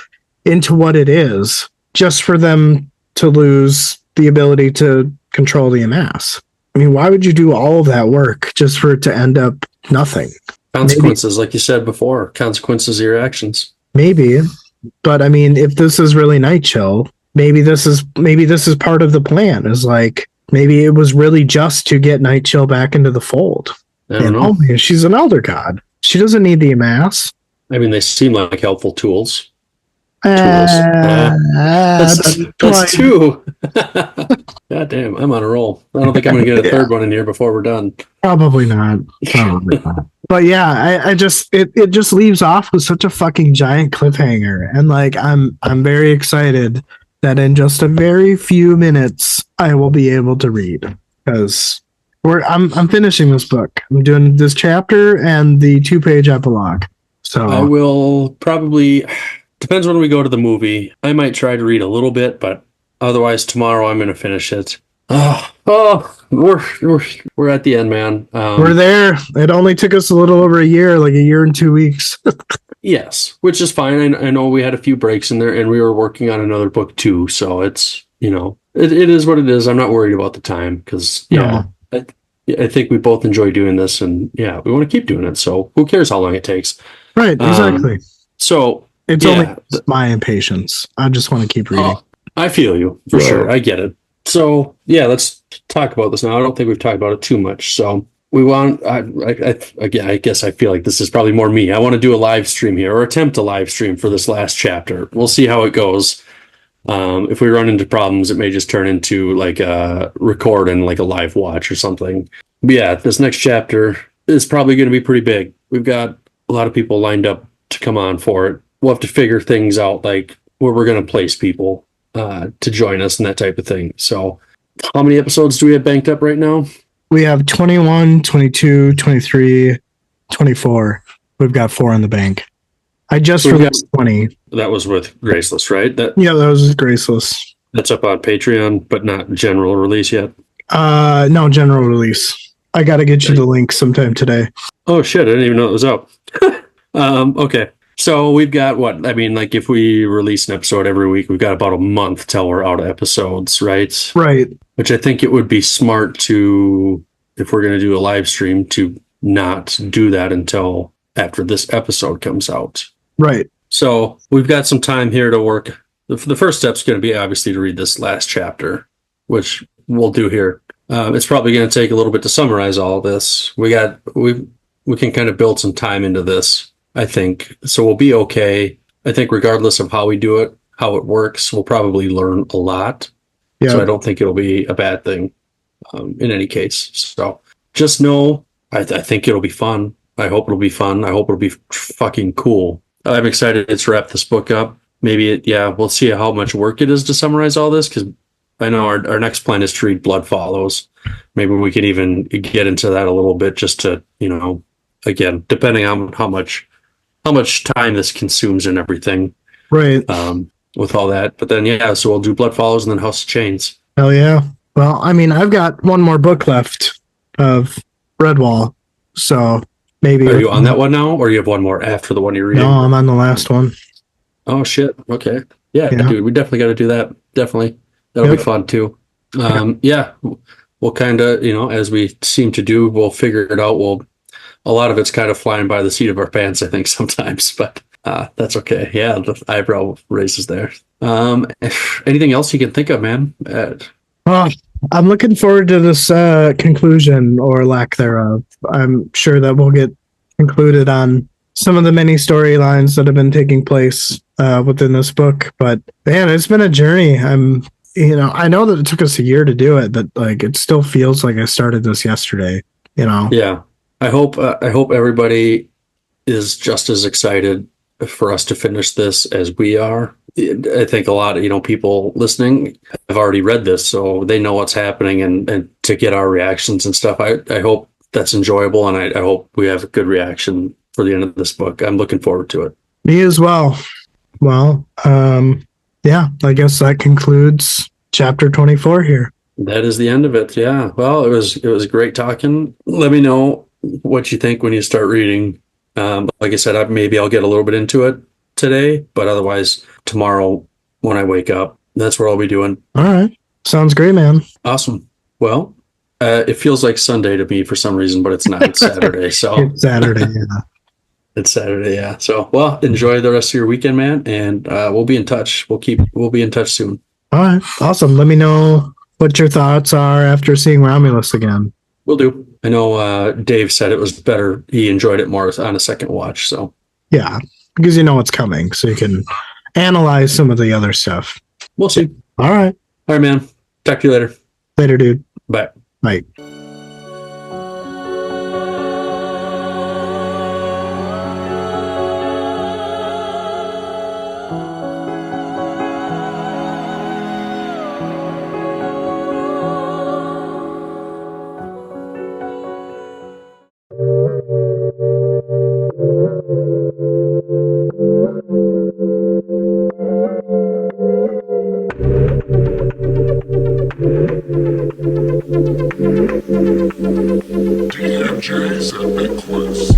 B: into what it is, just for them to lose the ability to control the amass? I mean, why would you do all of that work just for it to end up nothing?
C: Consequences, like you said before, consequences of your actions.
B: Maybe, but I mean, if this is really Nightshell, maybe this is part of the plan. Is like, maybe it was really just to get Nightshell back into the fold.
C: I don't know.
B: Man, she's an elder god. She doesn't need the amass.
C: I mean, they seem like helpful tools.
B: That's
C: two. God damn, I'm on a roll. I don't think I'm going to get a third one in here before we're done.
B: Probably not. But yeah, I just it just leaves off with such a fucking giant cliffhanger, and like I'm very excited that in just a very few minutes I will be able to read, because I'm finishing this book. I'm doing this chapter and the 2-page epilogue. So
C: I will probably, depends when we go to the movie. I might try to read a little bit, but otherwise tomorrow I'm going to finish it. We're at the end, man.
B: We're there. It only took us a little over a year, like a year and 2 weeks.
C: Yes, which is fine. I know we had a few breaks in there, and we were working on another book too. So it's, it is what it is. I'm not worried about the time because I think we both enjoy doing this, and we want to keep doing it. So who cares how long it takes?
B: Right, exactly.
C: So
B: it's only my impatience. I just want to keep reading.
C: I feel you for sure. I get it. So let's talk about this now. I don't think we've talked about it too much. So we want. I guess I feel like this is probably more me. I want to do a live stream here, or attempt a live stream for this last chapter. We'll see how it goes. If we run into problems, it may just turn into like a record and like a live watch or something. But this next chapter is probably going to be pretty big. We've got a lot of people lined up to come on for it. We'll have to figure things out, like where we're going to place people to join us and that type of thing. So how many episodes do we have banked up right now?
B: We have 21, 22, 23, 24. We've got 4 in the bank. I just released 20.
C: That was with Graceless, right?
B: That was with Graceless.
C: That's up on Patreon, but not general release yet?
B: No, general release. I got to get you the link sometime today.
C: Oh, shit. I didn't even know it was up. Okay. So we've got if we release an episode every week, we've got about a month till we're out of episodes, right?
B: Right.
C: Which I think it would be smart to, if we're going to do a live stream, to not do that until after this episode comes out.
B: Right.
C: So we've got some time here to work. The first step's going to be obviously to read this last chapter, which we'll do here. It's probably going to take a little bit to summarize all of this. We can kind of build some time into this, I think. So we'll be okay. I think regardless of how we do it, how it works, we'll probably learn a lot. Yeah. So I don't think it'll be a bad thing in any case. So just know, I think it'll be fun. I hope it'll be fun. I hope it'll be fucking cool. I'm excited to wrap this book up. Maybe we'll see how much work it is to summarize all this, because I know our next plan is to read Blood Follows. Maybe we can even get into that a little bit, just to, again, depending on how much how much time this consumes and everything
B: Right.
C: with all that. But then, yeah, so we'll do Blood Follows and then House of Chains.
B: Hell yeah. Well, I mean, I've got one more book left of Redwall, so maybe.
C: Are you on that one now, or you have one more after the one you're reading?
B: No, I'm on the last one.
C: Oh, shit. Okay. Yeah,
B: Yeah.
C: dude, we definitely got to do that. Definitely. That'll be fun, too. Yeah, we'll kind of, as we seem to do, we'll figure it out. A lot of it's kind of flying by the seat of our pants, I think, sometimes, but that's okay. Yeah, the eyebrow raises there. Anything else you can think of, man?
B: Oh, I'm looking forward to this conclusion or lack thereof. I'm sure that we'll get concluded on some of the many storylines that have been taking place within this book. But man, it's been a journey. I know that it took us a year to do it, but like it still feels like I started this yesterday.
C: Yeah. I hope everybody is just as excited for us to finish this as we are. I think a lot of people listening have already read this, so they know what's happening, and to get our reactions and stuff. I hope that's enjoyable, and I hope we have a good reaction for the end of this book. I'm looking forward to it. Me
B: as well. Well, yeah, I guess that concludes chapter 24 here.
C: That is the end of it. Yeah. Well, it was great talking. Let me know what you think when you start reading. Like I said, maybe I'll get a little bit into it today, but otherwise tomorrow when I wake up, that's what I'll be doing.
B: All right. Sounds great, man.
C: Awesome. Well, it feels like Sunday to me for some reason, but it's not. It's Saturday. So
B: it's Saturday. Yeah.
C: It's Saturday. Yeah. So, well, enjoy the rest of your weekend, man. And we'll be in touch. We'll be in touch soon.
B: All right. Awesome. Let me know what your thoughts are after seeing Romulus again.
C: Will do. I know Dave said it was better. He enjoyed it more on a second watch. So
B: yeah, because you know what's coming, so you can analyze some of the other stuff.
C: We'll see.
B: All right,
C: man. Talk to you later.
B: Later, dude.
C: Bye.
B: Bye.
A: DMJ's Epic Quest.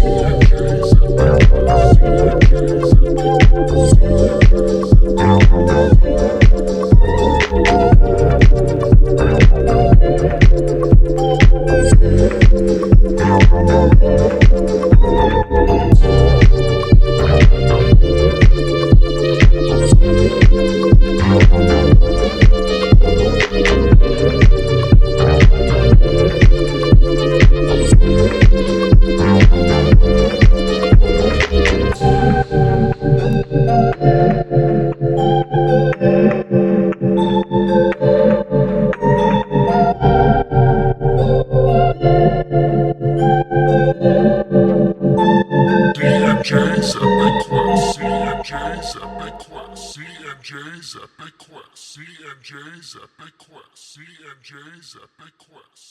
A: DMJ's Epic Quest. DMJ's Epic Quest. CNJ's Epic Quest. CNJ's Epic Quest.